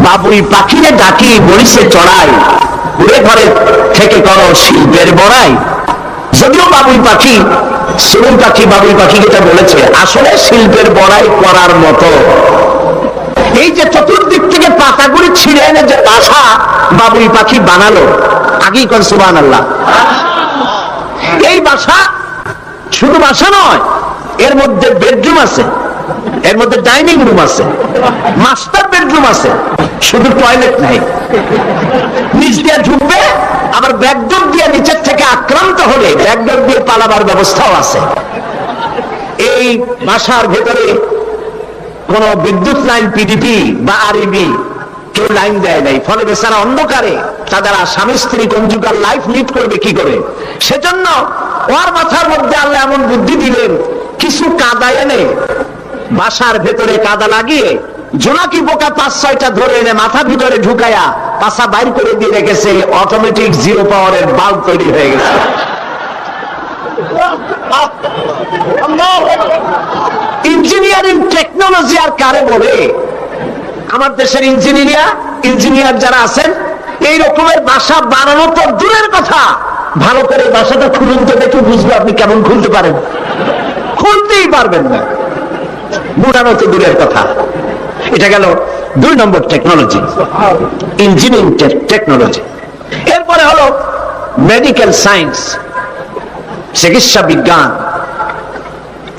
বাবুই পাখিরে ডাকি বলিছে চড়াই, উড়ে ঘরে থেকে করো শিল্পের বড়াই। যদিও বাবুই পাখি, সেগুন পাখি বাবুই পাখি যেটা বলেছে, আসলে শিল্পের বড়াই করার মতো। এই যে চতুর্দিক থেকে পাতাগুলি ছিঁড়ে এনে যে বাসা বাবুই পাখি বানালো, আগেই কর সুবহানাল্লাহ। এই বাসা শুধু বাসা নয়, এর মধ্যে বেডরুম আছে, এর মধ্যে ডাইনিং রুম আছে, মাস্টার বেডরুম আছে, শুধু টয়লেট নাই। নিচ দিয়ে ঢুকবে, আবার ব্যাকডোর দিয়ে নিচের থেকে আক্রান্ত হলে ব্যাকডোর দিয়ে পালাবার ব্যবস্থাও আছে। এই বাসার ভেতরে কোন বিদ্যুৎ লাইন পিডিপি বা আরইবি কেউ লাইন দেয় নাই, ফলে বেচারা অন্ধকারে তারা স্বামী স্ত্রী কনজুগাল লাইফ লিড করবে কি করে। সেজন্য ওর মাথার মধ্যে আল্লাহ এমন বুদ্ধি দিলেন, কিছু কাদা এনে বাসার ভেতরে কাদা লাগিয়ে জোনাকি পোকা 5-6টা ধরে এনে মাথা ভিতরে ঢুকায়া পাছা বাইর করে দিয়ে রেখেছে, অটোমেটিক জিরো পাওয়ারের বাল্ব তৈরি হয়ে গেছে। ইঞ্জিনিয়ারিং টেকনোলজি আর কারে বলে? আমার দেশের ইঞ্জিনিয়ার যারা আছেন, এই রকমের বাসা বানানো তো দূরের কথা, ভালো করে বাসাটা খুলুন তো দেখে বুঝবে আপনি কেমন খুলতে পারেন। খুলতেই পারবেন না, বুড়ানো তো দূরের কথা। এটা গেল 2 নম্বর টেকনোলজি, ইঞ্জিনিয়ারিং টেকনোলজি। এরপরে হলো মেডিকেল সায়েন্স, চিকিৎসা বিজ্ঞান।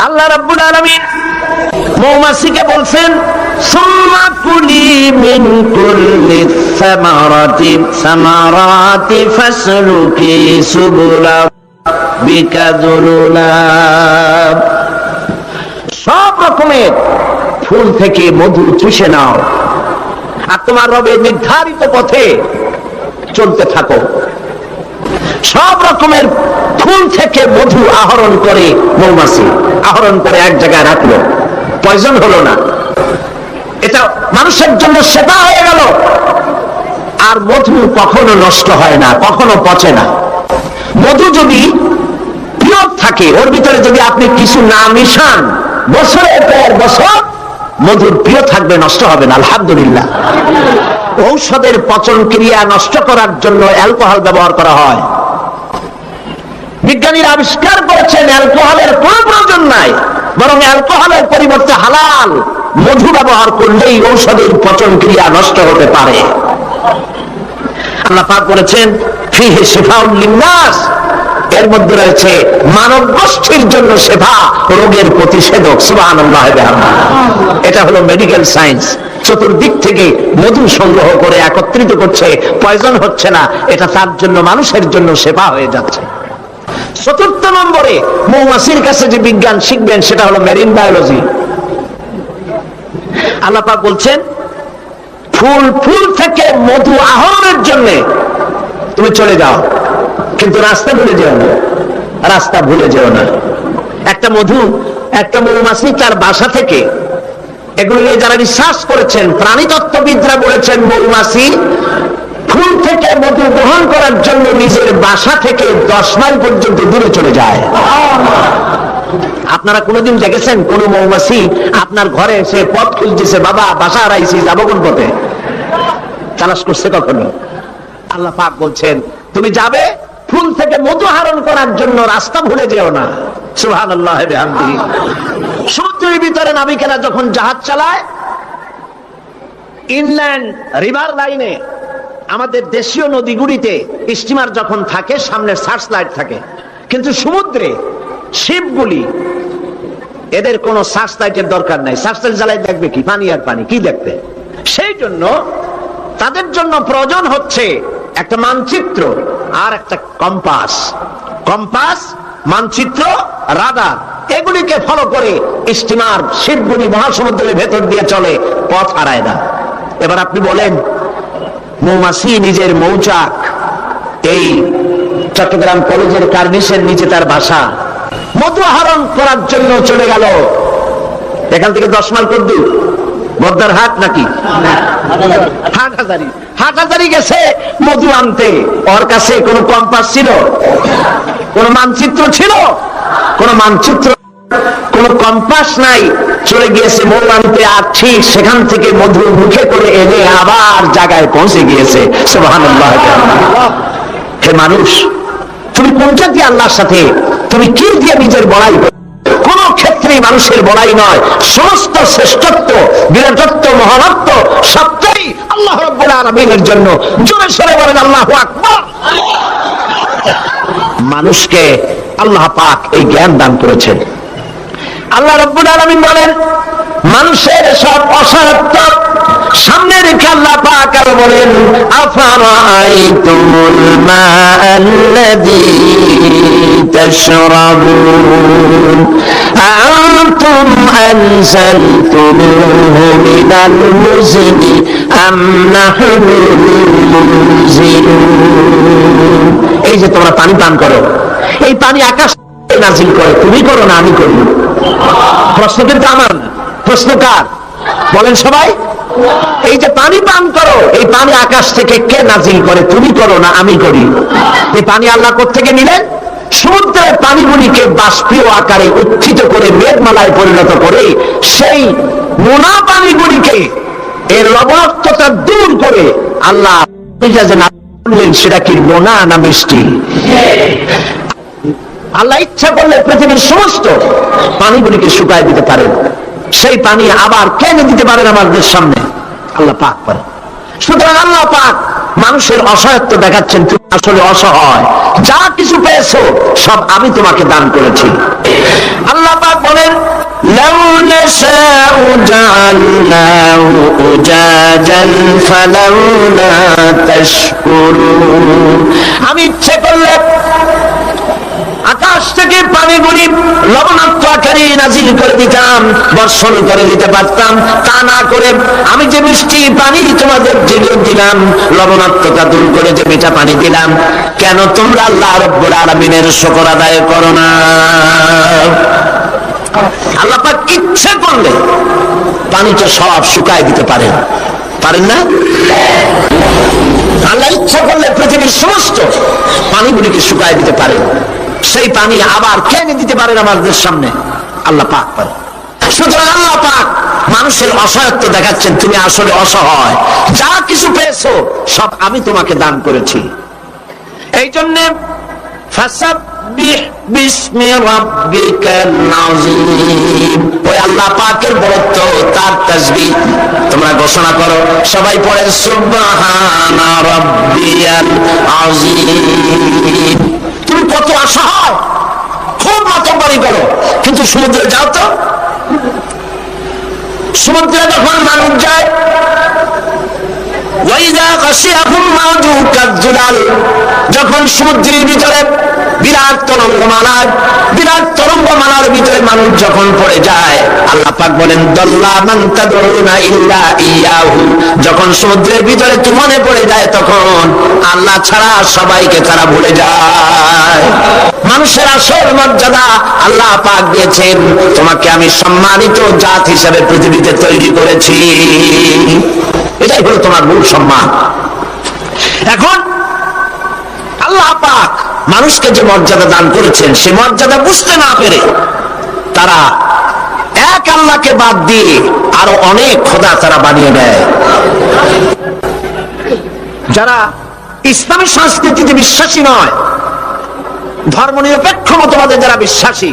আল্লাহ রাব্বুল আলামিন মৌমাছিকে বলছেন, সুম্মা কুলি মিন কুল্লি সামারাতি ফাসলুকি সুবুলা বিকা যুলুলা। সব রকমের ফুল থেকে মধু চুষে নাও আর তোমার রবের নির্ধারিত পথে চলতে থাকো। সব রকমের ফুল থেকে মধু আহরণ করে মৌমাছি আহরণ করে এক জায়গায় রাখলো, পয়জন হলো না, এটা মানুষের জন্য সেবা হয়ে গেল। আর মধু কখনো নষ্ট হয় না, কখনো পচে না। মধু যদি পিওর থাকে, ওর ভিতরে যদি আপনি কিছু না মিশান, বছরের পর বছর মধুর প্রিয় থাকবে, নষ্ট হবে না। আলহামদুলিল্লাহ। ঔষধের পচন ক্রিয়া নষ্ট করার জন্য অ্যালকোহল ব্যবহার করা হয়। বিজ্ঞানীরা আবিষ্কার করেছেন অ্যালকোহলের কোনো প্রয়োজন নাই, বরং অ্যালকোহলের পরিবর্তে হালাল মধু ব্যবহার করলেই ঔষধের পচন ক্রিয়া নষ্ট হতে পারে। আল্লাহ পাক বলেছেন, ফিহি শিফাউন লিন্নাস, এর মধ্যে রয়েছে মানব গোষ্ঠীর জন্য সেবা, রোগের প্রতিষেধক। সুবহানাল্লাহ। এটা হলো মেডিকেল সায়েন্স। চতুর্দিক থেকে মধু সংগ্রহ করে একত্রিত করছে, পয়জন হচ্ছে না, এটা তার জন্য মানুষের জন্য সেবা হয়ে যাচ্ছে। 4th নম্বরে মৌমাছির কাছে যে বিজ্ঞান শিখবেন সেটা হলো মেরিন বায়োলজি। আল্লাহ পাক বলছেন, ফুল থেকে মধু আহরণের জন্য তুমি চলে যাও, কিন্তু রাস্তা ভুলে যেও না, রাস্তা ভুলে যেও না। একটা মৌমাছি তার বাসা থেকে, এগুলো নিয়ে যারা রিসার্চ করেছেন, প্রাণীতত্ত্ববিদরা বলেছেন, মৌমাছি ফুল থেকে মধু গ্রহণ করার জন্য নিজের বাসা থেকে 10 মাইল পর্যন্ত দূরে চলে যায়। আপনারা কোনোদিন দেখেছেন কোন মৌমাছি আপনার ঘরে এসে পথ খুঁজতেছে, বাবা বাসা হারাইছি, যাবো কোন পথে, তালাশ করছে কখনো? আল্লাহ পাক বলছেন, তুমি যাবে ফুল থেকে মধু আহরণ করার জন্য, রাস্তা ভুলে যেও না। সুবহানাল্লাহ ওয়া বিহামদিহি। সমুদ্রের ভিতরে নাবিকেরা যখন জাহাজ চালায়, ইনল্যান্ড রিভার লাইনে, আমাদের দেশীয় নদীগুলিতে স্টিমার যখন থাকে সামনে সার্চ লাইট থাকে, কিন্তু সমুদ্রে শিপগুলি, এদের কোনো সার্চ লাইটের দরকার নাই। সার্চ লাইট জ্বালাই দেখবে কি? পানি আর পানি, কি দেখবে? সেই জন্য তাদের জন্য প্রয়োজন হচ্ছে একটা মানচিত্র আর একটা কম্পাস, মানচিত্র, রাডার, এগুলিকে ফলো করে স্টিমার শিপগুলি মহাসমুদ্রের ভেতর দিয়ে চলে, পথ হারায় না। এবার আপনি বলেন, মৌমাছি নিজের মৌচাক, এই চট্টগ্রাম কলেজের কার্নিশের নিচে তার বাসা, মধু আহরণ করার জন্য চলে গেল এখান থেকে 10 মাইল দূর, বদ্দার হাট নাকি হাটহাজারি গেছে মধু আনতে। ওর কাছে কোন কম্পাস ছিল? কোন মানচিত্র ছিল? কোন মানচিত্র কোন কম্পাস নাই, চলে গিয়েছে মধু আনতে, আর ঠিক সেখান থেকে মধু মুখে করে এনে আবার জায়গায় পৌঁছে গিয়েছে। সুবহানাল্লাহ। হে মানুষ, তুমি কোনটা দিয়ে আল্লাহর সাথে, তুমি কি দিয়ে নিজের বড়াই? কোন ক্ষেত্রেই মানুষের বড়াই নয়, সমস্ত শ্রেষ্ঠত্ব, বিরাটত্ব, মহানত্ব সবটাই আল্লাহ রাব্বুল আলামিনের জন্য। জোরে সরে বলেন আল্লাহু আকবার। মানুষকে আল্লাহ পাক এই জ্ঞান দান করেছেন। আল্লাহ রাব্বুল আলামিন বলেন, মানুষের সব অসহায়ত্ব সামনে রেখে আল্লাহ পাক আর বলেন, আফারাআইতুমুল মাআল্লাযী তাশরাবুন আনতুম আনজালতুমুহু মিনাল মুজনি আম নাহনুল মুনজিলুন। এই যে তোমরা পানি পান করো, এই পানি আকাশ থেকে নাজিল করে, তুমি করো না আমি করি? প্রশ্ন কিন্তু আমার না, প্রশ্ন কার? বলেন সবাই। এই যে পানি পান করো, এই পানি আকাশ থেকে কে নাজিল করে? তুমি করো না আমি করি? এই পানি আল্লাহ কোথা থেকে নিলেন? সমুদ্রের পানিগুলিকে বাষ্পীয় আকারে উত্থিত করে মেঘমালায় পরিণত করে সেই নোনা পানিগুলিকে এর লবণাক্ততা দূর করে আল্লাহ সেটা কি নোনা না মিষ্টি? আল্লাহ ইচ্ছা করলে পৃথিবীর সমস্ত পানিগুলিকে শুকায় দিতে পারেন। সেই পানি আবার কেনে দিতে পারেন আমাদের সামনে? আল্লাহ পাক পারেন। সুতরাং আল্লাহ পাক মানুষের অসহায়ত্ব দেখাচ্ছেন, তুমি আসলে অসহায়, যা কিছু পেয়েছো সব আমি তোমাকে দান করেছি। আল্লাহ পাক বলেন, লাউ নাশাউ জাআলনাহু উজাজান ফালাউলা তাশকুরুন। আমি ইচ্ছে করলে আকাশ থেকে পানিগুলি লবণাক্ত আকারে নাজিল করে দিতাম, বর্ষণ করে দিতে পারতাম। তা না করে আমি যে মিষ্টি পানি তোমাদের জীবন দিলাম, লবণাক্ততা দূর করে যে মিঠা পানি দিলাম, কেন তোমরা আল্লাহ রাব্বুল আলামিনের শুকর আদায় করো না? আল্লাহ পাক ইচ্ছে করলে পানিটা সব শুকায় দিতে পারেন, পারেন না? আল্লাহ ইচ্ছা করলে পৃথিবীর সমস্ত পানিগুলিকে শুকায় দিতে পারেন। সেই পানি আবার কেনে দিতে পারেন আমাদের সামনে? আল্লাহ পাক পারেন। সুতরাং আল্লাহ পাক মানুষের অসহায়ত্ব দেখাচ্ছেন, তুমি আসলে অসহায়, যা কিছু পেয়েছো সব আমি তোমাকে দান করেছি। এই জন্য ফাসাব্বিহ বিসমি রাব্বিকাল আযীম, ওই আল্লাহ পাকের বড়ত্ব, তার তাসবিহ তোমরা ঘোষণা করো। সবাই পড়ে সুবহানা রাব্বিয়াল আযীম। তুমি কত অসহায়, খুব মাতব্বরি করো, কিন্তু সমুদ্রে যাও তো। সমুদ্রে যখন মানুষ যায়, যখন সমুদ্রের ভিতরে বিরাট তরঙ্গমালার ভিতরে মানুষ যখন পড়ে যায়, আল্লাহ পাক বলেন, দাল্লা মান তাদউনা ইল্লা ইয়াহু। যখন সমুদ্রের ভিতরে তুফানে পড়ে যায়, তখন আল্লাহ ছাড়া সবাইকে তারা ভুলে যায়। মানুষের আসল মর্যাদা আল্লাহ পাক দিয়েছেন, তোমাকে আমি সম্মানিত জাত হিসেবে পৃথিবীতে তৈরি করেছি, এটাই হলো তোমার মূল সম্মান। এখন আল্লাহ পাক মানুষকে যে মর্যাদা দান করেছেন, সে মর্যাদা বুঝতে না পেরে তারা এক আল্লাহকে বাদ দিয়ে আরো অনেক খোদা তারা বানিয়ে দেয়। যারা ইসলামী সংস্কৃতিতে বিশ্বাসী নয়, ধর্মনিরপেক্ষ মতবাদে যারা বিশ্বাসী,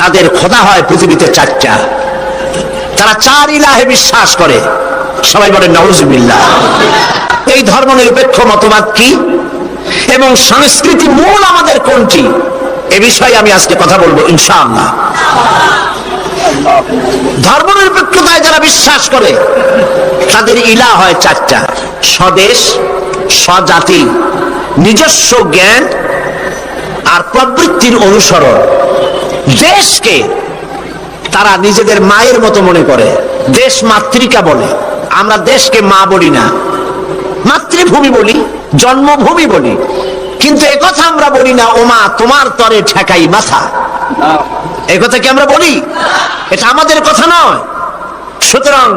তাদের খোদা হয় পৃথিবীতে চারটা। তারা চার ইলাহে বিশ্বাস করে। সবাই বলেন নাউজুবিল্লাহ। এই ধর্মনিরপেক্ষ মতবাদ কি এবং সংস্কৃতি মূল আমাদের কোনটি, এ বিষয়ে আমি আজকে কথা বলবো ইনশাআল্লাহ। ধর্মনিরপেক্ষতায় যারা বিশ্বাস করে, তাদের ইলাহ হয় চারটা: স্বদেশ, স্বজাতি, নিজস্ব জ্ঞান আর প্রবৃত্তির অনুসরণ। দেশকে তারা নিজেদের মায়ের মতো মনে করে, দেশ মাতৃকা বলে। আমরা দেশকে মা বলি না, মাতৃভূমি বলি, জন্মভূমি বলি, কিন্তু একথা আমরা বলি না, ও মা তোমার তরে ঠেকাই মাথা। একথা কি আমরা বলি? এটা আমাদের কথা নয়। সুতরাং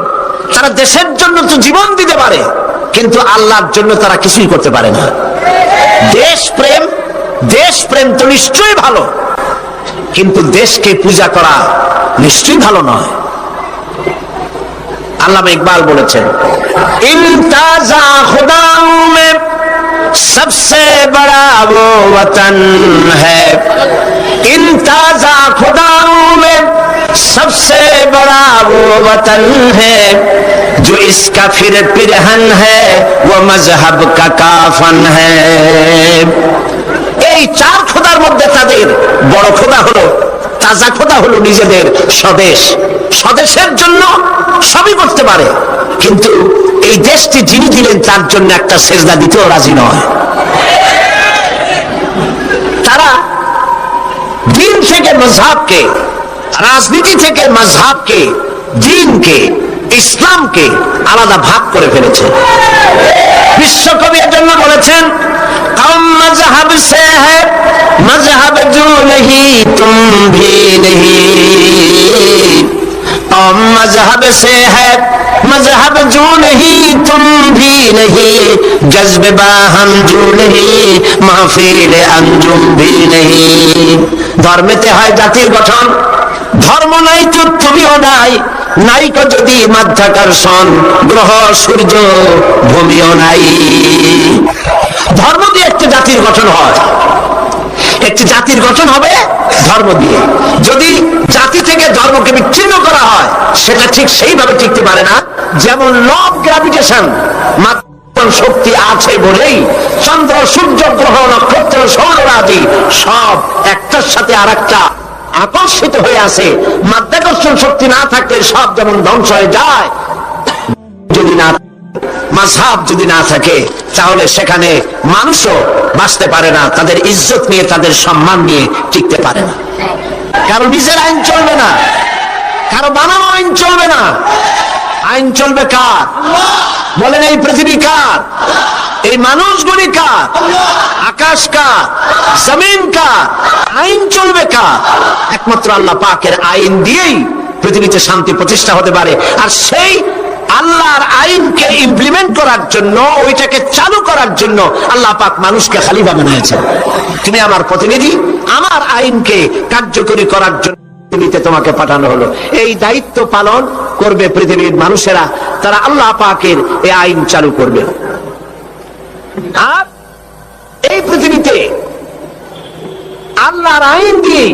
তারা দেশের জন্য তো জীবন দিতে পারে, কিন্তু আল্লাহর জন্য তারা কিছুই করতে পারে না। দেশপ্রেম তো নিশ্চয়ই ভালো, কিন্তু দেশকে পূজা করা নিশ্চয়ই ভালো নয়। আল্লামা ইকবাল বলেছেন, ইমতাজা খুদাও মে सबसे बड़ा वो वतन है, इम्ताजा खुदाओं में सबसे बड़ा वो वतन है, जो इसका फिर पिरहन है वो मजहब का काफन है। এই চার খোদার মধ্যে তাদের বড় খোদা হলো, তাজা খোদা হলো নিজেদের স্বদেশ। স্বদেশের জন্য সবই করতে পারে, কিন্তু এই দেশটি যিনি দিলেন তার জন্য একটা সেজদা দিতেও রাজি নয়। তারা দিন থেকে মজহাবকে, রাজনীতি থেকে মজহাবকে, দিনকে, ইসলামকে আলাদা ভাগ করে ফেলেছে। বিশ্বকবি এর জন্য বলেছেন, কম মজহব সে है मजहब जो नहीं तुम भी नहीं, और मजहब से है मजहब जो नहीं तुम भी नहीं, जज्ब बाहम जो नहीं महफिल अंजुम भी नहीं। ধর্মেতে হয় জাতির গঠন, ধর্ম নাই তো তুমিও নাই, নাইকো যদি মাধ্যাকর্ষণ গ্রহ সূর্য ভূমিও নাই। ধর্ম দিয়ে একটি জাতির গঠন হয়, একটি জাতির গঠন হবে ধর্ম দিয়ে। যদি জাতি থেকে ধর্মকে বিচ্ছিন্ন করা হয়, সেটা ঠিক সেইভাবে টিকতে পারে না। যেমন ল অফ গ্র্যাভিটেশন, মাধ্যাকর্ষণ শক্তি আছে বলেই চন্দ্র, সূর্য, গ্রহ, নক্ষত্র, সৌররাজি সব একটার সাথে আরেকটা আকর্ষিত হয়ে আছে। মাধ্যাকর্ষণ শক্তি না থাকলে সব যেমন ধ্বংস হয়ে যায়, যদি না মাযহাব যদি না থাকে তাহলে সেখানে মানুষও বাঁচতে পারে না, তাদের ইজ্জত নিয়ে, তাদের সম্মান নিয়ে টিকতে পারে না। কারো নিজের আইন চলবে না, কারো বানানো আইন চলবে না। আইন চলবে কার? বলেন, এই পৃথিবী কার? এই মানুষগুলি কার? আকাশ কার? জমিন কার? আইন চলবে কার? একমাত্র আল্লাহ পাকের আইন দিয়েই পৃথিবীতে শান্তি প্রতিষ্ঠা হতে পারে। আর সেই আল্লাহর আইনকে ইমপ্লিমেন্ট করার জন্য, ওইটাকে চালু করার জন্য আল্লাহ পাক মানুষকে খলিফা বানিয়েছেন। তুমি আমার প্রতিনিধি, আমার আইনকে কার্যকরী করার জন্য পৃথিবীতে তোমাকে পাঠানো হলো। এই দায়িত্ব পালন করবে পৃথিবীর মানুষেরা, তারা আল্লাহ পাকের এই আইন চালু করবে। আর এই পৃথিবীতে আল্লাহর আইন দিয়ে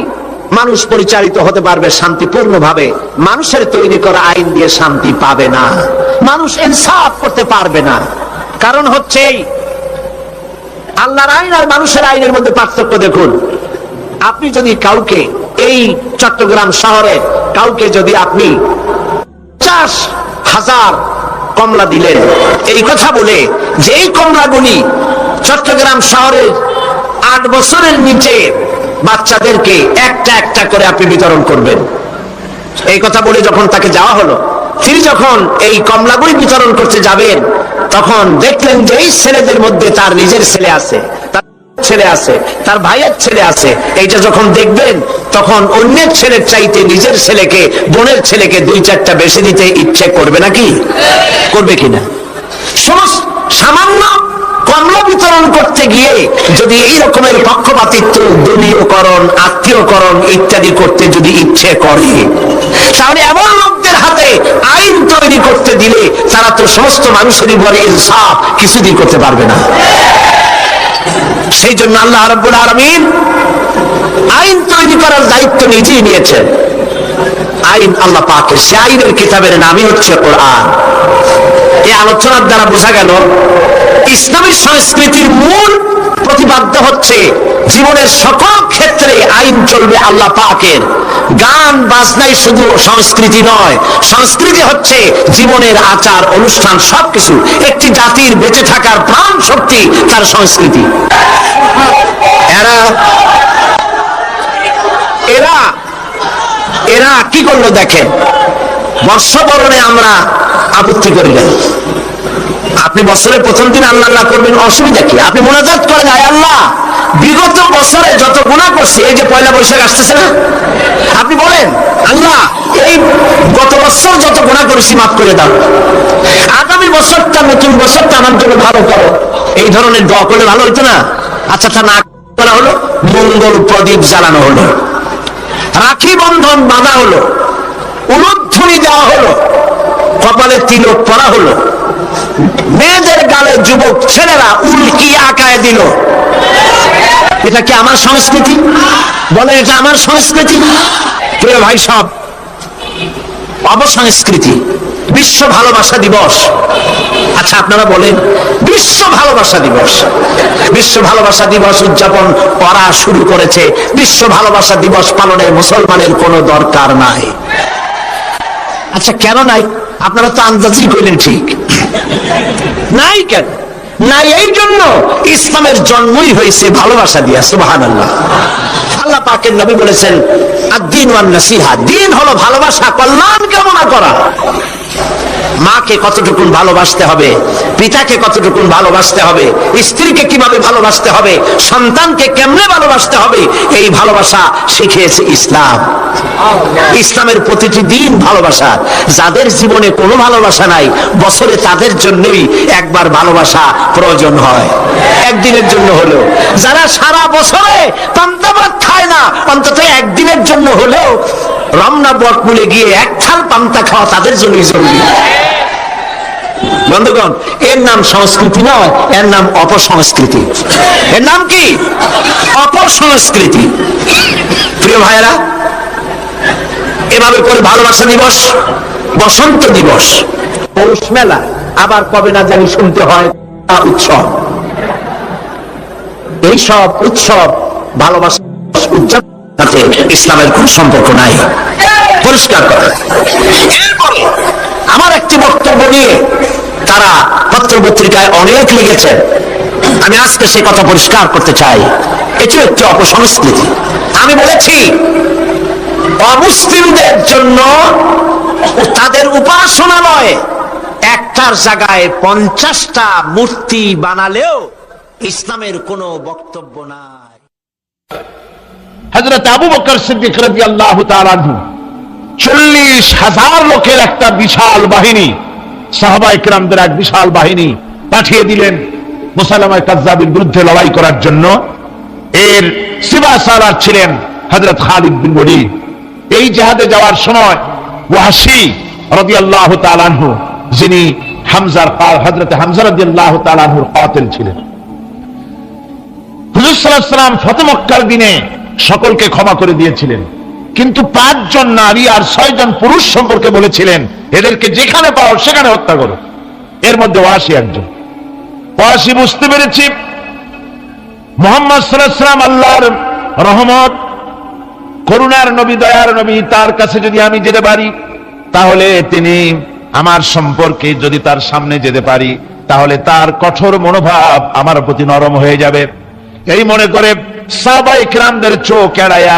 মানুষ পরিচালিত হতে পারবে শান্তিপূর্ণ ভাবে। মানুষের তৈরি করা আইন দিয়ে শান্তি পাবে না, মানুষ ইনসাফ করতে পারবে না। কারণ হচ্ছে আল্লাহর আইন আর মানুষের আইনের মধ্যে পার্থক্য দেখুন। আপনি যদি কাউকে, এই চট্টগ্রাম শহরে কাউকে যদি আপনি 50,000 কমলা দিলেন, এই কথা বলে যে এই কমলাগুলি চট্টগ্রাম শহরের 8 বছরের নিচে বাচ্চাদেরকে একটা একটা করে আপনি বিতরণ করবেন, এই কথা বলে যখন তাকে যাওয়া হলো, তিনি যখন এই কমলাগুলি বিতরণ করতে যাবেন, তখন দেখলেন যে এই ছেলেদের মধ্যে তার নিজের ছেলে আছে, তার ছেলে আছে, তার ভাইয়ের ছেলে আছে। এইটা যখন দেখবেন, তখন অন্যের ছেলের চাইতে নিজের ছেলেকে, বোনের ছেলেকে 2-4টা বেশি দিতে ইচ্ছে করবে নাকি? করবে কিনা? সামান্য কমলা বিতরণ করতে গিয়ে যদি এই রকমের পক্ষপাতিত্ব, দলীয়করণ, আত্মীয়করণ ইত্যাদি করতে যদি ইচ্ছে করে, তাহলে এমন লোকদের হাতে আইন তৈরি করতে দিলে তারা তো সমস্ত মানুষের উপরে ইনসাফ কিছুদিন করতে পারবে না। সেই জন্য আল্লাহ রাব্বুল আলামিন আইন তৈরি করার দায়িত্ব নিজেই নিয়েছেন। আইন আল্লাহ পাকের, সে আইনের কিতাবের নামই হচ্ছে কোরআন। এই আলোচনার দ্বারা বোঝা গেল ইসলামী সংস্কৃতির মূল প্রতিপাদ্য হচ্ছে জীবনের সকল ক্ষেত্রে আইন চলবে আল্লাহ পাকের। গান বাজনাই শুধু সংস্কৃতি নয়, সংস্কৃতি হচ্ছে জীবনের আচার অনুষ্ঠান, সবকিছু। একটি জাতির বেঁচে থাকার প্রাণ শক্তি তার সংস্কৃতি। এরা কি করলো দেখেন, বর্ষবরণে আমরা আপত্তি করি না। আপনি বছরের প্রথম দিন আল্লাহ আল্লাহ করবেন, অসুবিধা কি? আপনি মোনাজাত করেন, আয় আল্লাহ, বিগত বছরে যত গুনাহ করছি, এই যে পয়লা বৈশাখ আসতেছে না, আপনি বলেন আল্লাহ এই গত বছর যত গুনাহ করেছি মাফ করে দাও, আগামী বছরটা, নতুন বছরটা আমার জন্য ভালো করো। এই ধরনের দোয়া করলে ভালো হইতো না? আচ্ছা, তা না করা হলো, মঙ্গল প্রদীপ জ্বালানো হলো। রাখি বন্ধন বাঁধা হলো, উলুধ্বনি দেওয়া হলো, কপালে তিলক পরা হলো, মেয়েদের গালে যুবক ছেলেরা উল্কি আঁকায় দিল। এটা কি আমার সংস্কৃতি? বলে এটা আমার সংস্কৃতি? প্রিয় ভাই সব, অবসংস্কৃতি। বিশ্ব ভালোবাসা দিবস, আচ্ছা আপনারা বলেন, বিশ্ব ভালোবাসা দিবস, বিশ্ব ভালোবাসা দিবস উদযাপন করা শুরু করেছে। বিশ্ব ভালোবাসা দিবস পালনে মুসলমানের কোনো দরকার নাই। আচ্ছা কেন নাই? আপনারা তো আন্দাজই করলেন, ঠিক নাই। কেন নাই? এই জন্য ইসলামের জন্মই হয়েছে ভালোবাসা দিয়া। সুবহানাল্লাহ। আল্লাহ পাকের নবী বলেছেন, আদ-দীন ওয়ান নাসিহা, দিন হলো ভালোবাসা, কল্যাণ কামনা করা। মাকে কতটুকুন ভালোবাসতে হবে, পিতাকে কতটুকুন ভালোবাসতে হবে, স্ত্রীকে কিভাবে ভালোবাসতে হবে, সন্তানকে কেমনে ভালোবাসতে হবে, এই ভালোবাসা শিখিয়েছে ইসলাম। ইসলামের প্রতিটি দিন ভালোবাসা। যাদের জীবনে কোনো ভালোবাসা নাই, বছরে তাদের জন্যই একবার ভালোবাসা প্রয়োজন হয়, একদিনের জন্য হলেও। যারা সারা বছরে পান্তা ভাত খায় না, অন্তত একদিনের জন্য হলেও রমনা বটমূলে গিয়ে এক থাল পান্তা খাওয়া তাদের জন্যই জরুরি। বন্ধুগণ, এর নাম সংস্কৃতি নয়, এর নাম অপসংস্কৃতি। এর নাম কি? অপসংস্কৃতি। প্রিয় ভাইয়েরা, এভাবে করে ভালোবাসা দিবস, বসন্ত দিবস, পৌষ মেলা, আবার কবে না জানি শুনতে হয় উৎসব। এই সব উৎসব ভালোবাসা উদযাপন সাথে ইসলামের কোন সম্পর্ক নাই, পরিষ্কার করে। এরপরে আমার একটি বক্তব্য নিয়ে তারা পত্র পত্রিকায় অনেক লিখেছেন, আমি আজকে সে কথা পরিষ্কার করতে চাই। এটিও একটি অপসংস্কৃতি। আমি বলেছি, অমুসলিমদের জন্য তাদের উপাসনালয়ে একটার জায়গায় 50টা মূর্তি বানালেও ইসলামের কোনো বক্তব্য নাই। হযরত আবু বকর সিদ্দিক রাদিয়াল্লাহু তাআলা আনহু 40,000 লোকের একটা বিশাল বাহিনী, সাহাবায়ে কিরামদের এক বিশাল বাহিনী পাঠিয়ে দিলেন মুসাইলামা কাযযাবের বিরুদ্ধে লড়াই করার জন্য। এর সিপাহসালার ছিলেন হযরত খালিদ বিন ওয়ালিদ। এই জিহাদে যাওয়ার সময় ওয়াহশী রাদিয়াল্লাহু তাআলা আনহু, যিনি হযরত হামজা রাদিয়াল্লাহু তাআলা আনহুর কাতিল ছিলেন, হুজুর সাল্লাল্লাহু আলাইহি ওয়াসাল্লাম ফতহ মক্কার দিনে সকলকে ক্ষমা করে দিয়েছিলেন, কিন্তু 5 জন নারী আর 6 জন পুরুষ সম্পর্কে বলেছিলেন, এদেরকে যেখানে পাও সেখানে হত্যা করো। এর মধ্যে ওয়াহশী একজন। ওয়াহশী বুঝতে পেরেছি মুহাম্মদ সাল্লাল্লাহু আলাইহি ওয়াসাল্লাম আল্লাহর রহমত, করুণার নবী, দয়ার নবী, তার কাছে যদি আমি যেতে পারি, তাহলে তিনি আমার সম্পর্কে যদি তার সামনে যেতে পারি, তাহলে তার কঠোর মনোভাব আমার প্রতি নরম হয়ে যাবে। এই মনে করে সাহাবায়ে কিরামদের চোখ এড়াইয়া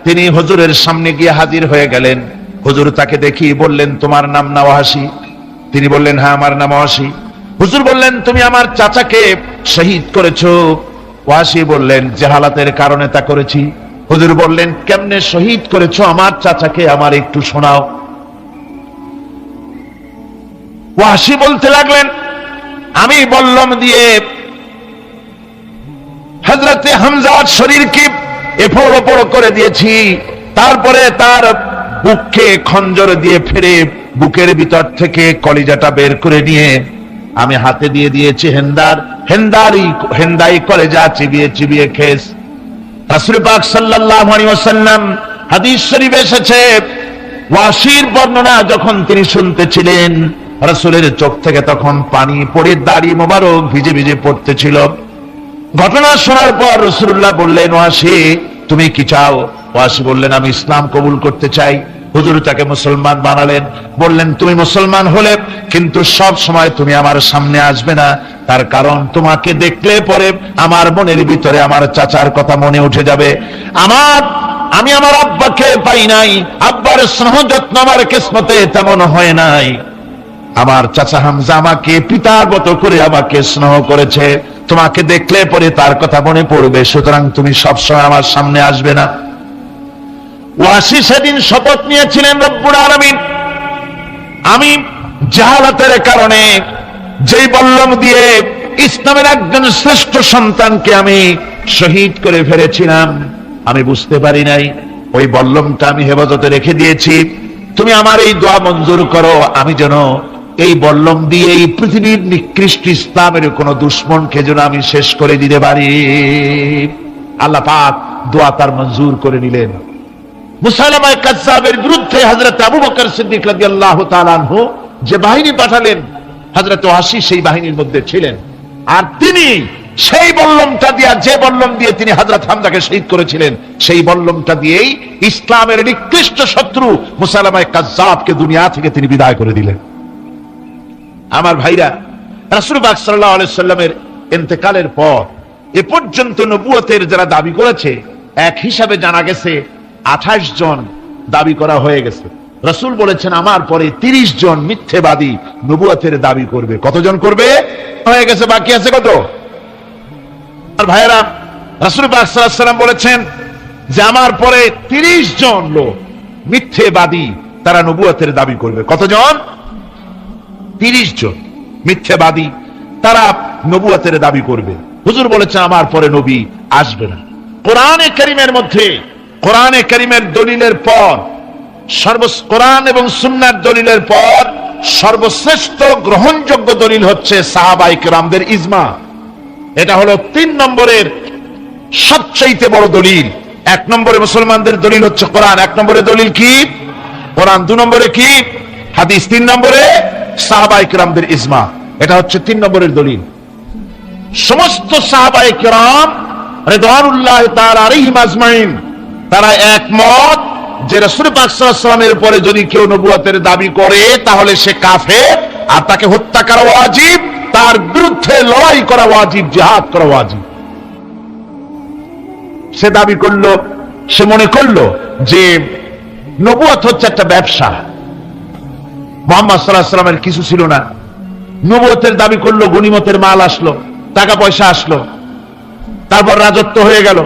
তিনি হুজুরের সামনে গিয়ে হাজির হয়ে গেলেন। হুজুর তাকে দেখি বললেন, তোমার নাম না ওয়াহশী? তিনি বললেন, হ্যাঁ আমার নাম ওয়াহশী। হুজুর বললেন, তুমি আমার চাচাকে শহীদ করেছো? ওয়াহশী বললেন, জাহালাতের কারণে তা করেছি। হুজুর বললেন, কেমনে শহীদ করেছো আমার চাচাকে, আমার একটু শোনাও। ওয়াহশী বলতে লাগলেন, আমি বল্লম দিয়ে হযরতে হামজার শরীরকে এফড় ওপড় করে দিয়েছি, তারপরে তার বুককে খঞ্জর দিয়ে ফেরে বুকের ভিতর থেকে কলিজাটা বের করে নিয়ে আমি হাতে দিয়ে দিয়েছি হেন্দাই কলেজা চিবিয়ে চিবিয়ে খেস। রাসূল পাক সাল্লাল্লাহু আলাইহি ওয়াসাল্লাম, হাদিস শরীফে এসেছে, ওয়াহশীর বর্ণনা যখন তিনি শুনতেছিলেন, রাসূলের চোখ থেকে তখন পানি পড়ে দাড়ি মোবারক ভিজে ভিজে পড়তেছিল। ঘটনা শোনার পর রাসূলুল্লাহ বললেন, ওয়াহশী তুমি কি চাও? ওয়াহশী বললেন, আমি ইসলাম কবুল করতে চাই। হুজুর তাকে মুসলমান বানালেন। বললেন, তুমি মুসলমান হলে কিন্তু সব সময় তুমি আমার সামনে আসবে না, তার কারণ তোমাকে দেখলে পরে আমার মনের ভিতরে আমার চাচার কথা মনে উঠে যাবে। আমি আমার আব্বাকে পাই নাই, আব্বার স্নেহ যত্ন আমার কিসমতে তেমন হয় নাই। আমার চাচা হামজা আমাকে পিতার মতো করে আমাকে স্নেহ করেছে, তোমাকে দেখলে পরে তার কথা মনে পড়বে, সুতরাং তুমি সবসময় আমার সামনে আসবে না। ওয়াহশী সেদিন শপথ নিয়েছিলেন, রব্বুল আলামিন, আমি জাহালাতের কারণে যেই বল্লম দিয়ে ইসলামের একজন শ্রেষ্ঠ সন্তানকে আমি শহীদ করে ফেলেছিলাম, আমি বুঝতে পারি নাই। ওই বল্লমটা আমি হেফাজতে রেখে দিয়েছি, তুমি আমার এই দোয়া মঞ্জুর করো, আমি যেন এই বল্লম দিয়ে এই পৃথিবীর নিকৃষ্ট ইসলামের কোন দুশ্মনকে যেন আমি শেষ করে দিতে পারি। আল্লাহ পাক দোয়া তার মঞ্জুর করে নিলেন। মুসাইলামা কাযযাবের বিরুদ্ধে হযরত আবু বকর সিদ্দিক রাদিয়াল্লাহু তাআলা আনহু যে বাহিনী পাঠালেন, হযরত ওয়াসি সেই বাহিনীর মধ্যে ছিলেন। আর তিনি সেই বল্লমটা দিয়ে, যে বল্লম দিয়ে তিনি হযরত হামজাকে শহীদ করেছিলেন, সেই বল্লমটা দিয়েই ইসলামের নিকৃষ্ট শত্রু মুসাইলামা কাযযাবকে দুনিয়া থেকে তিনি বিদায় করে দিলেন। আমার ভাইরা, রাসূল পাক সাল্লাল্লাহু আলাইহি সাল্লামের ইন্তেকালের পর এ পর্যন্ত নবুয়তের যারা দাবি করেছে, এক হিসাবে জানা গেছে 28 জন দাবি করা হয়ে গেছে। রাসূল বলেছেন আমার পরে 30 জন মিথ্যেবাদী নবুয়তের দাবি করবে। কতজন করবে? হয়ে গেছে, বাকি আছে কত? আর ভাইরা, রাসূল পাক সাল্লাল্লাহু আলাইহি সাল্লাম বলেছেন যে আমার পরে 30 জন লোক মিথ্যেবাদী, তারা নবুয়তের দাবি করবে। কতজন? 30 জন মিথ্যেবাদী, তারা নবুয়তের দাবি করবে। হুজুর বলেছেন আমার পরে নবী আসবে না। কোরআনে কারীমের মধ্যে, কোরআনে কারীমের দলিলের পর, কোরআন এবং সুন্নাহর দলিলের পর সর্বশ্রেষ্ঠ গ্রহণযোগ্য দলিল হচ্ছে সাহাবায়ে কেরামদের ইজমা। এটা হলো 3 নম্বরের সবচেয়ে বড় দলিল। 1 নম্বরে মুসলমানদের দলিল হচ্ছে কোরআন, 1 নম্বরে দলিল কি? কোরআন। 2 নম্বরে কি? হাদিস। 3 নম্বরে সাহাবায়ে কেরামদের ইজমা। এটা হচ্ছে 3 নম্বরের দলিল। সমস্ত সাহাবায়ে কেরাম রিদওয়ানুল্লাহি তাআলা আলাইহিম আজমাইন তারা একমত যে রাসূল পাক সাল্লাল্লাহু আলাইহি ওয়াসাল্লামের পরে যদি কেউ নবুয়তের দাবি করে তাহলে সে কাফের, আর তাকে হত্যা করা ওয়াজিব, তার বিরুদ্ধে লড়াই করা ওয়াজিব, জিহাদ করা ওয়াজিব। সে দাবি করলো, সে মনে করলো যে নবুয়ত হচ্ছে একটা ব্যবসা, মুহাম্মদ সাল্লাল্লাহু আলাইহি ওয়াসাল্লামের কিছু ছিল না। নবুয়তের দাবি করলো, গনিমতের মাল আসলো, টাকা পয়সা আসলো, তারপর রাজত্ব হয়ে গেল।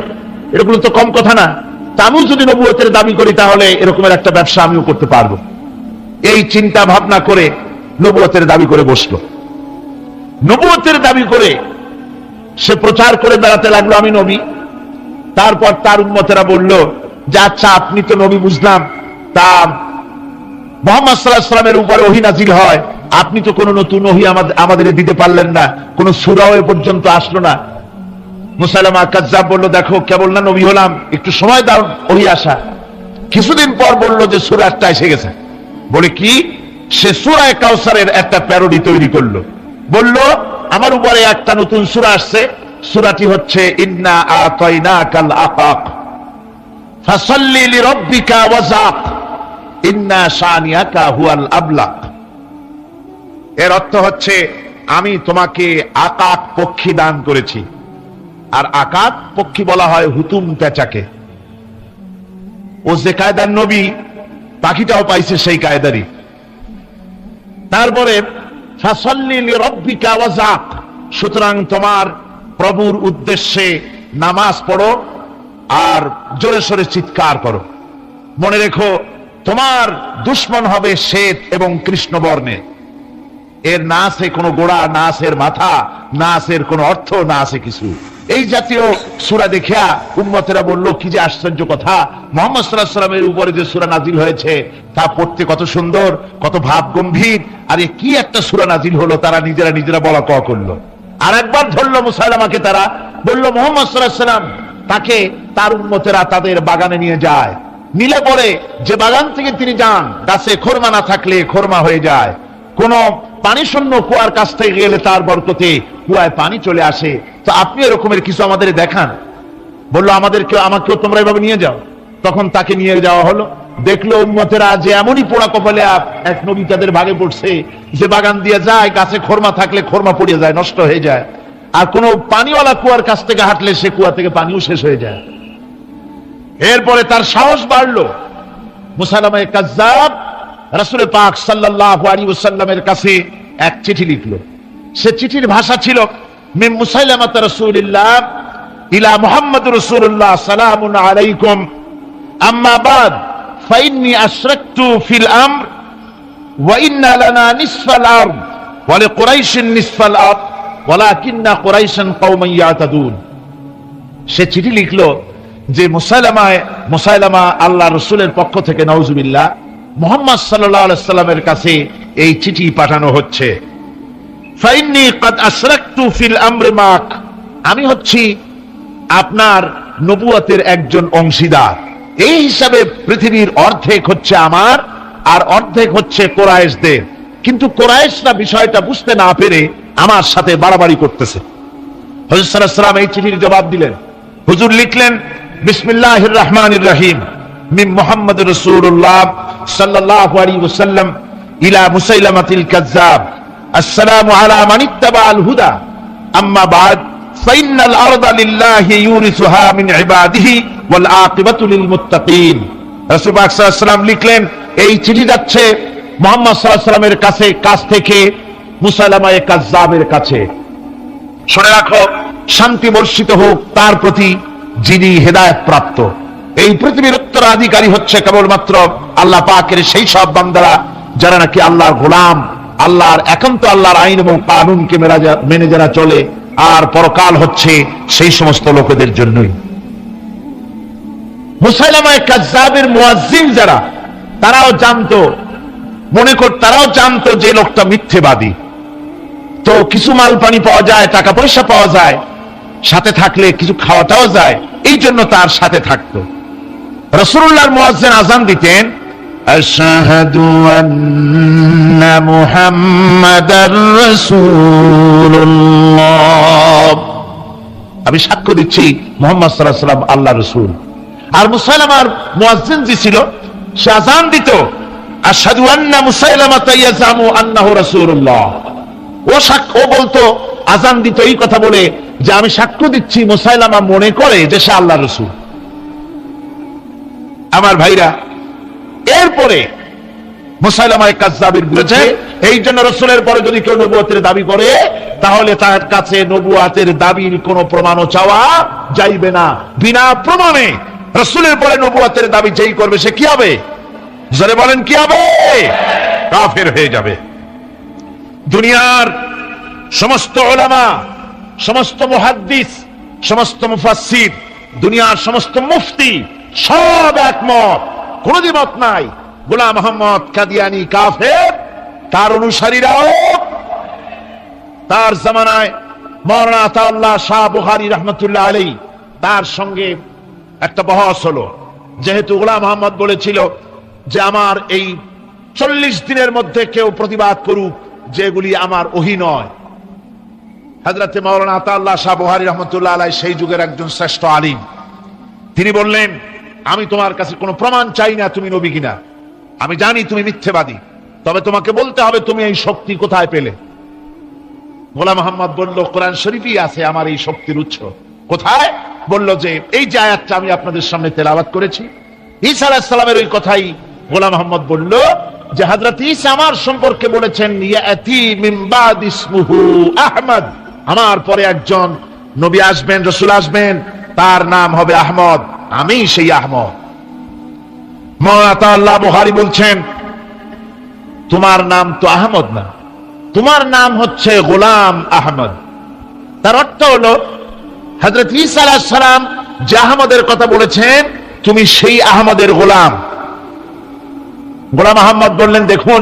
এরকম তো কম কথা না। তা আমিও যদি নবুয়তের দাবি করি তাহলে এরকমের একটা ব্যবসা আমিও করতে পারবো। এই চিন্তা ভাবনা করে নবুয়তের দাবি করে বসলো। নবুয়তের দাবি করে সে প্রচার করে বেড়াতে লাগলো আমি নবী। তারপর তার উম্মতেরা বলল যে আচ্ছা আপনি তো নবী বুঝলাম, তা মুহাম্মদ সাল্লাল্লাহু আলাইহি ওয়াসাল্লামের উপরে ওহী নাযিল হয়, আপনি তো কোনো নতুন ওহী আমাদের দিতে পারলেন না, কোনো সূরাও এ পর্যন্ত আসলো না। মুসাইলামা কাযযাব বলল দেখো কেবল না নবী হলাম, একটু সময় দাও ওহী আসা। কিছুদিন পর বলল যে সূরা একটা এসে গেছে। বলে কি? সে সূরা কাউসারের একটা প্যারোডি তৈরি করলো। বলল আমার উপরে একটা নতুন সূরা আসছে, সূরাটি হচ্ছে ইন্না আতাইনাকাল আকাক ফাসাল্লি লিরাব্বিকা ওয়াজাক ইন্না শানিয়াকা হুয়াল আবলাক। এর অর্থ হচ্ছে আমি তোমাকে আকাক পক্ষী দান করেছি। আর আকাক পক্ষী বলা হয় হুতুম পেঁচাকে। ও যে কায়দার নবী, পাখিটাও পাইছে সেই কায়দারই। তারপরে ফাসাল্লি লিরাব্বিকা ওয়াজাক, সুতরাং তোমার প্রভুর উদ্দেশ্যে নামাজ পড়ো আর জোরে সোরে চিৎকার করো। মনে রেখো তোমার দুশ্মন হবে শ্বেত এবং কৃষ্ণ বর্ণে। এর না আছে কোনো গোড়া, না আছে এর মাথা, না আছে এর কোনো অর্থ, না আছে কিছু। এই জাতীয় সূরা দেখিয়া উম্মতেরা বলল কি যে আশ্চর্য কথা, মুহাম্মদ সাল্লাল্লাহু আলাইহি ওয়াসাল্লামের উপরে যে সূরা নাজিল হয়েছে তা পড়তে কত সুন্দর, কত ভাব গম্ভীর, আর এ কি একটা সূরা নাজিল হলো। তারা নিজেরা বলা কওয়া করলো। আর একবার ধরলো মুসাইলামাকে, তারা বলল মুহাম্মদ সাল্লাল্লাহু আলাইহি ওয়াসাল্লাম তাকে তার উম্মতেরা তাদের বাগানে নিয়ে যায়। নিলে পরে যে বাগান থেকে তিনি যান, গাছে খোরমা না থাকলে খোরমা হয়ে যায়। কোন পানি শূন্য কুয়ার কাছ থেকে গেলে তার বরকতে কুয়ায় পানি চলে আসে। তো আপনি এরকমের কিছু আমাদের দেখান। বললো আমাকেও তোমরা এভাবে নিয়ে যাও। তখন তাকে নিয়ে যাওয়া হলো। দেখলো উম্মতেরা যে এমনই পোড়া কপালে এক নবী তাদের ভাগে পড়ছে, যে বাগান দিয়ে যায়, গাছে খোরমা থাকলে খোরমা পড়ে যায়, নষ্ট হয়ে যায়। আর কোন পানিওয়ালা কুয়ার কাছ থেকে হাঁটলে সে কুয়া থেকে পানিও শেষ হয়ে যায়। এরপরে তার সাহস বাড়লো। মুসাইলামা কাযযাব রাসূল পাক সাল্লাল্লাহু আলাইহি ওয়াসাল্লামের কাছে এক চিঠি লিখলো। সে চিঠির ভাষা ছিল মিন মুসাইলামাত রাসূলিল্লাহ ইলা মুহাম্মাদুর রাসূলুল্লাহ সালামুন আলাইকুম আম্মা বাদ ফাইন্নী আশরাকতু ফিল আমর ওয়া ইন্না লানা নিসফাল আরদ ওয়া লিকুরাইশিন নিসফাল আরদ ওয়ালাকিন্না কুরাইশান কওমান ইয়াতাদুন। সে চিঠি লিখলো যে মুসাইলামা আল্লাহ রসুলের পক্ষ থেকে নাউজুবিল্লাহ মুহাম্মদ সাল্লাল্লাহু আলাইহি সাল্লামের কাছে এই চিঠি পাঠানো হচ্ছে। ফাইন্নী কাদ আশরাকতু ফিল আমরি মাক, আমি হচ্ছি আপনার নবুয়তের একজন অংশীদার। এই হিসাবে পৃথিবীর অর্ধেক হচ্ছে আমার আর অর্ধেক হচ্ছে কোরাইশদের, কিন্তু কোরাইশরা বিষয়টা বুঝতে না পেরে আমার সাথে বাড়াবাড়ি করতেছে। হুজুর সাল্লাল্লাহু আলাইহি ওয়াসাল্লাম এই চিঠির জবাব দিলেন। হুজুর লিখলেন, বিসমিল্লাহির রহমানির রহিম, মিন মুহাম্মদ রাসূলুল্লাহ সাল্লাল্লাহু আলাইহি ওয়াসাল্লাম ইলা মুসাইলামাতিল কাজ্জাব, আসসালামু আলা মান ইত্তাবাআল হুদা, আম্মা বাদ, ফাইন্নাল আরদা লিল্লাহি ইউরিসুহা মিন ইবাদিহি ওয়াল আকিবাতু লিল মুত্তাকিন। রাসূল পাক সাল্লাল্লাহু আলাইহি ওয়াসাল্লাম লিখলেন, এই চিঠি যাচ্ছে মুহাম্মদ সাল্লাল্লাহু আলাইহি ওয়াসাল্লামের কাছ থেকে মুসাইলামা কাজ্জাবের কাছে। শুনে রাখো, শান্তি বর্ষিত হোক তার প্রতি যিনি হেদায়েত প্রাপ্ত। এই পৃথিবীর উত্তরাধিকারী হচ্ছে কেবলমাত্র আল্লাহ পাকের সেই সব বান্দারা যারা নাকি আল্লাহর গোলাম, আল্লাহর একান্ত আল্লাহর আইন এবং কানুনকে মেনে যারা চলে, আর পরকাল হচ্ছে সেই সমস্ত লোকেদের জন্যই। মুসাইলামা কাজ্জাবের মুয়াজ্জিন যারা, তারাও জানতো যে লোকটা মিথ্যেবাদী। তো কিছু মাল পানি পাওয়া যায়, টাকা পয়সা পাওয়া যায়, সাথে থাকলে কিছু খাওয়াটাও যায়, এই জন্য তার সাথে থাকতো। রাসূলুল্লাহর মুয়াজ্জিন আযান দিতেন, আশহাদু আন্না মুহাম্মাদার রাসূলুল্লাহ, আমি সাক্ষ্য দিচ্ছি মুহাম্মদ সাল্লাল্লাহু আলাইহি ওয়াসাল্লাম আল্লাহর রাসূল। আর মুসাইলামার মুয়াজ্জিন যে ছিল, সে আযান দিত, আশহাদু আন্না মুসাইলামাতা ইয়াজামু আন্নাহু রাসূলুল্লাহ। ও বলতো, আযান দিত এই কথা বলে যে আমি সাক্ষ্য দিচ্ছি মুসাইলামা মনে করে যে সে আল্লাহর রাসূল। আমার ভাইরা, এরপরে মুসাইলামা কাজ্জাবের বিরুদ্ধে, এই জন্য রাসূলের পরে যদি কেউ নবুয়তের দাবি করে, তাহলে তার কাছে নবুয়তের দাবির কোনো প্রমাণও চাওয়া যাইবে না। বিনা প্রমাণে রাসূলের পরে নবুয়তের দাবি যেই করবে সে কি হবে? জোরে বলেন, কি হবে? কাফের হয়ে যাবে। দুনিয়ার সমস্ত উলামা, সমস্ত মুহাদ্দিস, সমস্ত মুফাসসির, দুনিয়ার সমস্ত মুফতি সব একমত, কোন দ্বিমত নাই, গোলাম মোহাম্মদ কাদিয়ানী কাফের। তার অনুসারীরাও, তার জামানায় মাওলানা আতাউল্লাহ শাহ বুখারী রাহমাতুল্লাহ আলাইহি, তার সঙ্গে একটা বহস হলো। যেহেতু গোলাম মোহাম্মদ বলেছিল যে আমার এই 40 দিনের মধ্যে কেউ প্রতিবাদ করুক যেগুলি আমার ওহী নয়। হযরত মাওলানা আতাউল্লাহ শাহ বুখারী রাহমাতুল্লাহ আলাইহি সেই যুগের একজন শ্রেষ্ঠ আলিম, তিনি বললেন, আমি তোমার কাছে কোনো প্রমাণ চাই না তুমি নবী কিনা, আমি জানি তুমি মিথ্যেবাদী, তবে তোমাকে বলতে হবে তুমি এই শক্তি কোথায় পেলে। গোলাম মোহাম্মদ বলল, কোরআন শরীফই আছে আমার এই শক্তির উৎস। কোথায়? বলল যে এই যে আয়াতটা আমি আপনাদের সামনে তেলাওয়াত করেছি, ঈসা আলাইহিস সালামের ওই কথাই গোলাম মোহাম্মদ বলল যে হযরত ঈসা আমার সম্পর্কে বলেছেন, ইয়াতি মিন বাদ ইসমুহু আহমদ, আমার পরে একজন নবী আসবেন, রাসূল আসবেন, তার নাম হবে আহমদ, আমি সেই আহমদ। মাওলানা আতাউল্লাহ বুখারী বলছেন, তোমার নাম তো আহমদ না, তোমার নাম হচ্ছে গোলাম আহমদ। তার অর্থ হলো হযরত ঈসা আলাইহিস সালাম যে আহমদের কথা বলেছেন, তুমি সেই আহমদের গোলাম। গোলাম আহমদ বললেন, দেখুন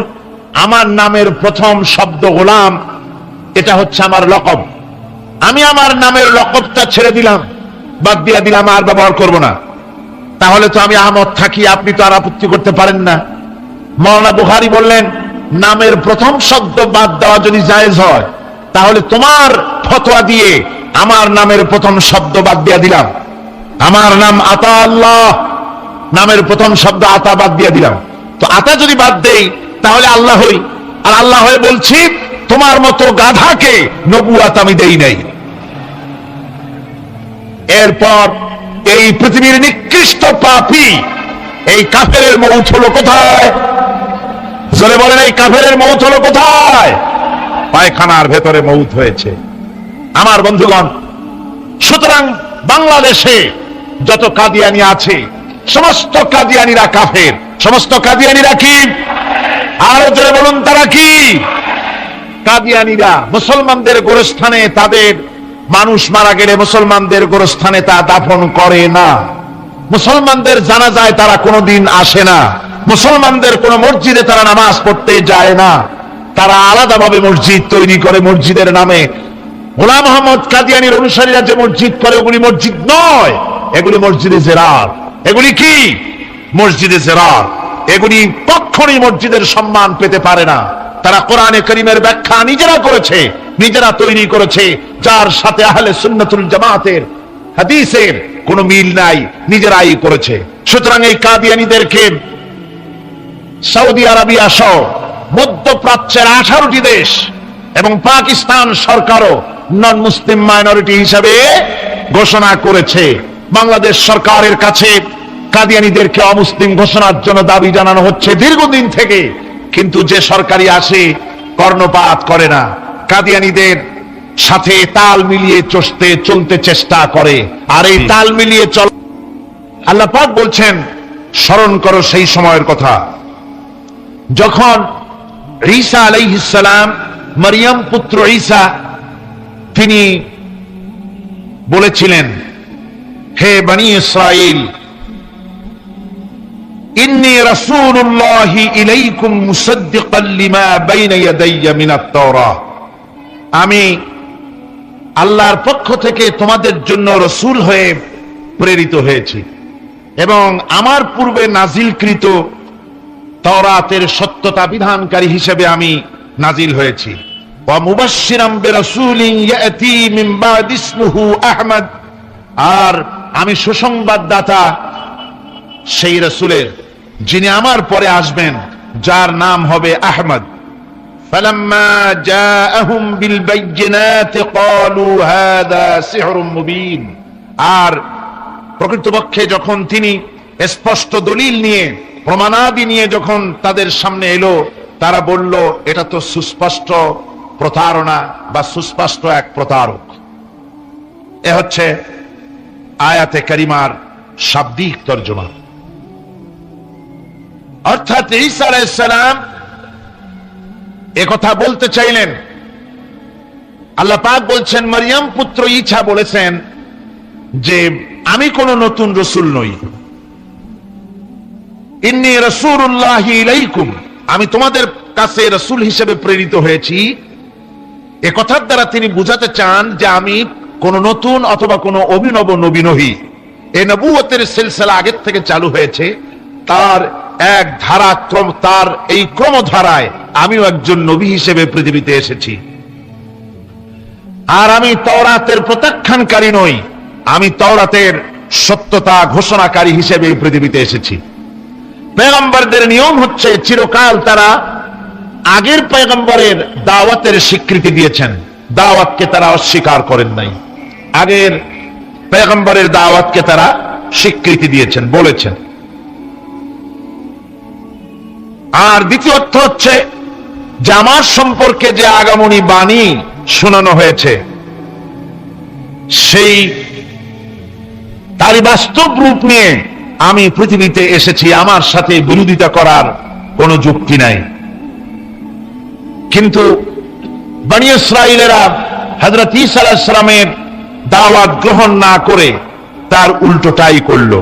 আমার নামের প্রথম শব্দ গোলাম, এটা হচ্ছে আমার লকব, আমি আমার নামের লকবটা ছেড়ে দিলাম, বাদ দিয়ে দিলাম, আর ব্যবহার করব না। তাহলে তো আমি আহমদ থাকি, আপনি তো আর আপত্তি করতে পারেন না। মাওলানা বুখারী বললেন, নামের প্রথম শব্দ বাদ দেওয়া যদি জায়েজ হয়, তাহলে তোমার ফতোয়া দিয়ে আমার নামের প্রথম শব্দ বাদ দিয়ে দিলাম। আমার নাম আতা আল্লাহ, নামের প্রথম শব্দ আতা বাদ দিয়ে দিলাম। তো আতা যদি বাদ দেই তাহলে আল্লাহ হই, আর আল্লাহ হয়ে বলছি তোমার মতো গাধাকে নবুয়ত আমি দেই নাই। এরপর এই পৃথিবীর নিকৃষ্ট পাপী এই কাফেরের মৌত হলো কোথায়? জোরে বলেন, এই কাফেরের মৌত হলো কোথায়? পায়খানার ভেতরে মৌত হয়েছে। আমার বন্ধুগণ, সুতরাং বাংলাদেশে যত কাদিয়ানি আছে, সমস্ত কাদিয়ানিরা কাফের। সমস্ত কাদিয়ানিরা কি? আর জোরে বলুন, তারা কি? কাদিয়ানিরা মুসলমানদের গোরস্থানে, তাদের মানুষ মারা গেলে মুসলমানদের গোরস্থানে তা দাফন করে না। মুসলমানদের জানাজায় তারা কোনোদিন আসে না, মুসলমানদের কোন মসজিদে তারা নামাজ পড়তে যায় না, তারা আলাদাভাবে মসজিদ তৈরি করে মসজিদের নামে। গোলাম মোহাম্মদ কাদিয়ানীর অনুসারীরা যে মসজিদ করে ওগুলি মসজিদ নয়, এগুলি মসজিদে জেরার। এগুলি কি? মসজিদে জেরার। এগুলি কখনই মসজিদের সম্মান পেতে পারে না। তারা কোরআনে কারীমের ব্যাখ্যা নিজেরা করেছে, নিজেরা তৈরি করেছে, যার সাথে আহলে সুন্নাতুল জামাতের হাদিসের কোনো মিল নাই, নিজেরাই করেছে। সুতরাং এই কাদিয়ানীদেরকে সৌদি আরবিয়া সহ মধ্যপ্রাচ্যের 18টি দেশ এবং পাকিস্তান সরকারও নন মুসলিম মাইনরিটি হিসাবে ঘোষণা করেছে। বাংলাদেশ সরকারের কাছে কাদিয়ানীদেরকে অমুসলিম ঘোষণার জন্য দাবি জানানো হচ্ছে দীর্ঘদিন থেকে, কিন্তু যে সরকারি আসে কর্ণপাত করে না, কাদিয়ানীদের সাথে তাল মিলিয়ে চলতে চেষ্টা করে। আর এই তাল মিলিয়ে চল, আল্লাহ পাক বলছেন স্মরণ করো সেই সময়ের কথা যখন ঈসা আলাইহিস সালাম, মরিয়ম পুত্র ঈসা, তিনি বলেছিলেন, হে বনি ইসরাইল, ইন্নী রাসূলুল্লাহি ইলাইকুম মুসাদ্দিকাল লিমা বাইনা ইয়াদাইয়া মিনাত তাওরাহ, আমি আল্লাহর পক্ষ থেকে তোমাদের জন্য রাসূল হয়ে প্রেরিত হয়েছি এবং আমার পূর্বে নাজিলকৃত তাওরাতের সত্যতা বিধানকারী হিসেবে আমি নাজিল হয়েছি। ওয়া মুবাশশিরাম বিরাসূলিন ইয়াতি মিন বাদি ইসমুহু আহমদ, আর আমি সুসংবাদদাতা সেই রাসূলের যিনি আমার পরে আসবেন, যার নাম হবে আহমদ। ফালাম্মা জাআহুম বিল বাইয়িনাতি ক্বালু হাযা সিহরুম মুবিন, আর প্রকৃতপক্ষে যখন তিনি স্পষ্ট দলিল নিয়ে, প্রমাণাদি নিয়ে যখন তাদের সামনে এলো, তারা বলল এটা তো সুস্পষ্ট প্রতারণা বা সুস্পষ্ট এক প্রতারক। এ হচ্ছে আয়াতে কারিমার শাব্দিক তর্জমা। অর্থাৎ ঈসা আলাইহিস সালাম একথা বলতে চাইলেন। আল্লাহ পাক বলছেন, মরিয়ম পুত্র ঈসা বলেছেন যে আমি কোন নতুন রাসূল নই, ইন্নী রাসূলুল্লাহি ইলাইকুম, আমি তোমাদের কাছে রাসূল হিসেবে প্রেরিত হয়েছি। এ কথার দ্বারা তিনি বুঝাতে চান যে আমি কোন নতুন অথবা কোন অভিনব নবী নহি। এই নবুয়তের সিলসিলা আগের থেকে চালু হয়েছে, তার এক ধারাক্রম, তার এই ক্রমধারায় আমিও একজন নবী হিসেবে পৃথিবীতে এসেছি। আর আমি তাওরাতের প্রত্যাখ্যানকারী নই, আমি তাওরাতের সত্যতা ঘোষণাকারী হিসেবে পৃথিবীতে এসেছি। পয়গম্বরদের নিয়ম হচ্ছে চিরকাল তারা আগের পয়গম্বরের দাওয়াতের স্বীকৃতি দিয়েছেন, দাওয়াতকে তারা অস্বীকার করেন নাই। আগের পয়গম্বরের দাওয়াতকে তারা স্বীকৃতি দিয়েছেন, বলেছেন। আর দ্বিতীয় অর্থ হচ্ছে যে আমার সম্পর্কে যে আগামনী বাণী শোনানো হয়েছে, সেই তারই বাস্তব রূপ নিয়ে আমি পৃথিবীতে এসেছি, আমার সাথে বিরোধিতা করার কোন যুক্তি নাই। কিন্তু বনী ইসরাইলেরা হযরত ঈসা আলাইহিস সালামের দাওয়াত গ্রহণ না করে তার উল্টোটাই করলো।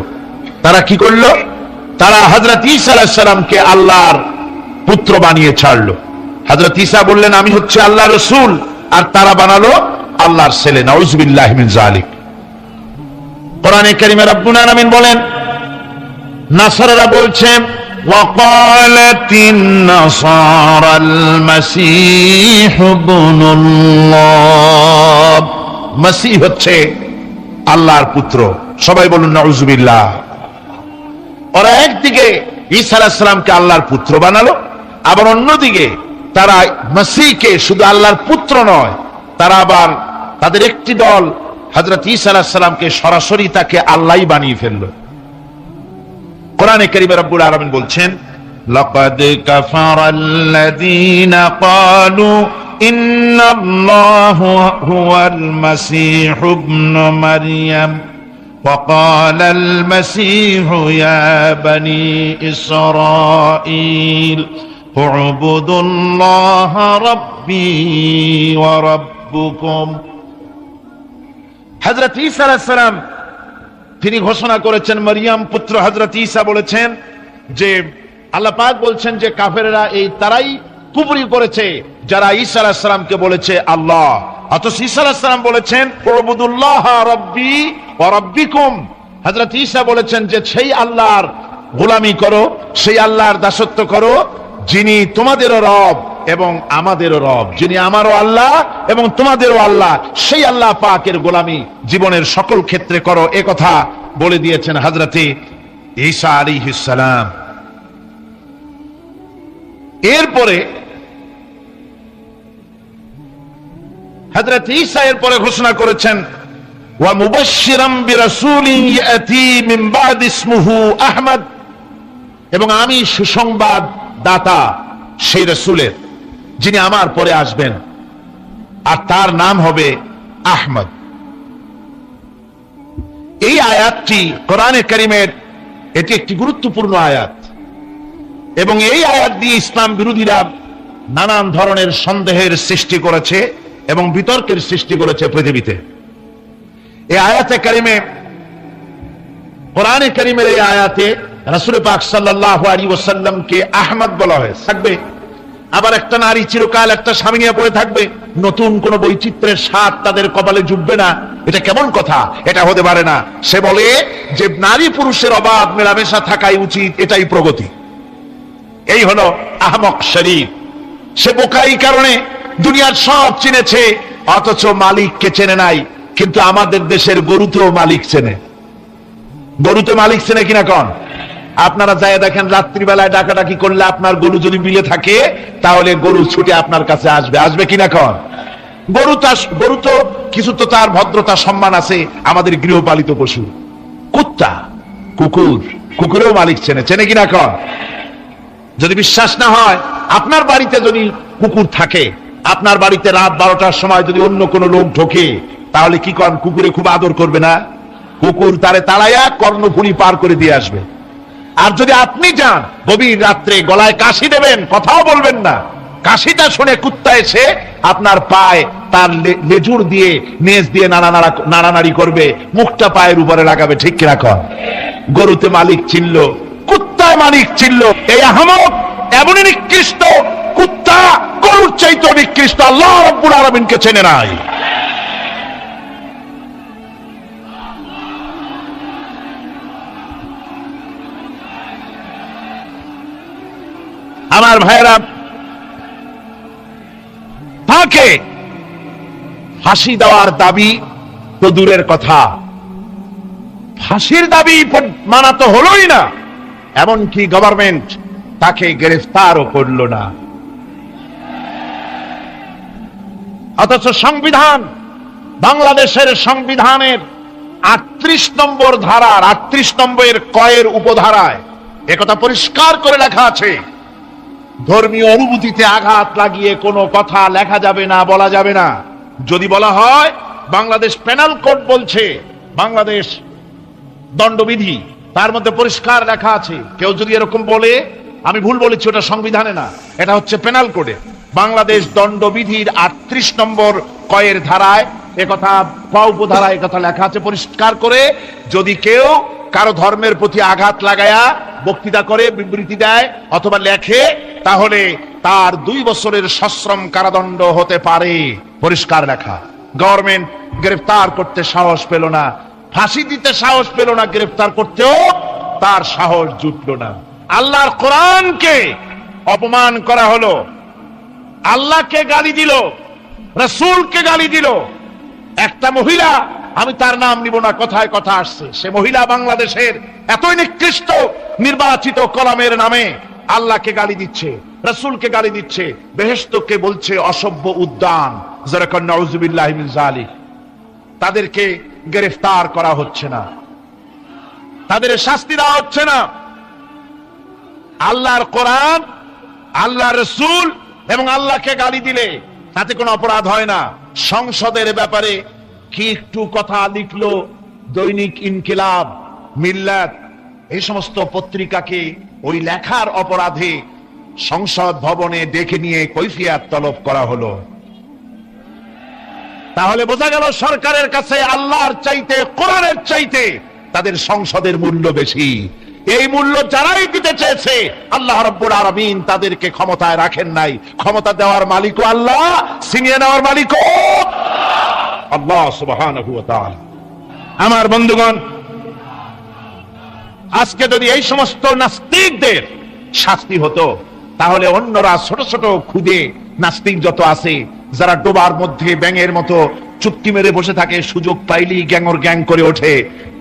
তারা কি করলো? তারা হযরত ঈসা আলাইহিস সালামকে আল্লাহর পুত্র বানিয়ে ছাড়লো। হযরত ঈসা বললেন আমি হচ্ছে আল্লাহর রাসূল, আর তারা বানালো আল্লাহর ছেলে। নাউযুবিল্লাহি মিন যালিক। কোরআনে কারীমে রব্বুল আলামিন বলেন, নাসারারা বলছে, ওয়াকালাতিন নাসারাল মাসীহ ইবনুল্লাহ, মাসীহ হচ্ছে আল্লাহর পুত্র। সবাই বলুন নাউযুবিল্লাহ। ওরা একদিকে ঈসা আলাইহিস সালামকে আল্লাহর পুত্র বানালো, আবার অন্যদিকে তারা মাসীহকে শুধু আল্লাহর পুত্র নয়, তারা আবার তাদের একটি দল হযরত ঈসা আলাইহিস সালামকে সরাসরি তাকে আল্লাহই বানিয়ে ফেললো। কোরআনে কারীমে রব্বুল আলামিন বলছেন, লাকাদ কাফারাল্লাযীনা ক্বালু ইন্নাল্লাহা হুয়াল মাসীহু ইবনু মারইয়াম ওয়া ক্বালাল মাসীহু ইয়া বনী ইসরাঈল উ'বুদুল্লাহা রাব্বী ওয়া রাব্বুকুম। হযরত ঈসা আলাইহিস সালাম তিনি ঘোষণা করেছেন, মরিয়ম পুত্র হযরত ঈসা বলেছেন যে আল্লাহ পাক বলছেন যে কাফেররা এই তারাই কুফরি করেছে যারা ঈসা আলাইহিস সালামকে বলেছে আল্লাহ। অথচ ঈসা আলাইহিস সালাম বলেছেন উবুদুল্লাহ রাব্বি ওয়া রাব্বিকুম। হযরত ঈসা বলেছেন যে সেই আল্লাহর গোলামি করো, সেই আল্লাহর দাসত্ব করো যিনি তোমাদেরও রব এবং আমাদেরও রব, যিনি আমারও আল্লাহ এবং তোমাদেরও আল্লাহ, সেই আল্লাহ পাকের গোলামি জীবনের সকল ক্ষেত্রে করো। এ কথা বলে দিয়েছেন হযরতে ঈসা আলাইহিস সালাম। এরপরে হযরত ঈসা এরপরে ঘোষণা করেছেন ওয়া মুবাশশিরাম বিরাসূলিন ইয়াতি মিন বাদ ইসমুহু আহমদ, এবং আমি সুসংবাদ দাতা সেই রাসূলের যিনি আমার পরে আসবেন আর তার নাম হবে আহমদ। এই আয়াতটি কোরআনে কারীমের এটি একটি গুরুত্বপূর্ণ আয়াত, এবং এই আয়াত দিয়ে ইসলাম বিরোধীরা নানান ধরনের সন্দেহের সৃষ্টি করেছে এবং বিতর্কের সৃষ্টি করেছে পৃথিবীতে। এই আয়াতে কারিমে, কোরআনে কারিমের এই আয়াতে রাসূল পাক সাল্লাল্লাহু আলাইহি ওয়াসাল্লামকে আহমদ বলা হয়েছে। থাকবে আবার একটা নারী চিরকাল একটা স্বামী নিয়ে পড়ে থাকবে, নতুন কোন বৈচিত্র্যের স্বাদ তাদের কপালে জুটবে না। এটা কেমন কথা? এটা হতে পারে না। সে বলে যে নারী পুরুষের অবাধ মেলামেশা থাকাই উচিত, এটাই প্রগতি। এই হলো আহমক শরীর। সে বোকাই কারণে দুনিয়ার সব চিনেছে অথচ মালিককে চেনে নাই। কিন্তু আমাদের দেশের গরুতেও মালিক চেনে, গরুতে মালিক চেনে কিনা কন? আপনারা যাই দেখেন রাত্রিবেলায় ডাকাডাকি করলে আপনার গরু যদি বিলে থাকে তাহলে গরু ছুটে আপনার কাছে আসবে, আসবে কিনা কন? গরু তো কিছু তো তার ভদ্রতা সম্মান আছে। আমাদের গৃহপালিত পশু কুত্তা, কুকুর, কুকুরেও মালিক চেনে, চেনে কিনা কন? যদি বিশ্বাস না হয়, আপনার বাড়িতে যদি কুকুর থাকে, আপনার বাড়িতে রাত 12টার সময় যদি অন্য কোনো লোক ঢোকে তাহলে কি করেন? কুকুরে খুব আদর করবে না? কুকুর তারে তাড়াইয়া কর্ণফুলি পার করে দিয়ে আসবে। আর যদি আপনি যান গভীর রাত্রে, গলায় কাশি দেবেন, কথাও বলবেন না, কাশিটা শুনে কুত্তা এসে আপনার পায়ে তার লেজুর দিয়ে নেজ দিয়ে নাড়ানাড়ি করবে, মুখটা পায়ের উপরে লাগাবে, ঠিক কিনা কন? গরুতে মালিক চিনল, কুত্তায় মালিক চিনল। এই আহমক এমনই নিকৃষ্ট, কুত্তা গরুর চাইতে নিকৃষ্ট, আল্লাহ রাব্বুল আলামিনকে চেনে নাই। আমার ভাইয়েরা, তাকে ফাঁসি দেওয়ার দাবি তো দূরের কথা, ফাঁসির দাবি মানা তো হলোই না, এমনকি গভর্নমেন্ট তাকে গ্রেফতারও করল না। অথচ সংবিধান, বাংলাদেশের সংবিধানের 38 নম্বর ধারার 38 নম্বরের কয়ের উপধারায় একথা পরিষ্কার করে লেখা আছে, ধর্মীয় অনুভূতিতে আঘাত লাগিয়ে কোনো কথা লেখা যাবে না, বলা যাবে না। যদি বলা হয়, বাংলাদেশ পেনাল কোড বলছে, বাংলাদেশ দণ্ডবিধি, তার মধ্যে পরিষ্কার লেখা আছে, কেউ যদি এরকম বলে আমি ভুল বলেছি, ওটা সংবিধানে না, এটা হচ্ছে পেনাল কোডে। বাংলাদেশ দণ্ডবিধির 38 নম্বর কয়ের ধারায় একথা, ক উপধারায় একথা লেখা আছে পরিষ্কার করে, যদি কেউ কারো ধর্মের প্রতি আঘাত লাগায়া বক্তৃতা করে, বিবৃতি দেয় অথবা লেখে, তাহলে তার 2 বছরের সশ্রম কারাদণ্ড হতে পারে। পরিষ্কার লেখা। গভর্নমেন্ট গ্রেফতার করতে সাহস পেল না, ফাঁসি দিতে সাহস পেল না, গ্রেফতার করতেও তার সাহস জুটল না। আল্লাহর কোরআনকে অপমান করা হলো, আল্লাহকে গালি দিল, রাসূলকে গালি দিল। একটা মহিলা, আমি তার নাম নিব না, কথায় কথা আসছে, সে মহিলা বাংলাদেশের এতই নিকৃষ্ট, নির্বাচিত কলামের নামে আল্লাহকে গালি দিচ্ছে, রাসূলকে গালি দিচ্ছে, বেহেশতকে বলছে অসভ্য উদ্যান। যারা কন নাউযুবিল্লাহি মিন যালিক। তাদেরকে গ্রেফতার করা হচ্ছে না, তাদের শাস্তি দেওয়া হচ্ছে না। আল্লাহর কোরআন, আল্লাহর রাসূল এবং আল্লাহকে গালি দিলে তাতে কোনো অপরাধ হয় না। সংসদের ব্যাপারে কি একটু কথা লিখলো দৈনিক ইনকিলাব, মিল্লাত, এই সমস্ত পত্রিকাকে ওই লেখার অপরাধে সংসদ ভবনে ডেকে নিয়ে কৈফিয়ত তলব করা হলো। তাহলে বোঝা গেল সরকারের কাছে আল্লাহর চাইতে, কোরআনের চাইতে তাদের সংসদের মূল্য বেশি। এই মূল্য যারাই দিতে চেয়েছে আল্লাহ রাব্বুল আলামিন তাদেরকে ক্ষমতায় রাখেন নাই। ক্ষমতা দেওয়ার মালিকও আল্লাহ, ছিনিয়ে নেওয়ার মালিকও আল্লাহ সুবহানাহু ওয়া তাআলা। আমার বন্ধুগণ, আজকে যদি এই সমস্ত নাস্তিকদের শাস্তি হতো, তাহলে অন্যরা ছোট ছোট খুদে নাস্তিক যত আছে, যারা ডোবার মধ্যে ব্যাঙের মতো চুপটি মেরে বসে থাকে, সুযোগ পাইলেই গ্যাংর গ্যাং করে ওঠে,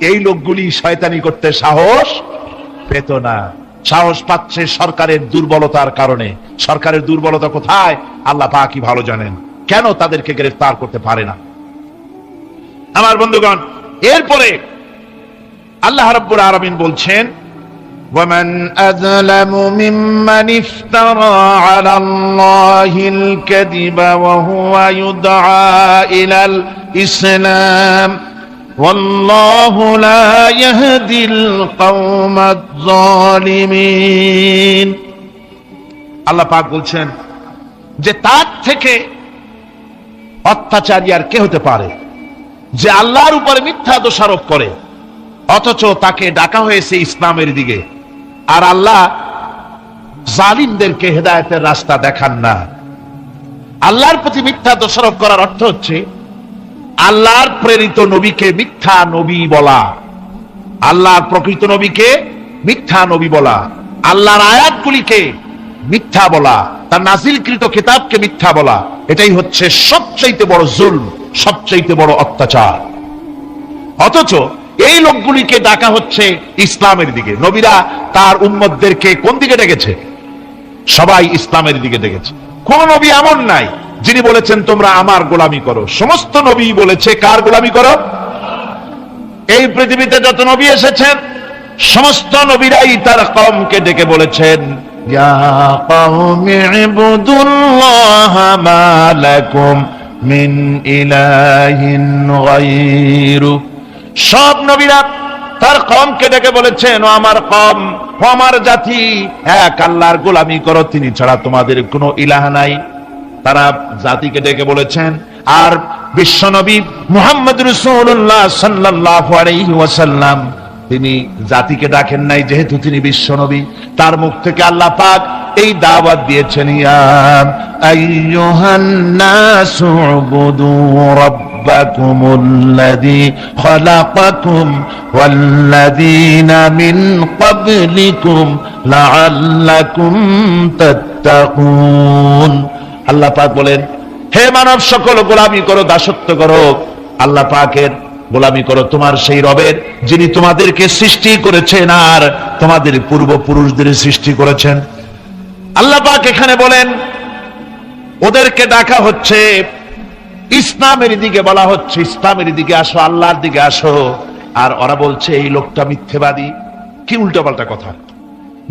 এই লোকগুলি শয়তানি করতে সাহস পেত না। সাহস পাচ্ছে সরকারের দুর্বলতার কারণে। সরকারের দুর্বলতা কোথায় আল্লাহ পাকই ভালো জানেন, কেন তাদেরকে গ্রেফতার করতে পারে না। আমার বন্ধুগণ, এরপরে আল্লাহ রাব্বুল আলামিন বলছেন, ومن أظلم ممن افترى على الله الكذب وهو يدعى إلى الإسلام والله لا يهدي القوم الظالمين। আল্লাহ পাক বলছেন যে তার থেকে অত্যাচারী আর কে হতে পারে, যে আল্লাহর উপরে মিথ্যা দোষারোপ করে, অথচ তাকে ডাকা হয়েছে ইসলামের দিকে, আর আল্লাহ জালিমদেরকে হেদায়েতের রাস্তা দেখান না। আল্লাহর প্রতি মিথ্যা দোষারোপ করার অর্থ হচ্ছে আল্লাহর প্রেরিত নবীকে মিথ্যা নবী বলা, আল্লাহর প্রকৃত নবীকে মিথ্যা নবী বলা, আল্লাহর আয়াতগুলিকে মিথ্যা বলা, তার নাজিলকৃত কিতাবকে মিথ্যা বলা। এটাই হচ্ছে সবচাইতে বড় জুলম, সবচাইতে বড় অত্যাচার। অথচ এই লোকগুলিকে ডাকা হচ্ছে ইসলামের দিকে। নবীরা তার উম্মতদেরকে কোন দিকে ডেকেছে? সবাই ইসলামের দিকে ডেকেছে। কোন নবী এমন নাই যিনি বলেছেন তোমরা আমার গোলামি করো। সমস্ত নবী বলেছে কার গোলামি করো? এই পৃথিবীতে যত নবী এসেছেন সমস্ত নবীরাই তার কওমকে ডেকে বলেছেন, يا قوم اعبدوا الله ما لكم من إله غيره। সব নবীরা তার কওমকে ডেকে বলেছেন, ও আমার কওম, ও আমার জাতি, এক আল্লাহর গোলামি করো, তিনি ছাড়া তোমাদের কোনো ইলাহ নাই। তারা জাতিকে ডেকে বলেছেন। আর বিশ্বনবী মুহাম্মদ রাসূলুল্লাহ সাল্লাল্লাহু আলাইহি ওয়াসাল্লাম তিনি জাতিকে ডাকেন নাই, যেহেতু তিনি বিশ্বনবী। তার মুখ থেকে আল্লাহ পাক এই দাওয়াত দিয়েছেন, ইয়া আইয়ুহান নাসু উবুদু রাব্বাকুমুল্লাযী খালাকাকুম ওয়াল্লাযীনা মিন ক্বাবলিকুম লাআল্লাকুম তাত্তাকুন। আল্লাহ পাক বলেন, হে মানব সকল গোলামি করো, দাসত্ব করো, আল্লাহ পাকের গোলামি করো, তোমার সেই রবের যিনি তোমাদেরকে সৃষ্টি করেছেন আর তোমাদের পূর্বপুরুষদের সৃষ্টি করেছেন। আল্লাহ পাক এখানে বলেন ওদেরকে ডাকা হচ্ছে ইসলামের দিকে, বলা হচ্ছে ইসলামের দিকে আসো, আল্লাহর দিকে আসো। আর ওরা বলছে এই লোকটা মিথ্যেবাদী। কি উল্টাপাল্টা কথা!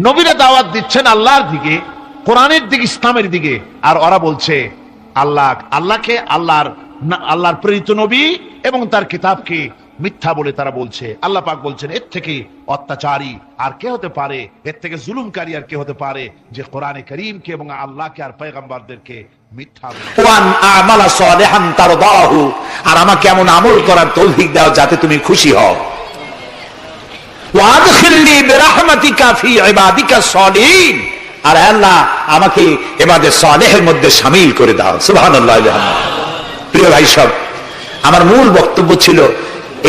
নবীরা দাওয়াত দিচ্ছেন আল্লাহর দিকে, কোরআনের দিকে, ইসলামের দিকে, আর ওরা বলছে আল্লাহকে, আল্লাহর প্রেরিত নবী এবং তার কিতাবকে মিথ্যা বলে তারা বলছে। আল্লাহ পাক বলছেন এর থেকে অত্যাচারী আর কে হতে পারে, এর থেকে জুলুমকারী আর কে হতে পারে, যে কোরআনে কারীমকে এবং আল্লাহকে আর পয়গম্বরদেরকে মিথ্যা বলে। ওয়ান আমালা সালিহান তারদাহু, আর আমাকে এমন আমল করার তৌফিক দাও যাতে তুমি খুশি হও। ওয়াদখিলনি বিরহমাতিকা ফি ইবাদিকা সালিহিন, আর আল্লাহ আমাকে ইবাদে সালেহের মধ্যে শামিল করে দাও। সুবহানাল্লাহ। প্রিয় ভাই সব, আমার মূল বক্তব্য ছিল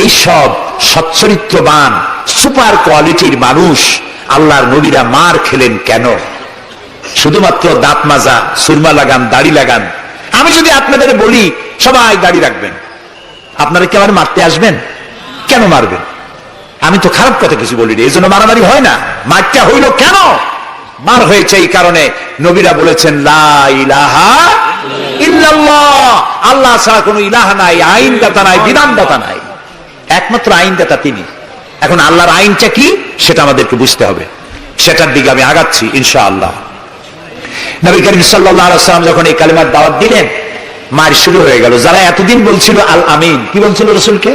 এই সব সচ্চরিত্রবান সুপার কোয়ালিটির মানুষ আল্লাহর নবীরা মার খেলেন কেন? শুধুমাত্র দাঁত মাজা, সুরমা লাগান, দাড়ি লাগান। আমি যদি আপনাদের বলি সবাই দাড়ি রাখবেন, আপনারা কি আমার মারতে আসবেন? কেন মারবেন? আমি তো খারাপ কথা কিছু বলিনি, এই জন্য মারামারি হয় না। মারটা হইল কেন? মার হয়েছে এই কারণে নবীরা বলেছেন লা ইলাহা ইল্লাল্লাহ, আল্লাহ ছাড়া কোনো ইলাহ নাই, আইনদাতা নাই, বিধানদাতা নাই, একমাত্র আইনদাতা তিনি। এখন আল্লাহর আইনটা কি সেটা আমাদেরকে বুঝতে হবে, সেটার দিকে আমি আগাচ্ছি ইনশাআল্লাহ। নবী করিম সাল্লাল্লাহু আলাইহি ওয়াসাল্লাম যখন এই কালিমার দাওয়াত দিলেন, মার শুরু হয়ে গেল। যারা এতদিন বলছিল আল আমিন, কি বলছিল রাসূলকে?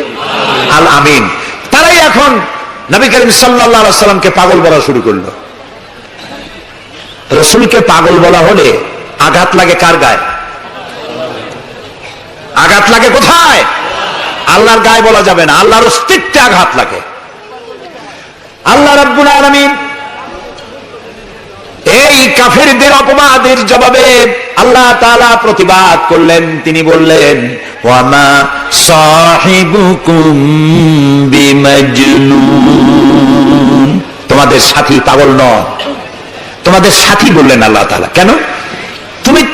আল আমিন, তারাই এখন নবী করিম সাল্লাল্লাহু আলাইহি ওয়াসাল্লামকে পাগল বলা শুরু করলো। রাসূলকে পাগল বলা হলে আঘাত লাগে কার গায়ে? আঘাত লাগে কোথায়? আল্লাহর গায়ে বলা যাবে না, আল্লাহর অস্তিত্বে আঘাত লাগে। আল্লাহ রাব্বুল আলামিন এই কাফেরদের অপবাদের জবাবে আল্লাহ তাআলা প্রতিবাদ করলেন। তিনি বললেন, ওয়ামা সাহিবুকুম বিমাজনুন, তোমাদের সাথী পাগল নয়, তোমাদের সাথী বললেন আল্লাহ তাআলা। কেন?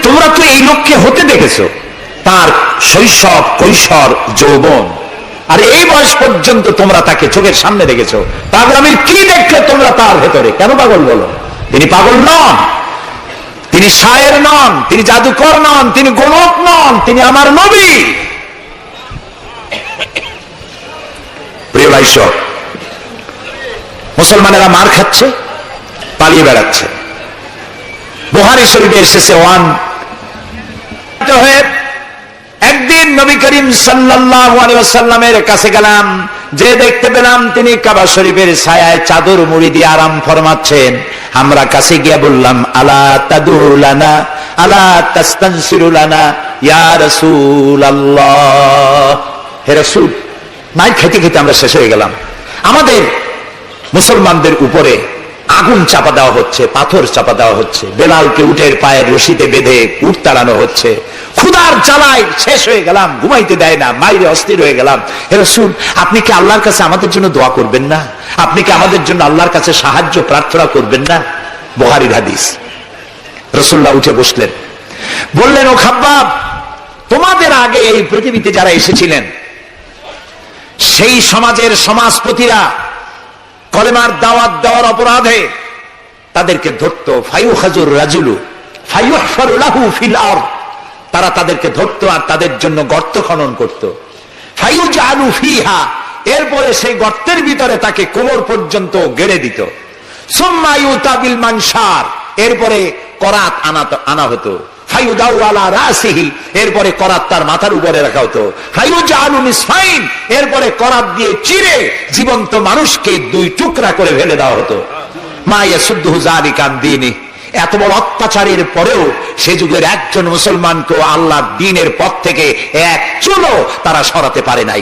তোমরা তো এই লোককে হতে দেখেছো, তার শৈশব, কৈশোর, যৌবন, আর এই বয়স পর্যন্ত তোমরা তাকে চোখের সামনে দেখেছো। পাগলামির কি দেখলে তোমরা তার ভেতরে? কেন পাগল বলো? তিনি পাগল নন, তিনি শায়ের নন, তিনি জাদুকর নন, তিনি গণক নন, তিনি আমার নবী। প্রিয় ভাই সব, মুসলমানেরা মার খাচ্ছে, পালিয়ে বেড়াচ্ছে। বুখারী শরীফে এসেছে হয়ে একদিন নবী করিম সাল্লাল্লাহু আলাইহি ওয়াসাল্লামের কাছে গেলাম, যে দেখতে পেলাম তিনি কাবা শরীফের ছায়ায় চাদর মুড়ি দিয়ে আরাম ফরমাচ্ছেন। আমরা কাছে গিয়ে বললাম, আলা তাদুলানা আলা তাস্তানসিরুলানা ইয়া রাসূলুল্লাহ, হে রাসূল। মাই খেতে খেতে আমরা শেষ হয়ে গেলাম। আমাদের মুসলমানদের উপরে আগুন চাপা দেওয়া হচ্ছে, পাথর চাপা দেওয়া হচ্ছে, বেলালকে উটের পায়ের রশিতে বেঁধে উট তাড়ানো হচ্ছে। ক্ষুধার জ্বালায় শেষ হয়ে গেলাম, ঘুমাইতে দেয় না, মাইরে অস্থির হয়ে গেলাম। হে রাসূল, আপনি কি আল্লাহর কাছে আমাদের জন্য দোয়া করবেন না? আপনি কি আমাদের জন্য আল্লাহর কাছে সাহায্য প্রার্থনা করবেন না? বুখারীর হাদিস। রাসূলুল্লাহ উঠে বসলেন, বললেন, ও খাব্বাব, তোমাদের আগে এই পৃথিবীতে যারা এসেছিলেন সেই সমাজের সমাজপতিরা কলেমার দাওয়াত দেওয়ার অপরাধে তাদেরকে ধরতো। ফায়ুখাজুর রাজুলু ফায়ুহফারু লাহু ফিল আরদ, তারা তাদেরকে ধরতো আর তাদের জন্য গর্ত খনন করত। ফায়ুজালু ফিহা, এরপরে সেই গর্তের ভিতরে তাকে কোমর পর্যন্ত গেড়ে দিত। সুম্মা ইউতা বিল মানশার, এরপরে করাত আনা হতো। ফায়ুদাউ আলা রাসিহি, এরপরে করাত তার মাথার উপরে রাখা হতো। ফায়ুজালু নিসফাইন, এরপরে করাত দিয়ে চিরে জীবন্ত মানুষকে দুই টুকরা করে ফেলে দেওয়া হতো। মা ইয়াসুদ্দুহু যালিকা আন দীনি, এত বড় অত্যাচারের পরেও সে যুগের একজন মুসলমানকে আল্লাহর দ্বীনের পথ থেকে এক চুলো তারা সরাতে পারে নাই।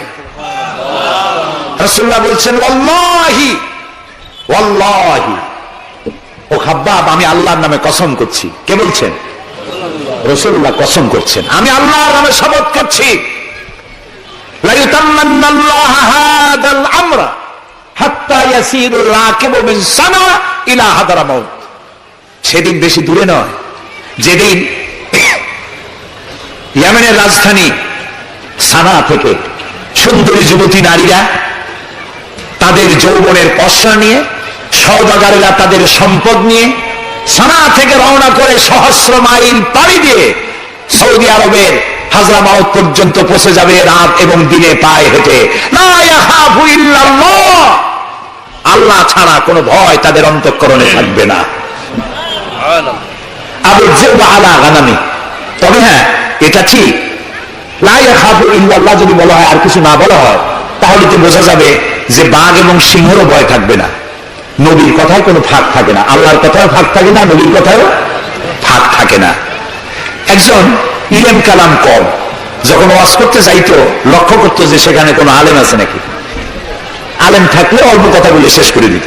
রাসূলুল্লাহ বলছেন, ওয়াল্লাহি ওয়াল্লাহি, ও খাব্বাব, আমি আল্লাহর নামে কসম করছি। কে বলছেন? রাসূলুল্লাহ কসম করছেন, আমি আল্লাহর নামে শপথ করছি, লা ইউতাম্মান্নাল্লাহু হাদাল আমরা হাত্তা ইয়াসিরুর রাকিবু মিন সানা ইলা হাদরামাউত। সেদিন বেশি দূরে নয়, যেদিন ইয়েমেনের রাজধানী সানা থেকে সুন্দরী যুবতী নারীরা তাদের যৌবনের পসরা নিয়ে, সওদাগারেরা তাদের সম্পদ নিয়ে সানা থেকে রওনা করে সহস্র মাইল পাড়ি দিয়ে সৌদি আরবের হাজরামাউত পর্যন্ত পৌঁছে যাবে রাত এবং দিনে পায়ে হেঁটে। লা ইয়াখাফু ইল্লাল্লাহ, আল্লাহ ছাড়া কোনো ভয় তাদের অন্তঃকরণে থাকবে না। আবু যিরবা আলা গানামি, তবে হ্যাঁ এটা ঠিক, লা ইয়াখাফু ইল্লাল্লাহ যদি বলা হয় আর কিছু না বলা হয়, তাহলে তো বোঝা যাবে যে বাঘ এবং সিংহেরও ভয় থাকবে না। নবীর কথায় কোনো ফাঁক থাকে না, আল্লাহর কথায় ফাঁক থাকে না, নবীর কথায়ও ফাঁক থাকে না। একজন ইলম কালাম কম, যখন ওয়াজ করতে যাইতো লক্ষ্য করতো যে সেখানে কোনো আলেম আছে নাকি। আলেম থাকলে অল্প কথা বলে শেষ করে দিত।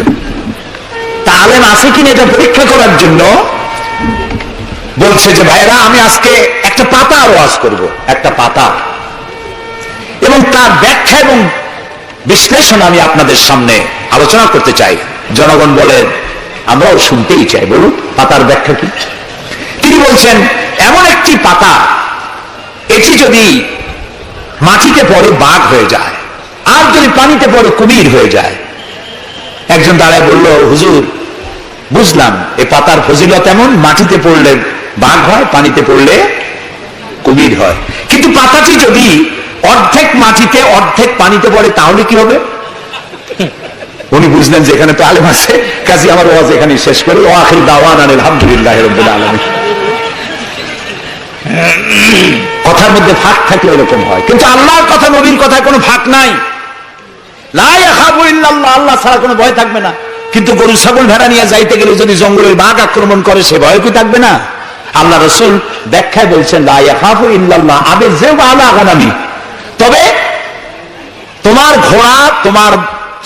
তা আলেম আছে কিনা এটা পরীক্ষা করার জন্য বলছে যে, ভাইরা আমি আজকে একটা পাতা ওয়াজ করব, একটা পাতা, এবং তার ব্যাখ্যা এবং বিশ্লেষণ আমি আপনাদের সামনে আলোচনা করতে চাই। জনগণ বলেন, আমরাও শুনতেই চাই, বলুন পাতার ব্যাখ্যা কি। তিনি বলছেন, এমন একটি পাতা, এটি যদি মাটিতে পড়ে বাঘ হয়ে যায়, আর যদি পানিতে পড়ে কুমির হয়ে যায়। একজন দাঁড়ায় বলল, হুজুর বুঝলাম, এই পাতার ফজিলত এমন, মাটিতে পড়লে বাঘ হয়, পানিতে পড়লে কুমির হয়, কিন্তু পাতাটি যদি অর্ধেক মাটিতে অর্ধেক পানিতে পড়ে তাহলে কি হবে? উনি বুঝলেন যে এখানে তো আলেম আছে, কাজী আমার ওয়াজ এখানে শেষ করে ওয়া আখির দাওয়ানা আলহামদুলিল্লাহি রাব্বিল আলামিন। কথার মধ্যে ফাঁক থাকলে এরকম হয়, কিন্তু আল্লাহর কথা, নবীর কথায় কোনো ফাঁক নাই। লা ইয়াখাফু ইল্লাল্লাহ, আল্লাহ ছাড়া কোনো ভয় থাকবে না। কিন্তু গরু ছাগল ভেড়া নিয়ে যাইতে গেলে যদি জঙ্গলের বাঘ আক্রমণ করে, সে ভয় কি থাকবে না? আল্লাহ রাসূল ব্যাখ্যায় বলছেন, লা ইয়াখাফু ইল্লাল্লাহ আবে যিরবা আলা গানামি, তবে তোমার ঘোড়া, তোমার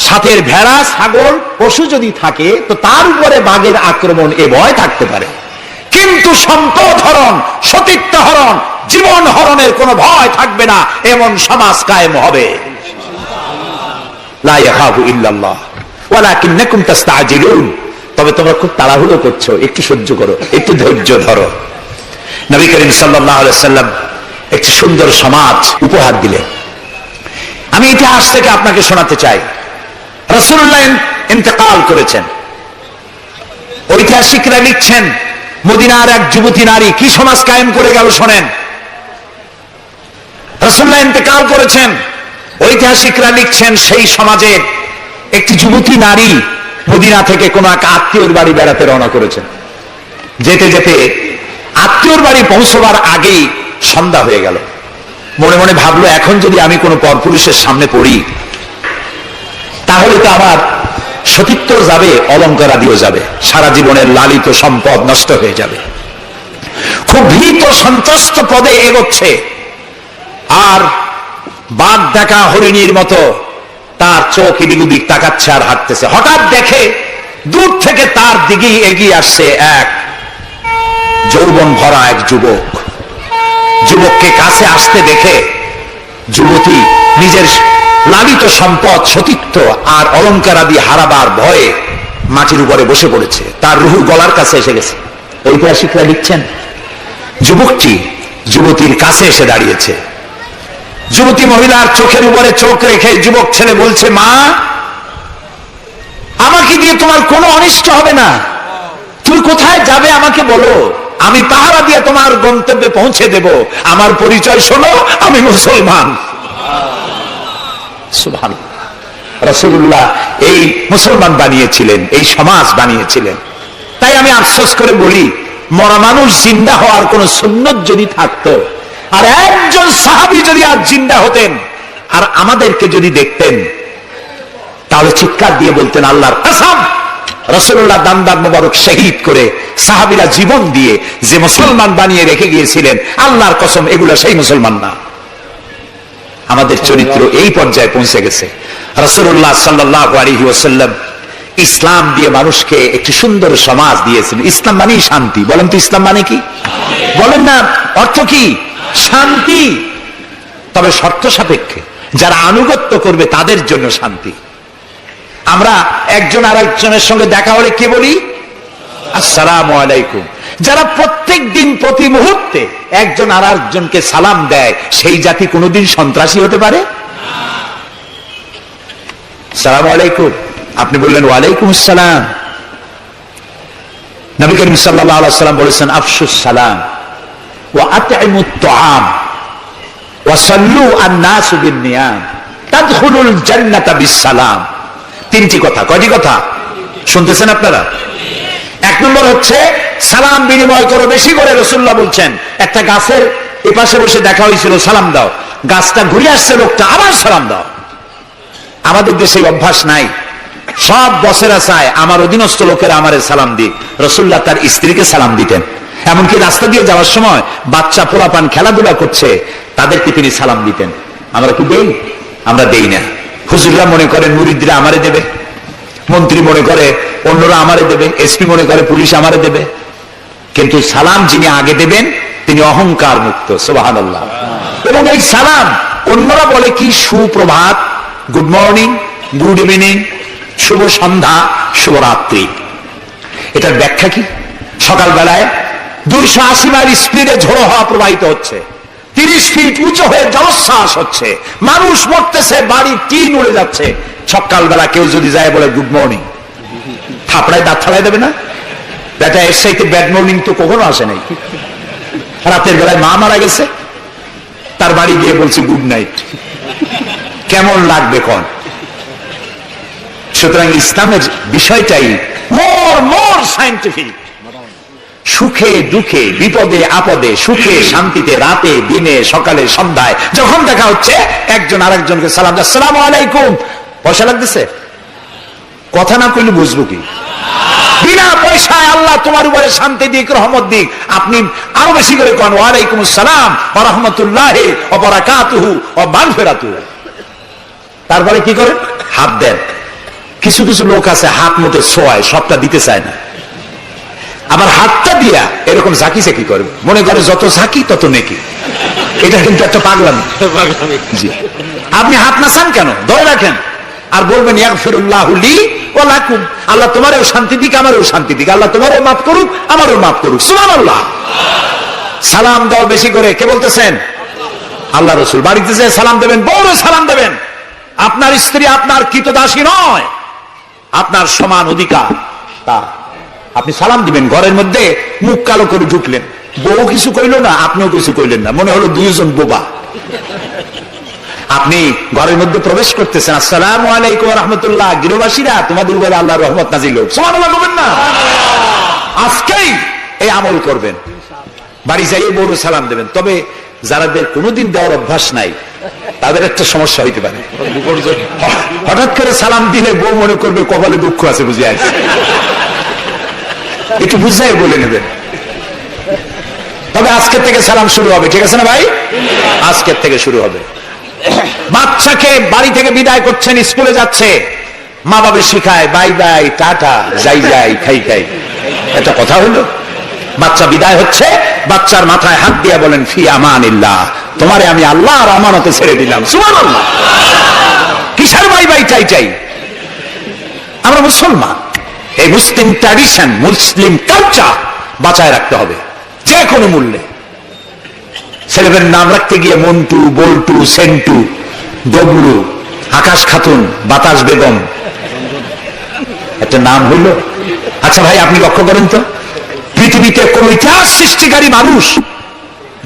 সাথের ভেড়া ছাগল পশু যদি থাকে তো তার উপরে বাঘের আক্রমণ এ ভয় থাকতে পারে, কিন্তু সম্পদ হরণ, সতীত্ব হরণ, জীবন হরণের কোনো ভয় থাকবে না, এমন সমাজ কায়েম হবে। লা ইয়াখাফু ইল্লাল্লাহ ওয়ালাকিন্নাকুম তাস্তাজিলুন। তবে তোমরা খুব তাড়াহুড়ো করছো, একটু সহ্য করো, একটু ধৈর্য ধরো। নবী করিম সাল্লাল্লাহু আলাইহি ওয়াসাল্লাম একটি সুন্দর সমাজ উপহার দিলেন। আমি ইতিহাস থেকে আপনাকে শোনাতে চাই। রাসূলুল্লাহ ইন্তেকাল করেছেন, ঐতিহাসিকরা লিখছেন মদিনার এক যুবতী নারী কি সমাজ কায়েম করে গেল শোনেন। রাসূলুল্লাহ ইন্তেকাল করেছেন, ঐতিহাসিকরা লিখছেন সেই সমাজের একটি যুবতী নারী মদিনা থেকে কোন এক আত্মীয়র বাড়ি বেড়াতে রওনা করেছেন। যেতে যেতে আত্মীয়র বাড়ি পৌঁছবার আগেই সন্ধ্যা হয়ে গেল। মনে মনে ভাবলো এখন যদি আমি কোনো পরপুরুষের সামনে পড়ি তাহলে তো আমার সতীত্ব যাবে, অলঙ্কার আদিও যাবে, সারা জীবনের লালিত সম্পদ নষ্ট হয়ে যাবে। খুব ভীত সন্ত্রস্ত পদে এগোচ্ছে, আর বাঘ দেখা হরিণীর মতো তার চোখ এদিক ওদিক তাকাচ্ছে আর হাঁটতেছে। হঠাৎ দেখে দূর থেকে তার দিকেই এগিয়ে আসছে এক যৌবন ভরা এক যুবক। যুবককে কাছে আসতে দেখে যুবতী নিজের লালিত সম্পদ, সতীত্ব আর অলঙ্কার আদি হারাবার ভয়ে মাটির উপরে বসে পড়েছে, তার রুহু গলার কাছে এসে গেছে। ঐতিহাসিকরা লিখছেন যুবকটি যুবতীর কাছে এসে দাঁড়িয়েছে। যুবতী মহিলার চোখের উপরে চোখ রেখে যুবক ছেলে বলছে, মা, আমাকে দিয়ে তোমার কোনো অনিষ্ট হবে না, তুমি কোথায় যাবে আমাকে বলো, আমি পাহারা দিয়ে তোমার গন্তব্যে পৌঁছে দেব। আমার পরিচয় শোনো, আমি মুসলমান। সুবহানাল্লাহ। রাসূলুল্লাহ এই মুসলমান বানিয়েছিলেন, এই সমাজ বানিয়েছিলেন। তাই আমি আফসোস করে বলি, মরা মানুষ জিন্দা হওয়ার কোন সুন্নত যদি থাকতো, আর একজন সাহাবী যদি আজ জিন্দা হতেন আর আমাদেরকে যদি দেখতেন, তাহলে চিৎকার দিয়ে বলতেন আল্লাহর কসম, রাসূলুল্লাহ দান মোবারক শহীদ করে সাহাবীরা জীবন দিয়ে যে মুসলমান বানিয়ে রেখে গিয়েছিলেন, আল্লাহর কসম এগুলো সেই মুসলমান না। আমাদের চরিত্র এই পর্যায়ে পৌঁছে গেছে। রাসূলুল্লাহ সাল্লাল্লাহু আলাইহি ওয়াসাল্লাম ইসলাম দিয়ে মানুষকে একটি সুন্দর সমাজ দিয়েছেন। ইসলাম মানেই শান্তি। বলেন তো ইসলাম মানে কি? বলেন না, অর্থ কি? শান্তি। তবে শর্ত সাপেক্ষে, যারা আনুগত্য করবে তাদের জন্য শান্তি। আমরা একজন আর একজনের সঙ্গে দেখা হলে কি বলি? আসসালামু আলাইকুম। যারা প্রত্যেক দিন প্রতি মুহূর্তে একজন আর একজনকে সালাম দেয়, সেই জাতি কোনোদিন সন্ত্রাসী হতে পারে? আসসালামু আলাইকুম, আপনি বললেন ওয়ালাইকুম আসসালাম। নবী করিম সাল্লাল্লাহু আলাইহি ওয়াসাল্লাম বলেছেন আফশুস সালাম ওয়া আতইমুত তুআম ওয়া সাল্লু আন-নাসু বিন-নিয়াম তাদখুলুল জান্নাতা বিস-সালাম। তিনটি কথা। কয়টি কথা শুনতেছেন আপনারা? এক নম্বর হচ্ছে সালাম বিনিময় করো বেশি করে। রাসূলুল্লাহ বলছেন একটা গাছের এপাশে বসে দেখা হয়েছিল, সালাম দাও, গাছটা ঘুরে আসছে, লোকটা আবার সালাম দাও। আমাদের দেশে অভ্যাস নাই, সব বসেরা চায় আমার অধীনস্থ লোকেরা আমারে সালাম দিক। রাসূলুল্লাহ তার স্ত্রীকে সালাম দিতেন। এমনকি রাস্তা দিয়ে যাওয়ার সময় বাচ্চা পোলাপান খেলাধুলা করছে, তাদেরকে তিনি সালাম দিতেন। আমরা কি দেই? আমরা দেই না। হুজুররা মনে করেন মুরিদরা আমারে দেবে, মন্ত্রী মনে করে অন্যরা আমারে দেবে, এসপি মনে করে পুলিশ আমারে দেবে। কিন্তু সালাম যিনি আগে দেবেন তিনি অহংকার মুক্ত। সুবহানাল্লাহ। এবং এই সালাম অন্যরা বলে কি সুপ্রভাত, গুড মর্নিং, গুড ইভিনিং, শুভ সন্ধ্যা, শুভরাত্রি। এটার ব্যাখ্যা কি? সকালবেলায় 280 মাইল স্পিডে ঝোড়ো হওয়া প্রবাহিত হচ্ছে, 30 ফিট উঁচু হয়ে জলোচ্ছ্বাস হচ্ছে, মানুষ মরতেছে, বাড়ি টিন উড়ে যাচ্ছে। সকালবেলা কেউ যদি যায় বলে গুড মর্নিং, থাপড়ায় দাঁত ফালাই দেবে না? বেটা এর সাথে ব্যাড মর্নিং তো কখনো আসে নাই। রাতের বেলায় মা মারা গেছে, তার বাড়ি গিয়ে বলছে গুড নাইট, কেমন লাগবে কোন? সুতরাং ইসলামের বিষয়টাই মোর সায়েন্টিফিক। সুখে দুঃখে, বিপদে আপদে, সুখে শান্তিতে, রাতে দিনে, সকালে সন্ধ্যায় যখন দেখা হচ্ছে একজন আরেকজনকে সালাম। আসসালামু আলাইকুম। পয়সা লাগতেছে? কথা না কইলে বুঝবো কি? বিনা পয়সায় আল্লাহ তোমার উপরে শান্তি দিক, রহমত দিক। আপনি আরো বেশি করে কোন ওয়ালাইকুম আসসালাম ওয়া রাহমাতুল্লাহি ওয়া বারাকাতুহু ওয়া মাগফিরাতুহু। তারপরে কি করেন? হাত দেন। কিছু কিছু লোক আছে হাত মতো ছোঁয়ায়, সবটা দিতে চায় না, আবার হাতটা দিয়া এরকম ঝাঁকি ঝাঁকি করবে, মনে করে যত ঝাঁকি তত নেকি। এটা কিন্তু একটা পাগলামি। জি, আপনি হাত না চান কেন, ধরে রাখেন আর বলবেন ইয়াগফিরুল্লাহু লি ওয়া লাকুম, আল্লাহ তোমারও শান্তি দিক আমারও শান্তি দিক, আল্লাহ তোমারও মাফ করুক আমারও মাফ করুক, সুবহানাল্লাহ। সালাম দাও বেশি করে, কে বলতেছেন? আল্লাহ রাসূল। বাড়িতে যে সালাম দেবেন, বউরে সালাম দেবেন। আপনার স্ত্রী আপনার কৃতদাসী নয়, আপনার সমান অধিকার তা। আপনি সালাম দিবেন, ঘরের মধ্যে মুখ কালো করে ঢুকলেন, বউ কিছু কইল না, আপনিও কিছু কইলেন না, মনে হলো দুইজন বোবা। আপনি ঘরের মধ্যে প্রবেশ করতেছেন, আসসালামু আলাইকুম ওয়া রাহমাতুল্লাহ, গৃহবাসীরা তোমাদের উপরে আল্লাহর রহমত নাজিল হোক, সুবহানাল্লাহ বলবেন না? আজকেই এই আমল করবেন, বাড়ি যাইয়ে বউরে সালাম দেবেন। তবে যারাদের কোনোদিন দেওয়ার অভ্যাস নাই তাদের একটা সমস্যা হইতে পারে, হঠাৎ করে সালাম দিলে বউ মনে করবে কপালে দুঃখ আছে বুঝে আছে, একটু বুঝাই বলে নেবেন। তবে আজকের থেকে সালাম শুরু হবে, ঠিক আছে না ভাই? আজকের থেকে শুরু হবে। বাচ্চাকে বাড়ি থেকে বিদায় করছেন, স্কুলে যাচ্ছে, মা বাবা শিখায় বাই বাই টাটা যাই যাই খাই খাই, এটা কথা হলো? বাচ্চা বিদায় হচ্ছে, বাচ্চার মাথায় হাত দিয়ে বলেন ফি আমানিল্লাহ, তোমারে আমি আল্লাহর আমানতে ছেড়ে দিলাম, সুবহানাল্লাহ। কিসের বাই বাই টাই টাই? আমরা মুসলমান, এই মুসলিম ট্র্যাডিশন, মুসলিম কালচার বাঁচায় রাখতে হবে যে কোনো মূল্যে। ছেলেদের নাম রাখতে গিয়ে মন্টু, বল্টু, সেন্টু, ডবলু, আকাশ খাতুন, বাতাস বেগম, একটা নাম হইল। আচ্ছা ভাই, আপনি লক্ষ্য করেন তো, পৃথিবীতে কোন ইতিহাস সৃষ্টিকারী মানুষ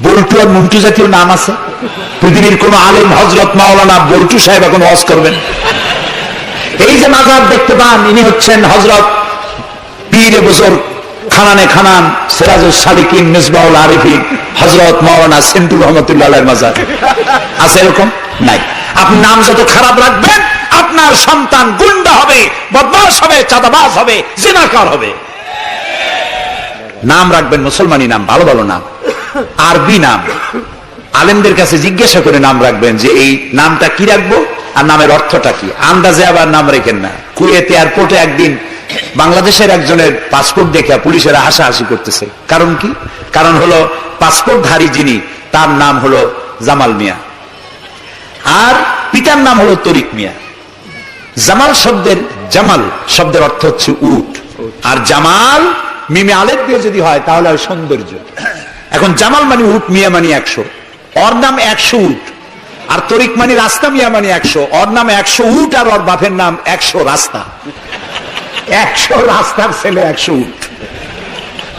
বল্টু আর মন্টু জাতীয় নাম আছে? পৃথিবীর কোন আলেম, হযরত মাওলানা বল্টু সাহেব এখন ওয়াজ করবেন? এই যে মাজার দেখতে পান, ইনি হচ্ছেন হযরত পীরে বুজুর্গ খানানে খানান সিরাজুস সালিকিন মিসবাহুল আরিফিন হযরত মাওলানা সেন্টু রহমাতুল্লাহ আলাইহির মাজার আছে? এরকম নাই। আপনি নাম যত খারাপ রাখবেন, আপনার সন্তান গুন্ডা হবে, বদমাশ হবে, চাঁদাবাজ হবে, জিনাকার হবে। নাম রাখবেন মুসলমানি নাম, ভালো ভালো নাম, আরবি নাম। আলেমদের কাছে জিজ্ঞাসা করে নাম রাখবেন যে এই নামটা কি রাখবো আর নামের অর্থটা কি। আন্দাজে আবার নাম রেখেন না। কুয়েত এয়ারপোর্টে একদিন বাংলাদেশের একজনের পাসপোর্ট দেখে পুলিশেরা হাসাহাসি করতেছে। কারণ কি? কারণ হলো পাসপোর্টধারী যিনি, তার নাম হলো জামাল মিয়া, আর পিতার নাম হলো তরিক মিয়া। জামাল শব্দের অর্থ হচ্ছে উট, আর জামাল মিমে আলেফ দিয়ে যদি হয় তাহলে হয় সৌন্দর্য। এখন জামাল মানে উট, মিয়া মানে 100, ওর নাম 100 উট, আর তরিক মানে রাস্তা, মিয়া মানে 100, ওর নাম 100 উট আর ওর বাপের নাম 100 রাস্তা। 100 রাস্তার ছেলে 100 উট।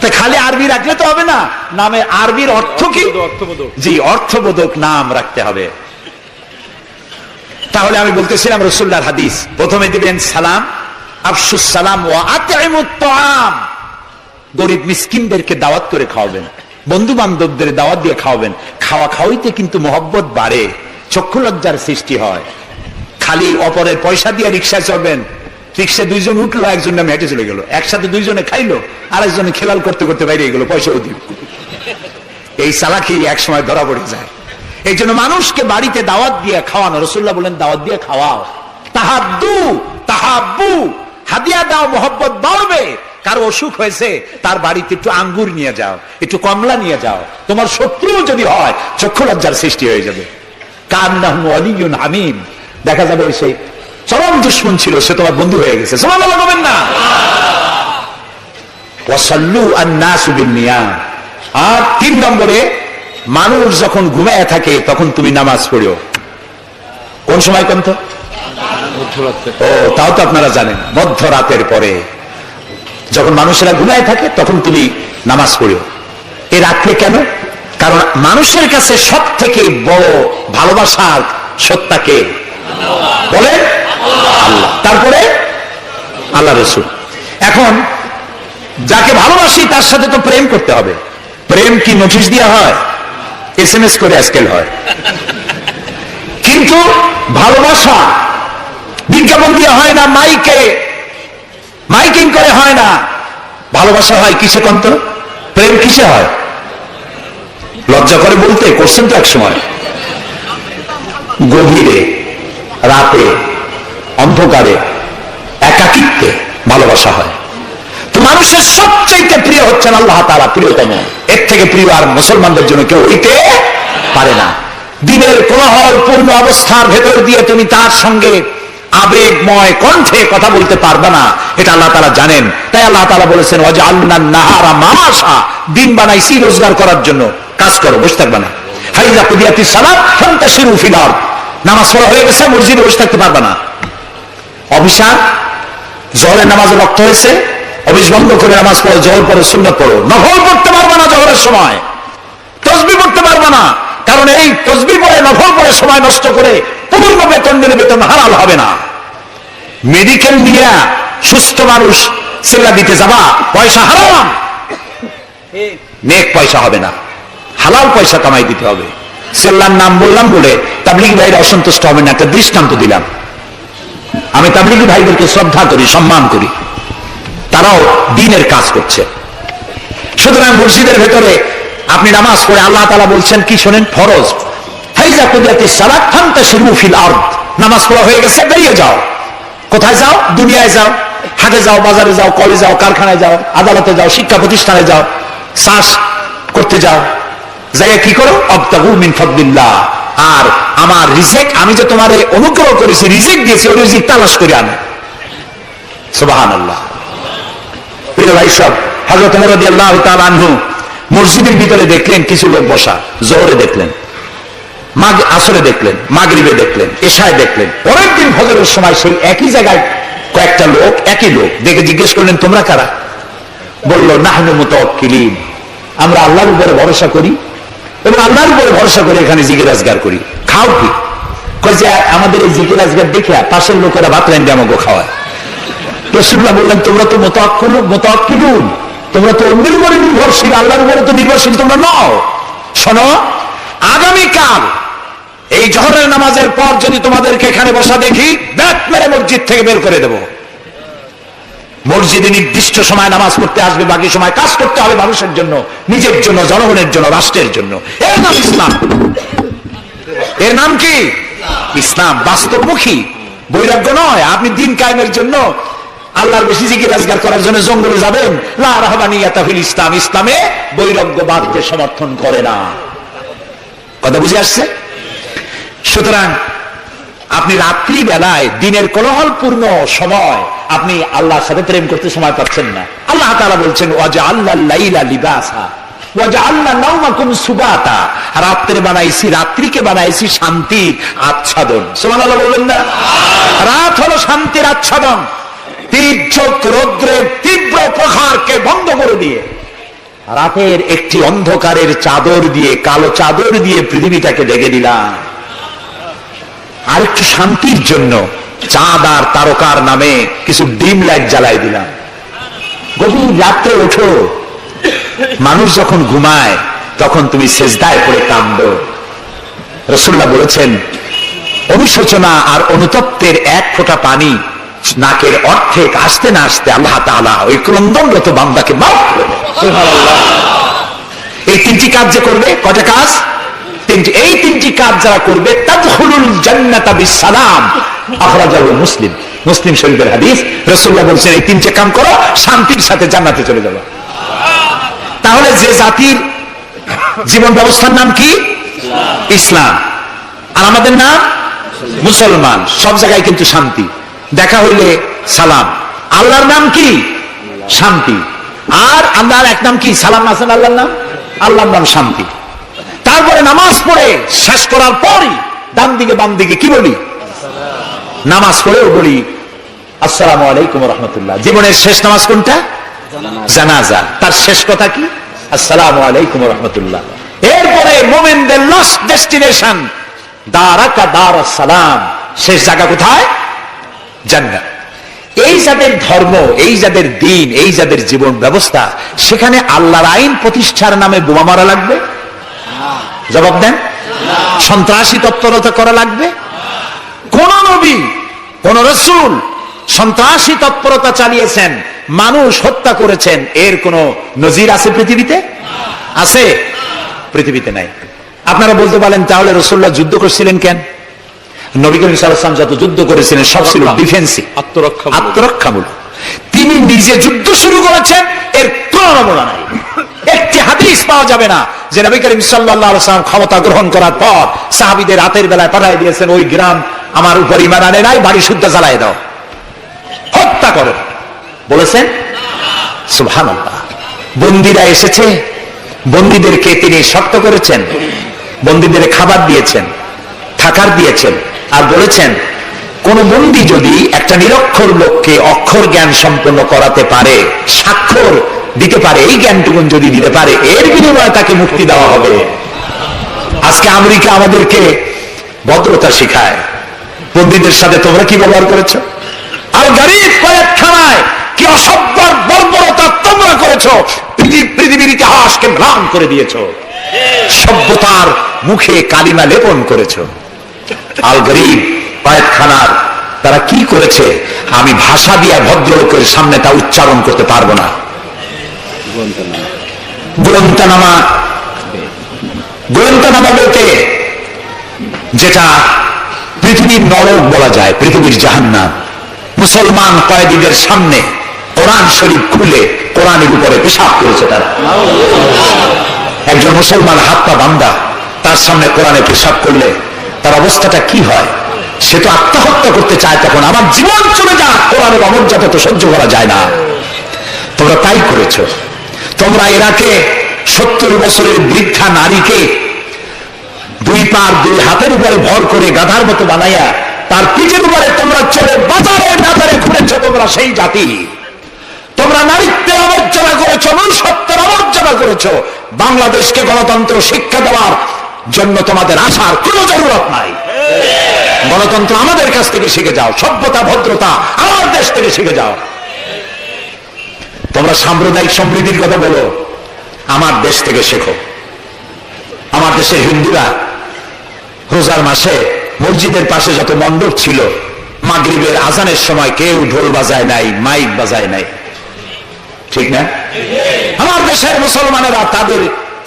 তো খালি আরবি রাখলে তো হবে না, নামে আরবির অর্থ কি? জি, অর্থবোধক নাম রাখতে হবে। তাহলে আমি বলতেছিলাম রাসূলুল্লাহর হাদিস, প্রথমে দিবেন সালাম, আফশুস সালাম ওয়া আতইমুত তাআম, গরিব মিসকিনদেরকে দাওয়াত করে খাওয়াবেন, বন্ধু বান্ধবদের দাওয়াত দিয়ে খাওয়াবেন। খাওয়া খাওয়াইতে কিন্তু মহব্বত বাড়ে, চক্ষু লজ্জার সৃষ্টি হয়। খালি অপরের পয়সা দিয়ে রিক্সায় চলবেন, রিক্সায় দুইজন উঠলো, একজন নামে হেঁটে চলে গেল, একসাথে দুইজনে খাইলো, আরেকজনে খেলাল করতে করতে বাইরে গেল, পয়সাও দিল। এই চালাকি এক সময় ধরা পড়ে যায়। এই জন্য মানুষকে বাড়িতে দাওয়াত দিয়ে খাওয়ানো, রাসূলুল্লাহ বলেন দাওয়াত দিয়ে খাওয়াও। তাহাব্বু, হাদিয়া দাও, মহব্বত বাড়বে। কারো অসুখ হয়েছে, তার বাড়িতে একটু আঙ্গুর নিয়ে যাও, একটু কমলা নিয়ে যাও। তোমার শত্রু যদি হয়, চক্ষু লজ্জার সৃষ্টি হয়ে যাবে। কান্নাহু ওয়ালিয়ুন হামিম, দেখা যাবে সেই চরম দুশমন ছিল, সে তোমার বন্ধু হয়ে গেছে। সুবহানাল্লাহ বলবেন না? ওয়াসাল্লু আন-নাসু বিন-নিয়াম। আর 3 নম্বরে, মানুষ যখন ঘুমায় থাকে তখন তুমি নামাজ পড়ো। কোন সময়? কোন তো? ও, তাও তো আপনারা জানেন, মধ্যরাতের পরে যখন মানুষেরা ঘুমায় থাকে তখন তুমি নামাজ পড়ো। এ রাখলে কেন? কারণ মানুষের কাছে সব থেকে বড় ভালোবাসার সত্তাকে বলে আল্লাহ, তারপরে আল্লাহ রাসূল। এখন যাকে ভালোবাসি তার সাথে তো প্রেম করতে হবে। প্রেম কি নোটিশ দেওয়া হয়? SMS করে আজকাল হয়। কিন্তু ভালোবাসা বিজ্ঞাপন দিয়ে হয় না, মাইকিং করে হয় না। ভালোবাসা হয় কিসে? কন্ত প্রেম কিসে হয়? লজ্জা করে বলতে, করছেন তো এক সময়, গভীরে, রাতে, অন্ধকারে একাকিত্বে ভালোবাসা হয়। তো মানুষের সবচেয়ে প্রিয় হচ্ছেন আল্লাহ তাআলা, প্রিয়তম। এর থেকে প্রিয় আর মুসলমানদের জন্য কেউ হইতে পারে না। দিনের কোলাহল পূর্ণ অবস্থার ভেতর দিয়ে তুমি তার সঙ্গে আবেগময় কণ্ঠে কথা বলতে পারবে না, এটা আল্লাহ তাআলা জানেন। তাই আল্লাহ তাআলা বলেছেন ওয়াজআলনা নাহারা মাআশা, দিন বানাইছি রোজগার করার জন্য, কাজ করো, বসে থাকবে না। ফাইযা কুদিয়াতিস সালাত ফান্তাশিরু ফিল আরদ, নামাজ পড়া হয়ে গেছে, মসজিদে বসে থাকতে পারবে না। অভিশাপ, জোহরের নামাজে রক্ত হয়েছে, অফিস বন্ধ করে নামাজ পড়ো, জোহর পড়ো, সুন্নাত পড়ো। নফল পড়তে পারবে না জোহরের সময়, তাসবিহ পড়তে পারবে না, কারণ এই তাসবিহ পড়ে নফল পড়ে সময় নষ্ট করে পূর্ণ বেতন দিলে বেতন হালাল হবে না। মেডিকেল দিয়া সুস্থ মানুষ সেবা দিতে যাবা, পয়সা হারাম, নেক পয়সা হবে না, হালাল পয়সা কামাই দিতে হবে। সেল্লার নাম বললাম বলে তাবলিগী ভাইরা অসন্তুষ্ট হবে না, একটা দৃষ্টান্ত দিলাম। আমি তাবলিগী ভাইদেরকে শ্রদ্ধা করি, সম্মান করি, তারাও দ্বীনের কাজ করছে। সুতরাং মসজিদের ভেতরে আপনি নামাজ পড়ে আল্লাহ তাআলা বলছেন কি শোনেন, ফরজ, ফাইযা কুদিয়াতিস সালাত ফান্তাশিরু ফিল আরদ, নামাজ পড়া হয়ে গেছে, বেরিয়ে যাও। কোথায় যাও? দুনিয়ায় যাও, হাটে যাও, বাজারে যাও, কলেজে যাও, কারখানায় যাও, আদালতে যাও, শিক্ষা প্রতিষ্ঠানে যাও, চাষ করতে যাও, যাই কি করো? আবতাগু মিন ফাদলিল্লাহ, আর আমার রিজিক, আমি যে তোমারে অনুগ্রহ করেছি, রিজিক দিয়েছি, ওই রিজিক তালাশ করে আনো। সুবহানাল্লাহ। প্রিয় ভাই সব, হযরত ওমর রাদিয়াল্লাহু তাআলা আনহু মসজিদের ভিতরে দেখলেন কিছু লোক বসা, জোহরে দেখলেন, আসরে দেখলেন, মাগরিবে দেখলেন, এশায় দেখলেন, পরের দিন ফজরের সময় সেই একই জায়গায় কয়েকটা লোক, একই লোক দেখে জিজ্ঞেস করলেন তোমরা কারা? বলল নাহনু মুতাওয়াক্কিলিন, আমরা আল্লাহর উপরে ভরসা করি এবং আল্লাহর উপরে ভরসা করে এখানে জিকির আজগার করি। খাও কি? কয় যে আমাদের এই জিকির আজগার দেখে পাশের লোকেরা ভাত রাইন্দে আমাকে খাওয়ায়। রাসূলুল্লাহ বললেন তোমরা তো মুতাওয়াক্কিলুন, তোমরা তো অন্যের উপরে নির্ভরশীল, আল্লাহর উপরে তো নির্ভরশীল তোমরা নও। শোনো, আগামীকাল এই জোহরের নামাজের পর যদি তোমাদেরকে এখানে বসা দেখি, ব্যাট মেরে মসজিদ থেকে বের করে দেব। মসজিদে নির্দিষ্ট সময় নামাজ পড়তে আসবে, বাকি সময় কাজ করতে হবে মানুষের জন্য, নিজের জন্য, জনগণের জন্য, রাষ্ট্রের জন্য। এর নাম ইসলাম। এর নাম কি? ইসলাম। বাস্তবমুখী, বৈরাগ্য নয়। আপনি দিন কায়েমের জন্য, আল্লাহর বেশি জিকির আজগার করার জন্য জঙ্গলে যাবেন, লা রাহবানিয়াতা ফিল ইসলাম, ইসলামে বৈরাগ্যবাদকে সমর্থন করে না। কথা বুঝে আসছে? সুতরাং আপনি রাত্রি বেলায়, দিনের কোলাহলপূর্ণ সময়, আপনি আল্লাহর সাথে প্রেম করতে সময় পাচ্ছেন না। আল্লাহ তাআলা বলছেন ওয়াজআলনাল লাইলা লিবাসা ওয়াজআলনা নাওমাকুম সুবাতা, রাত্রে বানাইছি, রাত্রিকে বানাইছি শান্তির আচ্ছাদন। সুবহানাল্লাহ বলবেন না? রাত হলো শান্তির আচ্ছাদন। তীর্যক রৌদ্রের তীব্র প্রখারকে বন্ধ করে দিয়ে রাতের একটি অন্ধকারের চাদর দিয়ে, কালো চাদর দিয়ে পৃথিবীটাকে ঢেকে দিলাম। আর একটু শান্তির জন্য চাঁদ আর তারকার নামে কিছু ডিম লাইট জ্বালাই দিলাম। গভীর রাত্রে ওঠো, মানুষ যখন ঘুমায় তখন তুমি সেজদায় পড়ে কাঁদো। রাসূলুল্লাহ বলেছেন অনুশোচনা আর অনুতপ্তের এক ফোঁটা পানি নাকের অর্ধেক আসতে না আসতে আল্লাহ তাআলা ওই ক্রন্দনরত বান্দাকে মাফ করে দেন। সুবহানাল্লাহ। এই তিনটি কাজ যে করবে, কয়টা কাজ? তিনটি। এই তিনটি কাজ যারা করবে তাদখুলুল জান্নাতা বিসসালাম, আখরাজাহু মুসলিম, মুসলিম শরীফের হাদিস। রাসূলুল্লাহ বলেছেন এই তিনটে কাম করো, শান্তির সাথে জান্নাতে চলে যাবে। তাহলে যে জাতির জীবন ব্যবস্থার নাম কি? ইসলাম। আর আমাদের নাম মুসলমান। সব জায়গায় কিন্তু শান্তি, দেখা হইলে সালাম। আল্লাহর নাম কি? শান্তি। আর আল্লাহর এক নাম কি? সালাম আছেন আল্লাহর নাম, আল্লাহর নাম শান্তি। তারপরে নামাজ পড়ে শেষ করার পরই ডান দিকে বাম দিকে কি বলি? নামাজ পড়েও বলি আসসালামু আলাইকুম ওয়া রাহমাতুল্লাহ। জীবনের শেষ নামাজ কোনটা? জানাজা। তার শেষ কথা কি? আসসালামু আলাইকুম ওয়া রাহমাতুল্লাহ। এরপরে মুমিনদের লাস্ট ডেস্টিনেশন দারাকা দারাস সালাম, শেষ জায়গা কোথায়? জান্নাত। এই যাদের ধর্ম, এই যাদের দিন, এই যাদের জীবন ব্যবস্থা, সেখানে আল্লাহর আইন প্রতিষ্ঠার নামে বোমা মারা লাগবে? জবাব দেন। সন্ত্রাসী তৎপরতা করা লাগবে? কোন নবী, কোন রাসূল সন্ত্রাসী তৎপরতা চালিয়েছেন, মানুষ হত্যা করেছেন, এর কোন নজির আছে পৃথিবীতে? আছে? পৃথিবীতে নাই। আপনারা বলতে পারেন তাহলে রাসূলুল্লাহ যুদ্ধ করছিলেন কেন? নবী করিম সাল্লাল্লাহু আলাইহি ওয়াসাল্লাম যত যুদ্ধ করেছিলেন সব ছিল ডিফেন্সিভ, আত্মরক্ষামূলক। তিনি নিজে যুদ্ধ শুরু করেছেন, এর কোনো নমুনা নাই। একটি হাদিস পাওয়া যাবে না যে নবী করিম সাল্লাল্লাহু আলাইহি ওয়াসাল্লাম ক্ষমতা গ্রহণ করার পর সাহাবীদের রাতের বেলায় পাঠিয়ে দিয়েছেন, ওই গ্রাম আমার উপর ঈমান আনে নাই, বাড়ি শুদ্ধ জ্বালায় দাও, হত্যা করো, বলেছেন? সুবহানাল্লাহ। বন্দীরা এসেছে, বন্দীদেরকে তিনি শক্ত করেছেন, বন্দীদের খাবার দিয়েছেন, থাকার দিয়েছেন, আর বলেছেন কোন বন্দী যদি একটা নিরক্ষর লোককে অক্ষর জ্ঞান সম্পন্ন করাতে পারে, স্বাক্ষর দিতে পারে, এই জ্ঞানটুকুন যদি দিতে পারে, এর বিনিময়ে তাকে মুক্তি দেওয়া হবে। আজকে আমেরিকা আমাদেরকে ভদ্রতা শিখায়, বন্দীদের সাথে তোমরা কি ব্যবহার করেছো? আর গরিব কয়েকখানায় কি অসভ্য বর্বরতা তোমরা করেছো, পৃথিবীর ইতিহাসকে ম্লান করে দিয়েছো, সভ্যতার মুখে কালিমা লেপন করেছো। আল গরিব কয়েকখানার তারা কি করেছে আমি ভাষা দিয়ে ভদ্রলোকের সামনে তা উচ্চারণ করতে পারবো না। গোয়েন্তানামা বলতে যেটা পৃথিবীর নরক বলা যায়, পৃথিবীর জাহান্নাম, মুসলমান কয়েদিদের সামনে কোরআন শরীফ খুলে কোরআনের উপরে পেশাব করেছে তারা। একজন মুসলমান হাত পা বান্দা তার সামনে কোরআনে পেশাব করলে তার অবস্থাটা কি হয়? সে তো আত্মহত্যা করতে চায়, তখন আমার জীবন চলে যাক, কোরআনের অমর্যাদা তো সহ্য করা যায় না। তোমরা তাই করেছো। তোমরা ইরাকে 70 বছরের বৃদ্ধা নারীকে দুই পার দুই হাতের উপরে ভর করে গাধার মতো বানাইয়া তার পিঠের উপরে তোমরা চলে বাজারে বাজারে ঘুরেছো। তোমরা সেই জাতি, তোমরা নারীত্বের অমর্যাদা করেছো, মনুষ্যত্বের অমর্যাদা করেছো। বাংলাদেশকে গণতন্ত্র শিক্ষা দেওয়ার জন্য তোমাদের আসার কোনো জরুরত নাই। গণতন্ত্র আমাদের কাছ থেকে শিখে যাও, সভ্যতা ভদ্রতা আমার দেশ থেকে শিখে যাও। তোমরা সাম্প্রদায়িক সম্প্রীতির কথা বলো, আমার দেশ থেকে শেখো। আমার দেশের হিন্দুরা রোজার মাসে মসজিদের পাশে যত মণ্ডপ ছিল, মাগরিবের আজানের সময় কেউ ঢোল বাজায় নাই, মাইক বাজায় নাই, ঠিক না? আমার দেশের মুসলমানেরা তাদের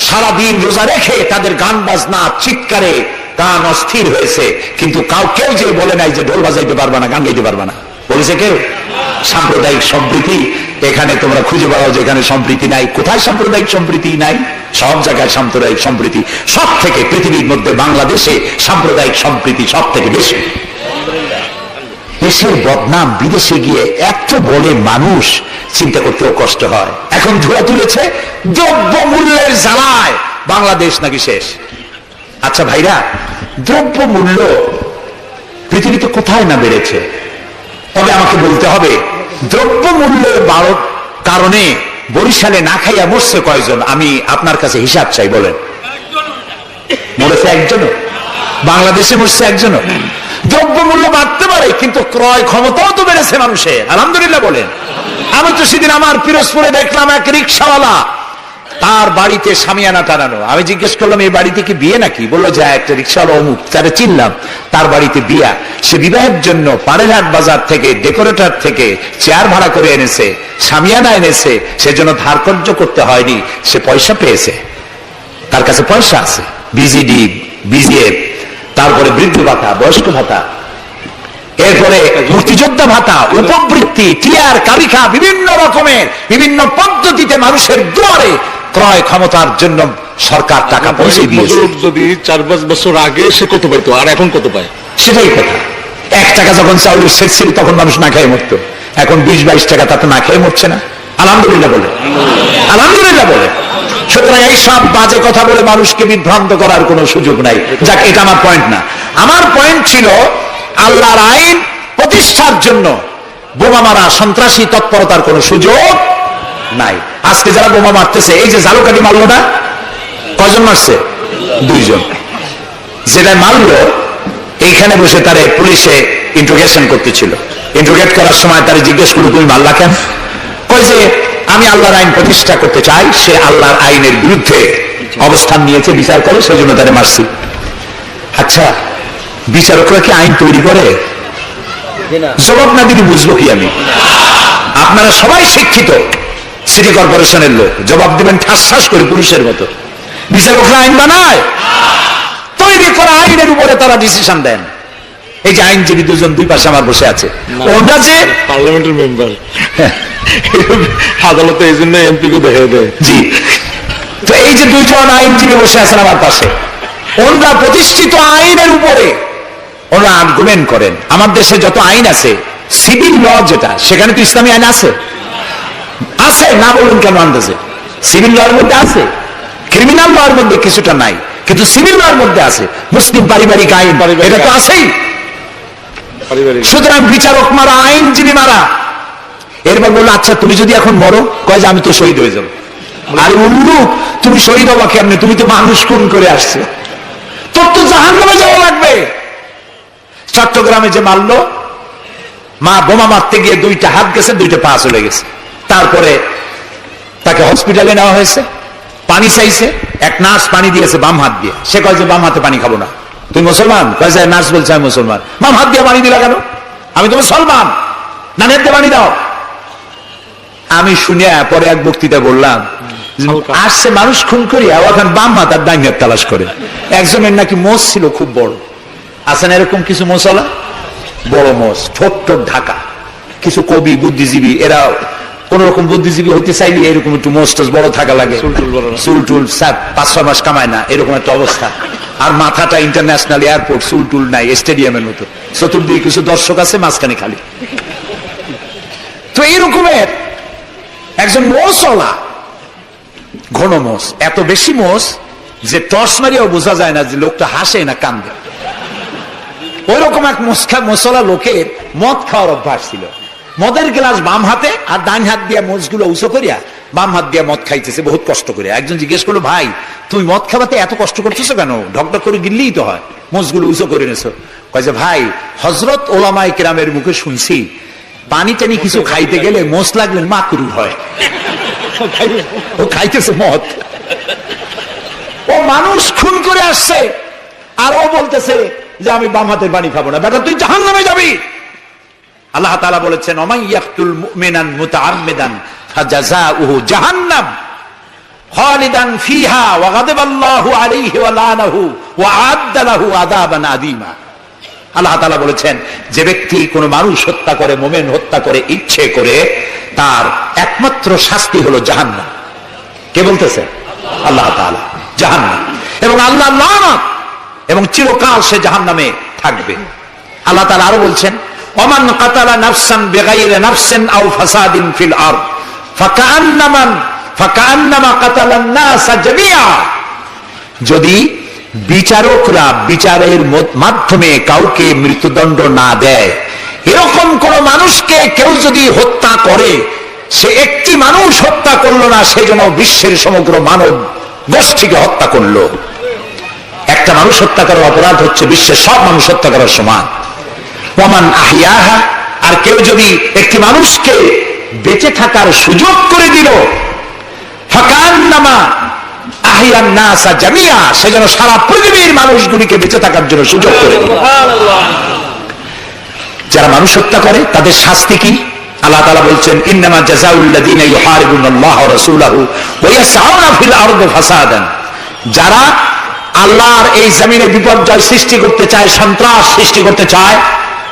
সারাদিন রোজা রেখে তাদের গান বাজনা চিৎকারে গান অস্থির হয়েছে, কিন্তু কেউ যে বলে নাই যে ঢোল বাজাইতে পারবা না, গান গাইতে পারবা না, বলেছে কেউ? সাম্প্রদায়িক সম্প্রীতি এখানে তোমরা খুঁজে পাও যেখানে সম্প্রীতি নাই। কোথায় সাম্প্রদায়িক সম্প্রীতি নাই? সব জায়গায় সাম্প্রদায়িক সম্প্রীতি। সব থেকে পৃথিবীর মধ্যে বাংলাদেশে সাম্প্রদায়িক সম্প্রীতি সব থেকে বেশি। দেশের বদনাম বিদেশে গিয়ে এত বলে মানুষ চিন্তা করতেও কষ্ট হয়। এখন ধুলা তুলেছে দ্রব্য মূল্যের জ্বালায় বাংলাদেশ নাকি শেষ। আচ্ছা ভাইরা, দ্রব্য মূল্য পৃথিবীতে কোথায় না বেড়েছে? তবে আমাকে বলতে হবে দ্রব্য মূল্যের কারণে বরিশালে না খাইয়া মরছে কয়জন? আমি আপনার কাছে হিসাব চাই, বলেন। মরেছে একজনও? বাংলাদেশে মরছে একজনও? দ্রব্য মূল্য বাড়তে পারে, কিন্তু ক্রয় ক্ষমতাও তো বেড়েছে মানুষের, আলহামদুলিল্লাহ বলেন। আমি তো সেদিন আমার পিরোজপুরে দেখলাম এক রিক্সাওয়ালা, তার বাড়িতে শামিয়ানা টানানো। আমি জিজ্ঞেস করলাম এই বাড়িতে কি বিয়ে নাকি? বললো যে একটা রিক্সাওয়ালা অমুক, তারা চিনলাম, তার বাড়িতে বিয়া। সে বিবাহের জন্য পাড়েরহাট বাজার থেকে ডেকোরেটর থেকে চেয়ার ভাড়া করে এনেছে, শামিয়ানা এনেছে, সেজন্য ধার কর্য করতে হয়নি, সে পয়সা পেয়েছে, তার কাছে পয়সা আছে। বিজিডি, বিজিএফ, তারপরে বৃদ্ধ ভাতা, বয়স্ক ভাতা, এরপরে মুক্তিযোদ্ধা ভাতা, উপবৃত্তি, টিয়ার, কাবিখা, বিভিন্ন রকমের বিভিন্ন পদ্ধতিতে মানুষের দুয়ারে ক্রয় ক্ষমতার জন্য সরকার টাকা পৌঁছে দিয়েছে। যদি 4-5 বছর আগে সে কত পাইতো আর এখন কত পায়? সেটাই কথা। 1 টাকা যখন চাউলের শেষ ছিল তখন মানুষ না খেয়ে মরতো, এখন 20-22 টাকা তাতে না খেয়ে মরছে না। আলহামদুলিল্লাহ বলে, আলহামদুলিল্লাহ বলে। সুতরাং এই সব বাজে কথা বলে মানুষকে বিভ্রান্ত করার কোনো সুযোগ নাই। যাক, এটা আমার পয়েন্ট না। আমার পয়েন্ট ছিল আল্লাহর আইন প্রতিষ্ঠার জন্য বোমা মারা, সন্ত্রাসী তৎপরতার কোনো সুযোগ নাই। আজকে যারা বোমা মারতেছে, এই যে ঝালকাঠি মারলো না, কয়জন মারছে? 2 জন। যেটা মারলো এইখানে বসে তারে পুলিশে ইন্ট্রোগেশন করতেছিল। ইন্ট্রোগেট করার সময় তারে জিজ্ঞেস করলো তুমি মারলা কেন? কই যে আমি আল্লাহর আইন প্রতিষ্ঠা করতে চাই, সে আল্লাহর আইনের বিরুদ্ধে অবস্থান নিয়েছে, বিচার করে, সেজন্য তারে মারছি। আচ্ছা, বিচারকরা কি আইন তৈরি করে? জবাব না দিলে বুঝবো কি আমি? আপনারা সবাই শিক্ষিত, সিটি কর্পোরেশনের লোক, জবাব দিবেন ঠাস ঠাস করে পুরুষের মতো। বিচারকরা আইন বানায়? তৈরি করা আইনের উপরে তারা ডিসিশন দেন। এই যে আইনজীবী দুজন দুই পাশে আমার বসে আছে, ওটা যে পার্লামেন্টের মেম্বার আদালতে এই জন্য এমপি কে দেখে দেয়। জি, তো এই যে দুইজন আইনজীবী বসে আছেন আমার পাশে, ওনারা প্রতিষ্ঠিত আইনের উপরে ওনারা আর্গুমেন্ট করেন। আমার দেশে যত আইন আছে, সিভিল ল যেটা, সেখানে তো ইসলামী আইন আছে, আছে না বলুন কেন? আন্দাজে সিভিল লর মধ্যে আছে, ক্রিমিনাল লর মধ্যে কিছুটা নাই, কিন্তু সিভিল লর মধ্যে আছে। মুসলিম পারিবারিক আইন, এটা তো আছেই। সুতরাং বিচারক মারা, আইনজীবী মারা। এরপর বললো, আচ্ছা তুমি যদি এখন মরো, কয় যে আমি তো শহীদ হয়ে যাবো। আর উল্লু, তুমি শহীদ হবা কেমনে? তুমি তো মানুষ খুন করে আসছো, তোর তো জাহান্নামে যাওয়া লাগবে। চট্টগ্রামে যে মারলো, মা বোমা মারতে গিয়ে দুইটা হাত গেছে, দুইটা পা চলে গেছে। তারপরে তাকে হসপিটালে নেওয়া হয়েছে, পানি চাইছে, এক নার্স পানি দিয়েছে বাম হাত দিয়ে। সে কয় যে বাম হাতে পানি খাবো না। তুই মুসলমান? কয় যে নার্স বলছে আমি মুসলমান। বাম হাত দিয়ে পানি দিলা কেন? আমি তো মুসলমান, না নেতে পানি দাও। আমি শুনিয়া পরে এক বক্তৃতা বললাম, আসছে মানুষ খুন করিয়া ওখান বাম হাত আর ডাইন হাত তালাশ করে। একজনের নাকি মোষ ছিল খুব বড়, আছে না এরকম কিছু মোষওয়ালা, বড় মোষ, ঠোঁট ঢাকা। কিছু কবি বুদ্ধিজীবী, এরা কোন রকম বুদ্ধিজীবী হতে চাইলে এরকম একটু মোষ টোষ বড় থাকা লাগে, চুল টুল 5-6 মাস কামায় না, এরকম একটা অবস্থা। আর মাথাটা ইন্টারন্যাশনাল এয়ারপোর্ট, চুল টুল নাই, স্টেডিয়ামের মতো, চতুর্দিকে কিছু দর্শক আছে, মাঝখানে খালি। তো এইরকমের একজন মোষওয়ালা, ঘন মোষ, এত বেশি মোষ যে টর্চ মারিয়াও বোঝা যায় না যে লোকটা হাসে না কান্দে। ওই রকম এক মোষওয়ালা লোকের মদ খাওয়ার অভ্যাস ছিল। মদের গ্লাস বাম হাতে, আর ডান হাত দিয়ে মোষগুলো উঁচু করিয়া বাম হাত দিয়ে মদ খাইতেছে বহুত কষ্ট করে। একজন জিজ্ঞেস করলো, ভাই তুমি মদ খাওয়াতে এত কষ্ট করতেছো কেন? ঢকঢক করে গিললেই তো হয়, মোষগুলো উঁচু করে নেছো। কয় যে ভাই, হযরত ওলামায়ে কেরামের মুখে শুনছি পানি টানি কিছু খাইতে গেলে মোষ লাগলে মাকরুহ হয়। ও খাইতেছে মদ, ও মানুষ খুন করে আসছে, আর ও বলতেছে যে আমি বাম হাতের পানি খাবো না। বেটা তুই জাহান্নামে যাবি। আল্লাহ তাআলা বলেছেন, ওমাই ইয়াকতুল মুমিনান মুতাআম্মিদান ফাজাযাউহু জাহান্নাম খালিদান ফিহা ওয়া গাদাবাল্লাহু আলাইহি ওয়া লানাহু ওয়া আ'আদ্দা লাহু আযাবান আযীমা। আল্লাহ তাআলা বলেছেন, যে ব্যক্তি কোনো মানুষ হত্যা করে, মুমিন হত্যা করে ইচ্ছে করে, তার একমাত্র শাস্তি হলো জাহান্নাম। কে বলতেছে? আল্লাহ তাআলা। জাহান্নাম এবং আল্লাহর লানত, এবং চিরকাল সে জাহান্নামে থাকবে। আল্লাহ তাআলা আরো বলছেন, ওমান কাতালা নাফসান বিগাইরি নাফসিন আও ফাসাদিন ফিল আরদ ফাকান্নামা কাতালান নাস জামিআ। যদি বিচারকরা বিচারের মাধ্যমে কাউকে মৃত্যুদণ্ড না দেয়, এরকম কোন মানুষকে কেউ যদি হত্যা করে, সে একটি মানুষ হত্যা করলো না, সেজন্য বিশ্বের সমগ্র মানব গোষ্ঠীকে হত্যা করলো। একটা মানুষ হত্যা করার অপরাধ হচ্ছে বিশ্বের সব মানুষ হত্যা করার সমান। ওমান আহিয়াহা, আর কেউ যদি একটি মানুষকে বেঁচে থাকার সুযোগ করে দিল, ফাকান্নামা আহিয়ান নাসা জামিয়া, সেজন্য সারা পৃথিবীর মানুষগুলিকে বেঁচে থাকার জন্য সুযোগ করে দিল। যারা মানুষ হত্যা করে তাদের শাস্তি কি? আল্লাহ তাআলা বলছেন, ইন্নামা জাযাউল লাযিনা ইউহারিবুনাল্লাহ ওয়া রাসূলাহু ওয়া ইয়াসআউনা ফিল আরদি ফাসাদান। যারা আল্লাহর এই জমিনে বিপর্যয় সৃষ্টি করতে চায়, সন্ত্রাস সৃষ্টি করতে চায়,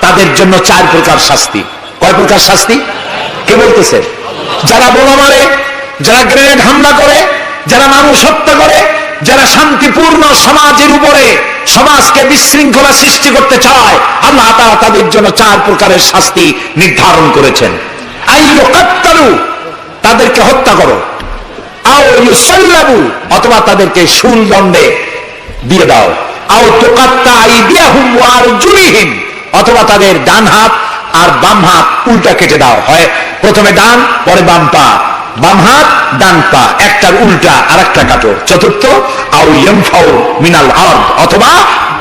তাদের জন্য 4 প্রকার শাস্তি। কয় প্রকার শাস্তি? কে বলতেছে? যারা বোমা মারে, যারা গ্রেনেড হামলা করে, যারা মানুষ হত্যা করে, যারা শান্তিপূর্ণ সমাজের উপরে সমাজকে বিশৃঙ্খলা সৃষ্টি করতে চায়, আল্লাহ তাআলা তাদের জন্য 4 প্রকারের শাস্তি নির্ধারণ করেছেন। আইয়ুকাত্তালু, তাদেরকে হত্যা করো, আও ইউসাল্লাবু, অথবা তাদেরকে শুল দণ্ডে দিয়ে দাও, আও তুকাত্তা আইদিয়াহুম ওয়া আরজুলিহিম, অথবা তাদের ডান হাত আর বাম হাত উল্টা কেটে দাও। হয় প্রথমে ডান, পরে বাম পা, বাম হাত ডান পা, একটার উল্টা আর একটা কাটো। চতুর্থ, আও ইয়ানফাউ মিনাল আরদ, অথবা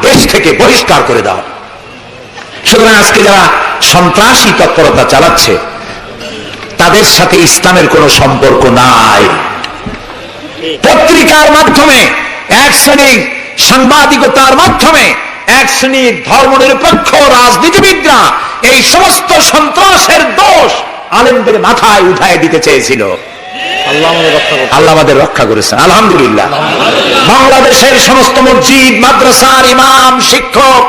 দেশ থেকে বহিষ্কার করে দাও। সুতরাং আজকে যারা সন্ত্রাসী তৎপরতা চালাচ্ছে, তাদের সাথে ইসলামের কোনো সম্পর্ক নাই। পত্রিকার মাধ্যমে, এক শ্রেণীর সাংবাদিকতার মাধ্যমে, এক শ্রেণীর ধর্মনিরপেক্ষ রাজনীতিবিদরা এই সমস্ত সন্ত্রাসের দোষ আলেমদের মাথায় উঠায় দিতে চেয়েছিল। আল্লাহ আমাদের রক্ষা করেছেন, আলহামদুলিল্লাহ। বাংলাদেশের সমস্ত মসজিদ, মাদ্রাসার ইমাম, শিক্ষক,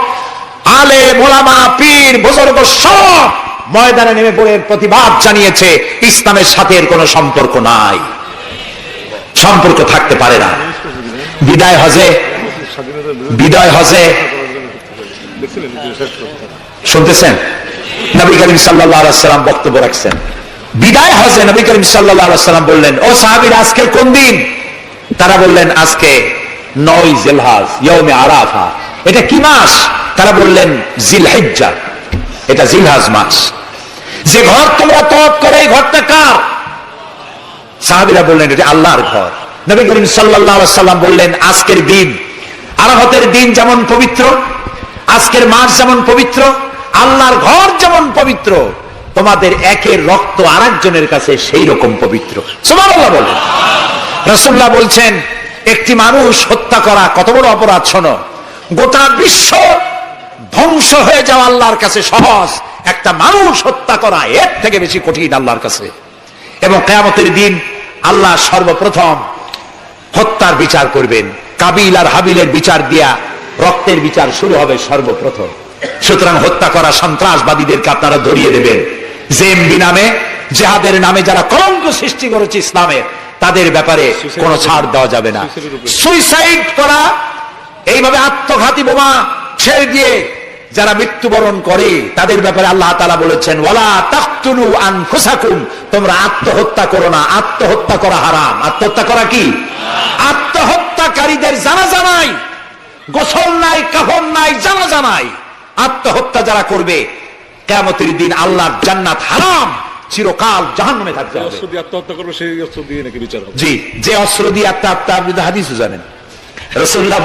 আলেম ওলামা পীর বুজুর্গ সব ময়দানে নেমে পড়ে প্রতিবাদ জানিয়েছে ইসলামের সাথে এর কোনো সম্পর্ক নাই, সম্পর্ক থাকতে পারে না। বিদায় হজে শুনতেছেন নবী করিম সাল্লাল্লাহু আলাইহি ওয়াসাল্লাম বক্তব্য রাখছেন। বিদায় হজে নবী করিম সাল্লাল্লাহু আলাইহি ওয়াসাল্লাম বললেন, ও সাহাবীরা আজকে কোন দিন? তারা বললেন আজকে 9 জিলহজ, ইয়াউমে আরাফা। এটা কি মাস? তারা বললেন জিলহিজ্জা, এটা জিলহজ মাস। যে ঘর তোমরা তওয়াফ করে এই ঘরটা কার? সাহাবীরা বললেন এটা আল্লাহর ঘর। নবী করিম সাল্লাল্লাহু আলাইহি ওয়াসাল্লাম বললেন আজকের দিন, আরাফাতের দিন যেমন পবিত্র, আজকের মাস যেমন পবিত্র, আল্লাহর ঘর যেমন পবিত্র, তোমাদের একের রক্ত আরেকজনের কাছে সেই রকম পবিত্র। সুবহানাল্লাহ বলেন। রাসূলুল্লাহ বলছেন একটি মানুষ হত্যা করা কত বড় অপরাধ শোনো। গোটা বিশ্ব ধ্বংস হয়ে যাওয়া আল্লাহর কাছে সহজ, একটা মানুষ হত্যা করা এর থেকে বেশি কঠিন আল্লাহর কাছে। এবং কিয়ামতের দিন আল্লাহ সর্বপ্রথম হত্যার বিচার করবেন। কাবিল আর হাবিলের বিচার দিয়া রক্তের বিচার শুরু হবে সর্বপ্রথম। সুতরাং হত্যা করা সন্ত্রাসবাদীদেরকে আপনারা ধরিয়ে দেবেন। জেএমবি নামে, জেহাদের নামে যারা কলঙ্ক সৃষ্টি করেছে ইসলামের, তাদের ব্যাপারে কোনো ছাড় দেওয়া যাবে না। সুইসাইড করা, এইভাবে আত্মঘাতী বোমা ছেড়ে দিয়ে যারা মৃত্যুবরণ করে, তাদের ব্যাপারে আল্লাহ তাআলা বলেছেন ওয়ালা তাকতুলু আনফুসাকুম, তোমরা আত্মহত্যা করো না। আত্মহত্যা করা হারাম। আত্মহত্যা করা কি? আত্মহত্যাকারীদের জানাজা নাই, গোসল নাই, কাফন নাই, জানাজা নাই। আত্মহত্যা যারা করবে কিয়ামতের দিন আল্লাহর জান্নাত হারাম, চিরকাল জাহান্নামে থাকতে হবে। আত্মহত্যা করবে সেই অস্ত্র দিয়ে নাকি বিচার হবে? জি, যে অস্ত্র দিয়ে আত্মহত্যা, আপনি তো হাদিসও জানেন। রাসূলুল্লাহ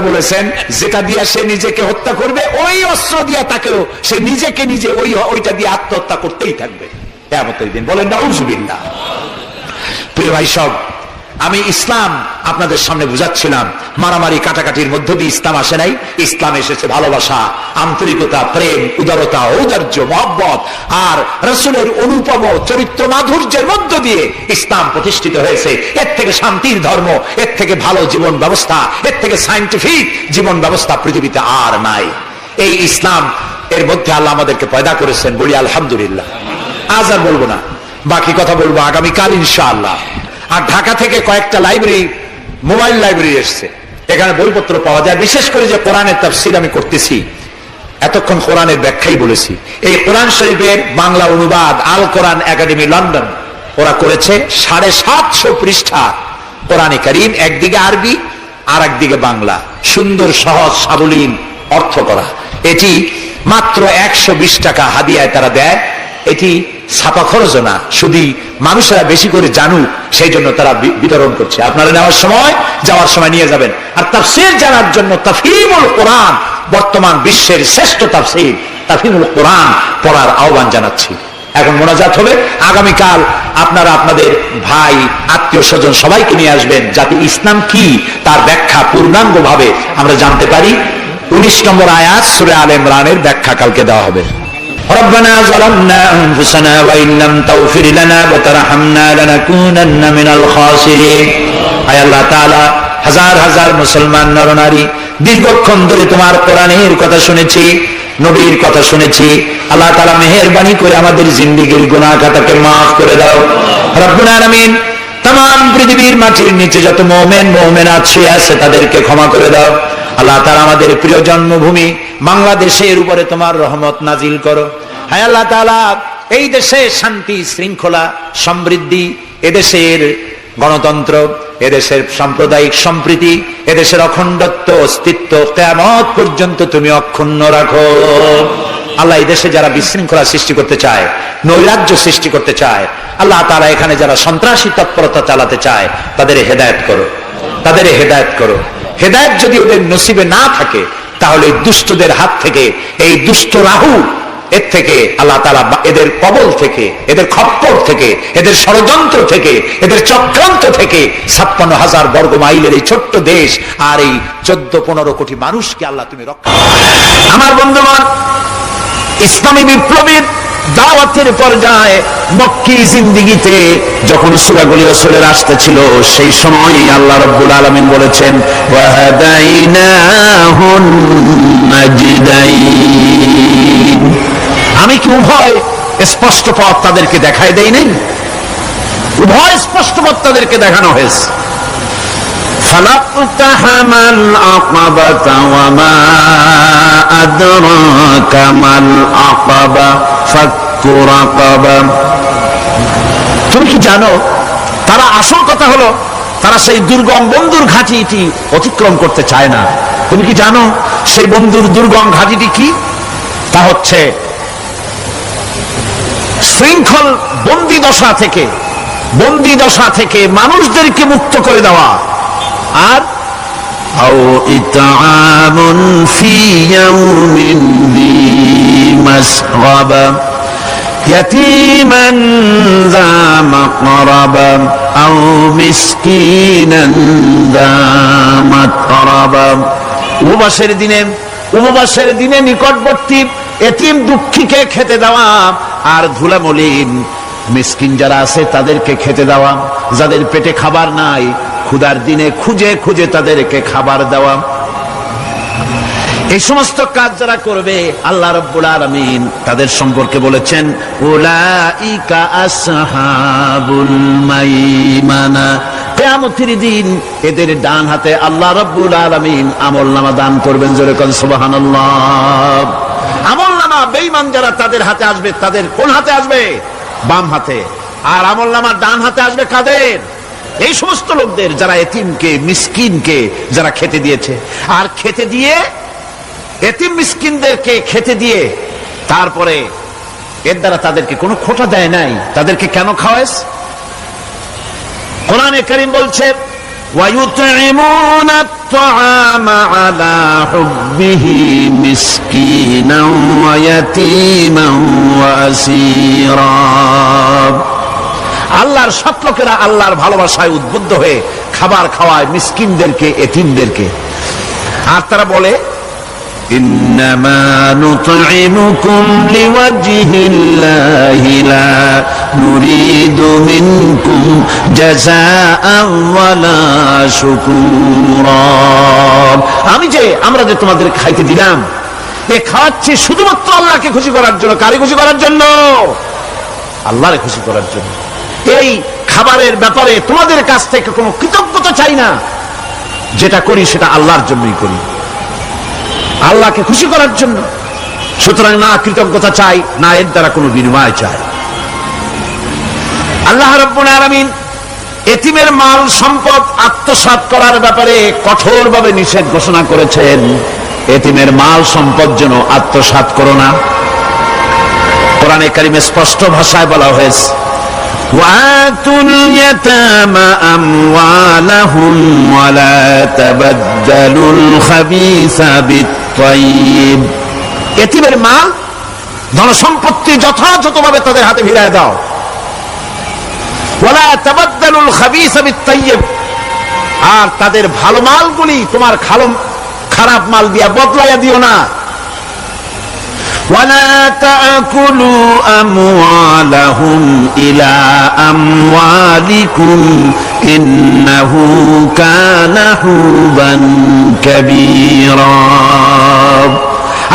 বলেছেন যেটা দিয়ে সে নিজেকে হত্যা করবে, ওই অস্ত্র দিয়ে তাকেও সে নিজেকে নিজে ওইটা দিয়ে আত্মহত্যা করতেই থাকবে কিয়ামতের দিন। বলেন নাউযুবিল্লাহ। প্রিয় ভাই সব, আমি ইসলাম আপনাদের সামনে বুঝাচ্ছিলাম। মারামারি কাটাকাটির মধ্য দিয়ে ইসলাম আসে নাই। ইসলাম এসেছে ভালোবাসা, আন্তরিকতা, প্রেম, উদারতা, ঔদার্য, মহব্বত আর রাসূলের অনুপম চরিত্র মাধুর্যের মধ্য দিয়ে ইসলাম প্রতিষ্ঠিত হয়েছে। এর থেকে শান্তির ধর্ম, এর থেকে ভালো জীবন ব্যবস্থা, এর থেকে সায়েন্টিফিক জীবন ব্যবস্থা পৃথিবীতে আর নাই। এই ইসলাম এর মধ্যে আল্লাহ আমাদেরকে পয়দা করেছেন, বলি আলহামদুলিল্লাহ। আজ আর বলবো না, বাকি কথা বলবো আগামীকাল ইনশাআল্লাহ। আর ঢাকা থেকে কয়েকটা লাইব্রেরি, মোবাইল লাইব্রেরি এসছে, এখানে বইপত্র পাওয়া যায়। বিশেষ করে যে কোরআনের তাফসীর আমি করতেছি, এতক্ষণ কোরআনের ব্যাখ্যাই বলেছি। এই কোরআন শরীফের বাংলা অনুবাদ আল কোরআন একাডেমি লন্ডন ওরা করেছে 750 পৃষ্ঠা কোরআনে কারীম, একদিকে আরবি আর একদিকে বাংলা, সুন্দর সহজ সাবলীল অর্থ করা। এটি মাত্র 120 টাকা হাদিয়ায় তারা দেয়। এটি ছাপা খরচও না, শুধু মানুষেরা বেশি করে জানুক সেই জন্য তারা বিতরণ করছে। আপনারা যাওয়ার সময় নিয়ে যাবেন। আর তাফসীর জানার জন্য তাফহিমুল কোরআন, বর্তমান বিশ্বের শ্রেষ্ঠ তাফসীর তাফহিমুল কোরআন পড়ার আহ্বান জানাচ্ছি। এখন মোনাজাত হবে। আগামীকাল আপনারা আপনাদের ভাই, আত্মীয় স্বজন সবাইকে নিয়ে আসবেন, যাতে ইসলাম কি তার ব্যাখ্যা পূর্ণাঙ্গভাবে আমরা জানতে পারি। 19 নম্বর আয়াত সূরা আলে ইমরানের ব্যাখ্যা কালকে দেওয়া হবে। ربنا ظلمنا أنفسنا وإن لم تغفر لنا وترحمنا لنكونن من الخاسرين। আয় আল্লাহ তাআলা, হাজার হাজার মুসলমান নরনারী দীর্ঘক্ষণ ধরে তোমার কোরআনের কথা শুনেছি, নবীর কথা শুনেছি। আল্লাহ তাআলা মেহেরবানি করে আমাদের জিন্দেগীর গুনাহ খাতাকে মাফ করে দাও রব্বুল আলামিন। तमाम পৃথিবীর মাটির নিচে যত মুমিন মুমিনাত শুয়ে আছে তাদেরকে ক্ষমা করে দাও আল্লাহ তাআলা। আমাদের প্রিয় জন্মভূমি বাংলাদেশের উপরে তোমার রহমত নাজিল করো। হায় আল্লাহ তাআলা, এই দেশে শান্তি, শৃঙ্খলা, সমৃদ্ধি, এদেশের গণতন্ত্র, এদেশের সাম্প্রদায়িক সম্প্রীতি, এদেশের অখণ্ডত্ব, অস্তিত্ব কিয়ামত পর্যন্ত তুমি অক্ষুণ্ণ রাখো আল্লাহ। এই দেশে যারা বিশৃঙ্খলা সৃষ্টি করতে চায়, নৈরাজ্য সৃষ্টি করতে চায়, আল্লাহ তাআলা এখানে যারা সন্ত্রাসী তৎপরতা চালাতে চায়, তাদের হেদায়েত করো, তাদের হেদায়েত করো। হেদায়েত যদি ওদের নসিবে না থাকে, তাহলে দুষ্টদের হাত থেকে, এই দুষ্ট রাহু এর থেকে আল্লাহ তাআলা এদের কবল থেকে, এদের খপ্পর থেকে, এদের ষড়যন্ত্র থেকে, এদের চক্রান্ত থেকে 56,000 বর্গ মাইলের এই ছোট্ট দেশ আর এই 14-15 কোটি মানুষকে আল্লাহ তুমি রক্ষা করো। আমার বন্ধুগণ, ইসলামী বিপ্লবীর দাওয়াতের পর্যায়ে মক্কি জিন্দেগিতে যখন সূরাগুলি রাসূলের আসতেছিল সেই সময় আল্লাহ রাব্বুল আলামিন বলেছেন ওয়াহাদাইনাহুন নাজদাইন, আমি কি উভয় স্পষ্ট পথ তাদেরকে দেখাই দেই নাই? উভয় স্পষ্ট পথ তাদেরকে দেখানো হয়েছে। ফালাকতাহামাল আকাবাতা ওয়া মা আদরাকা মাল আকাবা ফাক্কু রাকাবা। তুমি কি জানো, তারা আসল কথা হলো তারা সেই দুর্গম বন্ধুর ঘাঁটিটি অতিক্রম করতে চায় না। তুমি কি জানো সেই বন্ধুর দুর্গম ঘাঁটিটি কি? তা হচ্ছে শৃঙ্খল বন্দি দশা থেকে মানুষদেরকে মুক্ত করে দেওয়া। আর আও ইতআমুন ফি ইয়াউমিন যী মাসগাবা ইয়াতীমান যা মাকরাবা আও মিসকিনান যা মাতরাবা। উপবাসের দিনে নিকটবর্তী এতিম দুঃখীকে খেতে দেওয়া, আর ধুলামলিন মিসকিন যারা আছে তাদেরকে খেতে দেওয়া, যাদের পেটে খাবার নাই ক্ষুধার দিনে খুঁজে খুঁজে তাদেরকে খাবার দেওয়া। এই সমস্ত কাজ যারা করবে আল্লাহ রাব্বুল আলামিন তাদের সম্পর্কে বলেছেন উলাইকা আসহাবুল মাইমানা, কিয়ামতের দিন এদের ডান হাতে আল্লাহ রাব্বুল আলামিন আমলনামা দান করবেন। জোরে কোন সুবহানাল্লাহ। আমলনামা বেঈমান যারা তাদের হাতে আসবে, তাদের কোন হাতে আসবে? বাম হাতে। আর আমলনামা ডান হাতে আসবে কাদের? এই সমস্ত লোকদের যারা এতিমকে মিসকিনকে যারা খেতে দিয়েছে। আর খেতে দিয়ে এতিম মিসকিনদেরকে খেতে দিয়ে তারপরে এর দ্বারা তাদেরকে কোনো খোটা দেয় নাই। তাদেরকে কেন খাওয়াস? কোরআনে কারীম বলছে ওয়ায়ুতঈমুনা আত-তাআমা আলা হুব্বিহি মিসকিনান ওয়া ইয়াতীমান ওয়া আসীরা। আল্লাহর সৎ লোকেরা আল্লাহর ভালোবাসায় উদ্বুদ্ধ হয়ে খাবার খাওয়ায় মিসকিনদেরকে, এতিমদেরকে। আর তারা বলে ইন্নামা নুতঈমুকুম লিওয়াজহিল্লাহি লা নুরিদু মিনকুম জাযাআন ওয়ালা শুকুরা। আমরা যে তোমাদের খাইতে দিলাম, এ খাওয়াচ্ছি শুধুমাত্র আল্লাহকে খুশি করার জন্য। কারে খুশি করার জন্য? আল্লাহরে খুশি করার জন্য। এই খাবারের ব্যাপারে তোমাদের কাছ থেকে কোনো কৃতজ্ঞতা চাই না। যেটা করি সেটা আল্লাহর জন্যই করি, আল্লাহকে খুশি করার জন্য। সুতরাং না কৃতজ্ঞতা চাই, না এর দ্বারা কোনো বিনিময় চাই। আল্লাহ রাব্বুল আলামিন এতিমের মাল সম্পদ আত্মসাৎ করার ব্যাপারে কঠোরভাবে নিষেধ ঘোষণা করেছেন। এতিমের মাল সম্পদ যেন আত্মসাৎ করো না। কোরআনে কারিমে স্পষ্ট ভাষায় বলা হয়েছে ওয়াতুল ইয়াতামা আমওয়ালাহুম ওয়া লা তাবাদদালুল খাবিসা বিত-তাইয়্যিব। এতিমের মাল ধন সম্পত্তি যথাযথভাবে তাদের হাতে ফিরিয়ে দাও। ওয়া লা তাবাদদালুল খাবিসা বিত-তাইয়্যিব, আর তাদের ভালো মালগুলি তোমার খারাপ মাল দিয়া বদলাইয়া দিও না। ولا تأكلوا أموالهم إلى أموالكم إنه كان حوبا كبيرا।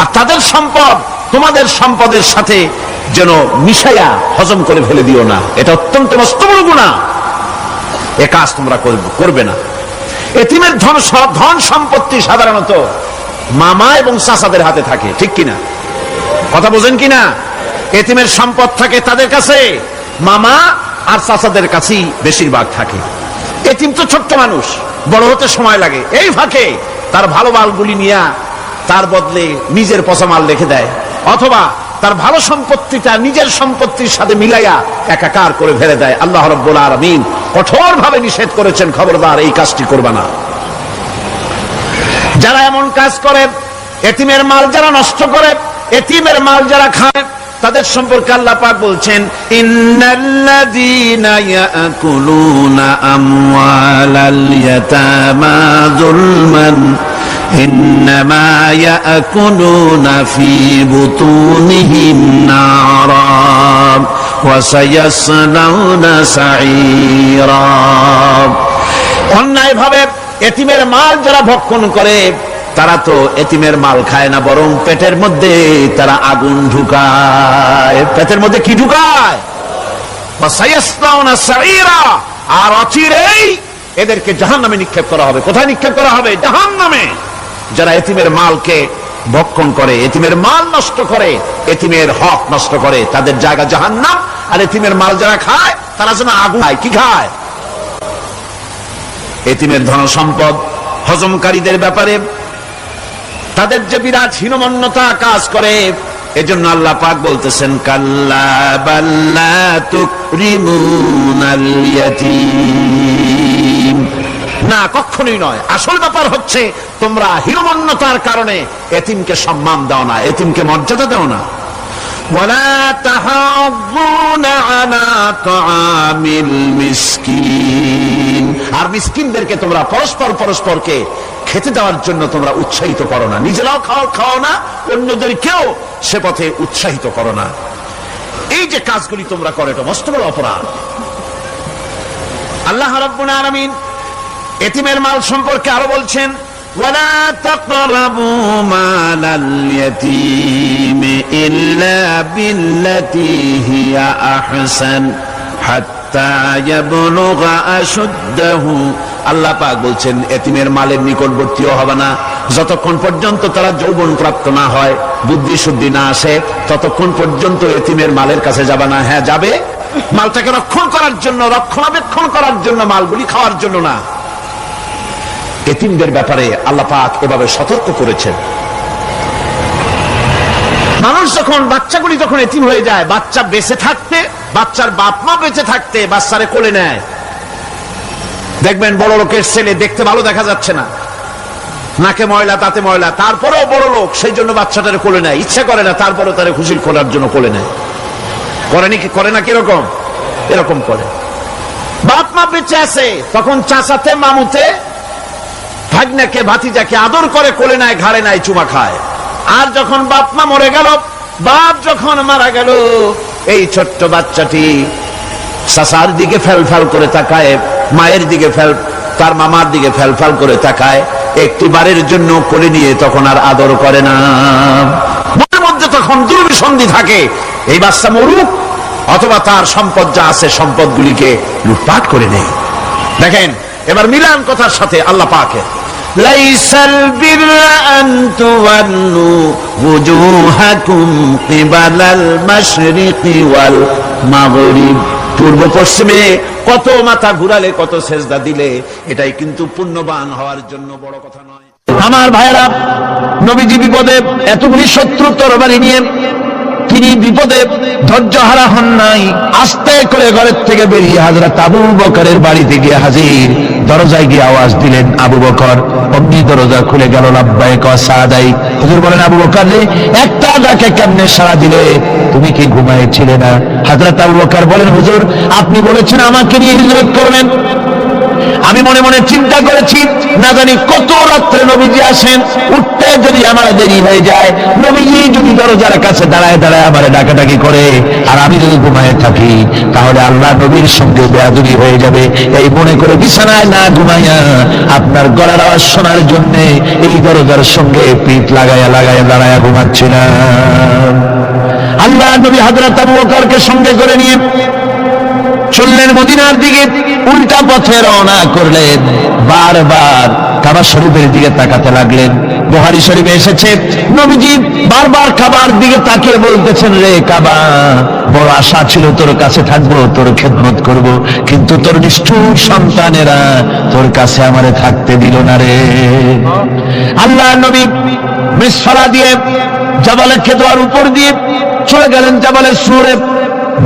আর তাদের সম্পদ তোমাদের সম্পদের সাথে যেন মিশাইয়া হজম করে ফেলে দিও না। এটা অত্যন্ত মস্ত বড় গুনাহ। এ কাজ তোমরা করবে না। এতিমের ধন সম্পত্তি সাধারণত মামা এবং চাচাদের হাতে থাকে, ঠিক কিনা? কথা বোঝেন কিনা? এতিমের সম্পদ থাকে তাদের কাছে, মামা আর চাচাদের কাছেই বেশিরভাগ থাকে। এতিম তো ছোট্ট মানুষ, বড় হতে সময় লাগে। এই ফাঁকে তার ভালো মালগুলি নিয়ে তার বদলে নিজের পচা মাল রেখে দেয়, অথবা তার ভালো সম্পত্তিটা নিজের সম্পত্তির সাথে মিলাইয়া একাকার করে ফেলে দেয়। আল্লাহ রাব্বুল আলামিন কঠোরভাবে নিষেধ করেছেন, খবরদার এই কাজটি করবে না। যারা এমন কাজ করে, এতিমের মাল যারা নষ্ট করে, এতিমের মাল যারা খায়, তাদের সম্পর্কে আল্লাহ পাক বলছেন ইন্নাল্লাযীনা ইয়াকুলুনা আমওয়ালাল ইয়াতামা যুলমান إنما يأكلون في بطونهم نارا وسيصلون سعيرا। অন্যায় ভাবে এতিমের মাল যারা ভক্ষণ করে তারা তো এতিমের মাল খায় না, বরং পেটের মধ্যে তারা আগুন ঢুকায়। পেটের মধ্যে কি ঢুকায়? ওয়াসায়াসলাউনা সাঈরা। আর অচিরেই এদেরকে জাহান্নামে নিক্ষেপ করা হবে। কোথায় নিক্ষেপ করা হবে? জাহান্নামে। যারা এতিমের মালকে ভক্ষণ করে, এতিমের মাল নষ্ট করে, এতিমের হক নষ্ট করে, তাদের জায়গা জাহান্নাম। আর এতিমের মাল যারা খায় তারা যেন আগুন খায়। কি খায়? এতিমের ধন সম্পদ হজমকারীদের ব্যাপারে তাদের যে বিরাট হীনমন্যতা কাজ করে, এজন্য আল্লাহ পাক বলতেছেন কাল্লা বাল্লা তুকরিমুনাল ইয়াতীম। না, কখনোই নয়। আসল ব্যাপার হচ্ছে তোমরা হীনমন্যতার কারণে এতিমকে সম্মান দাও না, এতিমকে মর্যাদা দাও না। ওয়ালা তাহাজ্জুনা আলা তাআমিল মিসকিন। আর মিসকিনদেরকে তোমরা পরস্পরকে খেতে দেওয়ার জন্য তোমরা উৎসাহিত করো না। নিজেরাও খাও না, অন্যদেরকেও সে পথে উৎসাহিত করো না। এই যে কাজগুলি তোমরা করো, এটা মস্ত বড় অপরাধ। আল্লাহ রাব্বুল আলামিন এতিমের মাল সম্পর্কে আরো বলছেন ওয়ালা তাকরাবু মালাল ইয়াতীম ইল্লা বিল্লাতি হিয়া আহসান হাত্তা ইয়াবলুগা আশুদ্দাহু। আল্লাহ পাক বলছেন এতিমের মালের নিকটবর্তীও হবে না যতক্ষণ পর্যন্ত তারা যৌবন প্রাপ্ত না হয়, বুদ্ধি শুদ্ধি না আসে, ততক্ষণ পর্যন্ত এতিমের মালের কাছে যাবে না। হ্যাঁ যাবে, মালটাকে রক্ষণ করার জন্য, রক্ষণাবেক্ষণ করার জন্য, মালগুলি খাওয়ার জন্য না। এতিমদের ব্যাপারে আল্লাহ পাক এভাবে সতর্ক করেছেন। মানুষ যখন, বাচ্চাগুলি যখন এতিম হয়ে যায়, বাচ্চা বেঁচে থাকতে, বাচ্চার বাপ মা বেঁচে থাকতে বাচ্চারে কোলে নেয়। দেখবেন বড় লোকের ছেলে দেখতে ভালো দেখা যাচ্ছে না, নাকে ময়লা, তাতে ময়লা, তারপরেও বড় লোক, সেই জন্য বাচ্চাটারে কোলে নেয়। ইচ্ছা করে না, তারপরে তারে খুশি করার জন্য কোলে নেয়। করে না কিরকম? এরকম করে। বাপ মা বেঁচে আছে তখন চাচাতে, মামুতে, ভাগ্নাকে, ভাতিজাকে আদর করে কোলে নেয়, ঘাড়ে নেয়, চুমা খায়। আর যখন বাপ মা মরে গেল, বাপ যখন মারা গেল, এই ছোট্ট বাচ্চাটি চাচার দিকে ফেলফাল করে তাকায়, মায়ের দিকে তার মামার দিকে ফেলফাল করে তাকায়, একটি বারের জন্য কোলে নিয়ে তখন আর আদর করে না। মনের মধ্যে তখন দুর্বিসন্ধি থাকে, এই বাচ্চা মরুক অথবা তার সম্পদ যা আছে সম্পদগুলিকে লুটপাট করে নেয়। দেখেন এবার মিলান কথার সাথে আল্লাহ পাকের লাইসাল বিররা আন তুওয়াল্লু ওয়ুজুহাকুম কিবালাল মাশরিকি ওয়াল মাগরিব। পূর্ব পশ্চিমে কত মাথা ঘুরালে, কত সেজদা দিলে, এটাই কিন্তু পুণ্যবান হওয়ার জন্য বড় কথা নয়। আমার ভাইরা, নবীজি বিপদে, এতগুলি শত্রু তরবারি নিয়ে তিনি বিপদে ধৈর্যহারা হন নাই। আস্তে করে ঘরের থেকে বেরিয়ে হযরত আবু বকরের বাড়িতে গিয়ে হাজির। দরজায় গিয়ে আওয়াজ দিলেন আবু বকর। অমনি দরজা খুলে গেল। লাব্বাইক ওয়া সাদাই। হুজুর বলেন আবু বকর রে, একটা ডাকে কেমনে সাড়া দিলে? তুমি কি ঘুমাইছিলে না? হযরত আবু বকর বলেন হুজুর, আপনি বলেছেন আমাকে নিয়ে হিজরত করবেন। আমি মনে মনে চিন্তা করেছি, না জানি কত রাত্রে নবীজি আসেন, উঠতে যদি আমার দেরি হয়ে যায়, নবীজি যদি দরজার কাছে দাঁড়ায় দাঁড়ায় আমার ডাকাডাকি করে, আর আমি যদি ঘুমায় থাকি, তাহলে আল্লাহ নবীর সঙ্গে বেয়াদবি হয়ে যাবে। এই মনে করে বিছানায় না ঘুমাইয়া আপনার গলার আওয়াজ শোনার জন্য এই দরজার সঙ্গে পিঠ লাগাইয়া দাঁড়াইয়া ঘুমাচ্ছিলাম। আল্লাহ নবী হযরত আবু বকরকে সঙ্গে করে নিয়ে চললেন মদিনার দিকে। উল্টা পথে রওনা করলেন। বারবার কাবা শরীফের দিকে তাকাতে লাগলেন। বুখারী শরীফে এসেছে, নবীজি বারবার কাবার দিকে তাকিয়ে বলতেছেন, রে কাবা, বড় আশা ছিল তোর কাছে থাকবো, তোর খেদমত করব, কিন্তু তোর নিষ্ঠুর সন্তানেরা তোর কাছে আমারে থাকতে দিল না রে। আল্লাহ নবী মিসফারা দিয়ে জাবালে খেদোয়ার উপর দিয়ে চলে গেলেন জাবালে সুরে।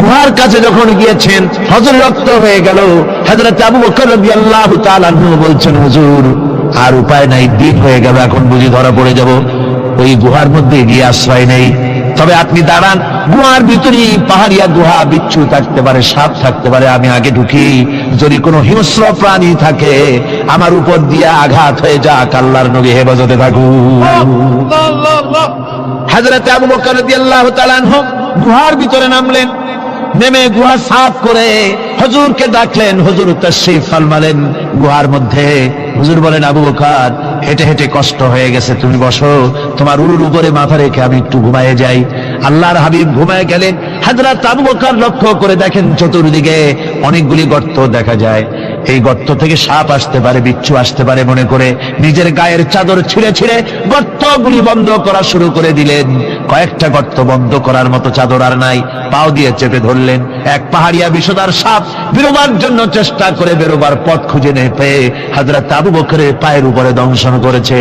গুহার কাছে যখন গিয়েছেন, হযরত রক্ত হয়ে গেল। হযরত আবু বকর রাদিয়াল্লাহু তাআলা বলছেন, হুজুর আর উপায় নাই, দিন হয়ে গেল, এখন বুঝি ধরা পড়ে যাব। ওই গুহার মধ্যে গিয়ে আশ্রয় নেই। তবে আপনি দাঁড়ান, গুহার ভিতরে পাহাড়িয়া গুহা, বিচ্ছু থাকতে পারে, সাপ থাকতে পারে, আমি আগে ঢুকি। যদি কোনো হিংস্র প্রাণী থাকে আমার উপর দিয়ে আঘাত হয়ে যাক, আল্লাহর নবী হেফাজতে থাকুন। হযরত আবু বকর রাদিয়াল্লাহু তাআলা আনহু গুহার ভিতরে নামলেন, নেমে গুহা সাফ করে হুজুরকে ডাকলেন। হুজুর তাশরীফ ফরমালেন গুহার মধ্যে। হুজুর বলেন, আবু বকর, হেঁটে হেঁটে কষ্ট হয়ে গেছে, তুমি বসো, তোমার উরুর উপরে মাথা রেখে আমি একটু ঘুমায়ে যাই। আল্লাহর হাবিব ঘুমায়ে গেলেন। হযরত আবু বকর লক্ষ্য করে দেখেন চতুর্দিকে অনেকগুলি গর্ত দেখা যায়। এই গর্ত থেকে সাপ আসতে পারে, বিচ্ছু আসতে পারে মনে করে নিজের গায়ের চাদর ছিঁড়ে ছিঁড়ে গর্তগুলি বন্ধ করা শুরু করে দিলেন। কয়েকটা গর্ত বন্ধ করার মতো চাদর আর নাই, পাও দিয়ে চেপে ধরলেন। এক পাহাড়িয়া বিষধর সাপ বেরোবার জন্য চেষ্টা করে বেরোবার পথ খুঁজে না পেয়ে হযরত আবু বকরের পায়ের উপরে দংশন করেছে।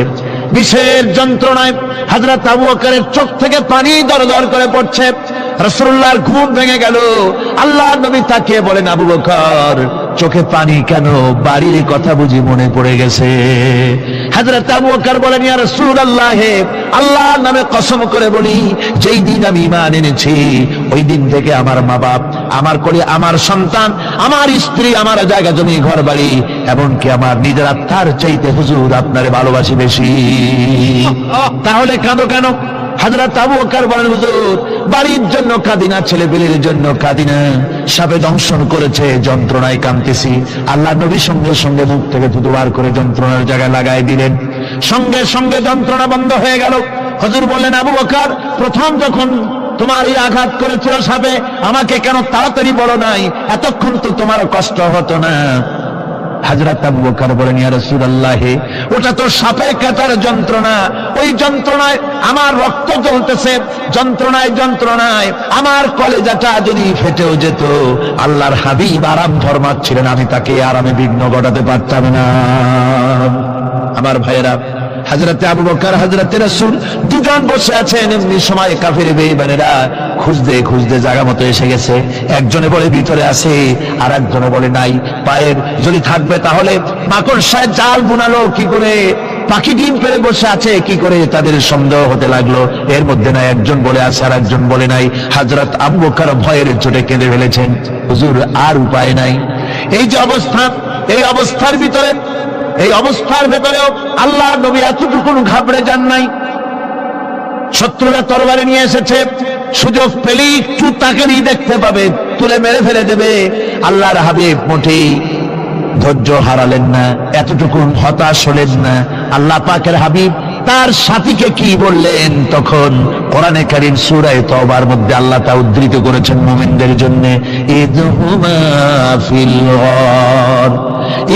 বিষের যন্ত্রণায় হযরত আবু বকরের চোখ থেকে পানি দরদর করে পড়ছে। রাসূলুল্লাহর ঘুম ভেঙে গেল। আল্লাহর নবী তাকিয়ে বলেন, আবু বকর, চোখে পানি কেন? বাড়ির কথা বুঝি মনে পড়ে গেছে? হযরত আবু বকর বলেন, ইয়া রাসূলুল্লাহ, আল্লাহর নামে কসম করে বলি, যেই দিন আমি ঈমান এনেছি ওই দিন থেকে আমার মা বাপ, আমার কোলে আমার সন্তান, আমার স্ত্রী, আমার জায়গা জমি ঘর বাড়ি, এমনকি আমার নিজের আত্মার চাইতে হুজুর আপনারে ভালোবাসি বেশি। তাহলে কাঁদো কেন? হযরত আবু বকর বলেন, হুজুর, বাড়ির জন্য কাঁদি না, ছেলে পেলের জন্য কাঁদি না, সাপে দংশন করেছে, যন্ত্রণায় কাঁদতেছি। আল্লাহ নবী সঙ্গে সঙ্গে মুখ থেকে থুতু বার করে যন্ত্রণার জায়গায় লাগাই দিলেন। সঙ্গে সঙ্গে যন্ত্রণা বন্ধ হয়ে গেল। হুজুর বললেন, আবু বকর, প্রথম যখন তোমার এই আঘাত করেছিল সাপে, আমাকে কেন তাড়াতাড়ি বলো নাই? এতক্ষণ তো তোমার কষ্ট হতো না। হযরত আবু বকর বলেন, ইয়া রাসূলুল্লাহ, ওটা তো সাপে কাটার যন্ত্রণা, ওই যন্ত্রণায় আমার রক্ত জ্বলতেছে, যন্ত্রণায় আমার কলেজাটা যদি ফেটেও যেত, আল্লাহর হাবিব আরাম ফরমাচ্ছিলেন, আমি তাকে আরামে বিঘ্ন ঘটাতে পারতাম না। আমার ভাইয়েরা, হযরতে আবু বকর, হযরতে রাসূল দুজন বসে আছেন। এমনি সময় কাফের বেঈমানেরা খুঁজতে খুঁজতে জায়গা মতো এসে গেছে। একজনে বলে ভিতরে আছে, আর একজনে বলে নাই। পায়ের যদি থাকবে তাহলে মাকড়সায় জাল বুনালো কি করে? পাখি ডিম পেড়ে বসে আছে কি করে? তাদের সন্দেহ হতে লাগলো। এর মধ্যে না একজন বলে আছে আর একজন বলে নাই। হযরত আবু বকর ভয়ের চোটে কেঁদে ফেলেছেন, হুজুর আর উপায় নাই। এই যে অবস্থা, এই অবস্থার ভেতরেও আল্লাহর নবী এতটুকু ঘাবড়ে যান নাই। শত্রুরা তরবারি নিয়ে এসেছে, সুযোগ পেলেই একটু তাকেই দেখতে পাবে, তুলে মেরে ফেলে দেবে। আল্লাহর হাবিব মোটেই ধৈর্য হারালেন না, এতটুকু হতাশ হলেন না। আল্লাহ পাকের হাবিব তার সাথীকে কি বললেন? তখন কোরআনে কারীম সূরা তওবার মধ্যে আল্লাহ তা উদ্ধৃত করেছেন মুমিনদের জন্য, ইযহুমা ফিল গার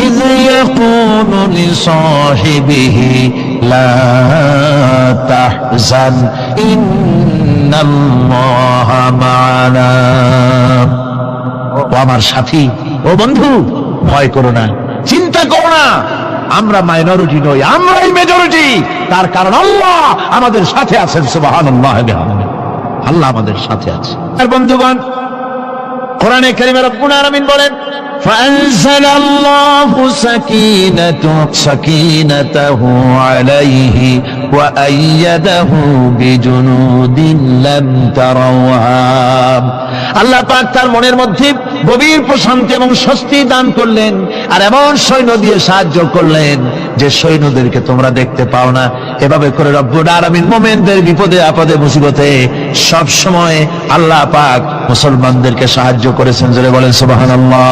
ইয ইয়াকুলু লিসাহিবিহি লা তাহজান ইন্নাল্লাহা মা'ানা। ও আমার সাথী, ও বন্ধু, ভয় করো না, চিন্তা করো না, আমরা মাইনরিটি নই, আমরাই মেজরিটি। তার কারণ আল্লাহ আমাদের সাথে আছেন। সুবহানাল্লাহ, আল্লাহ আমাদের সাথে আছে। আর বন্ধুগণ, কোরআনে কারীমে রব্বুল আলামিন বলেন, ফাআনজালাল্লাহু সাকিনাতাহু আলাইহি ওয়া আইয়াদাহু বিজুনুদিন লাম তারাওহা। আল্লাহ পাক তার মনের মধ্যে গভীর প্রশান্তি এবং স্বস্তি দান করলেন, আর এমন সৈন্য দিয়ে সাহায্য করলেন যে সৈন্যদেরকে তোমরা দেখতে পাও না। এভাবে করে রব্বুল আলামিন মুমিনদের বিপদে আপদে মুসিবতে সব সময় আল্লাহ পাক মুসলমানদেরকে সাহায্য করেছেন। জোরে বলেন সুবহানাল্লাহ।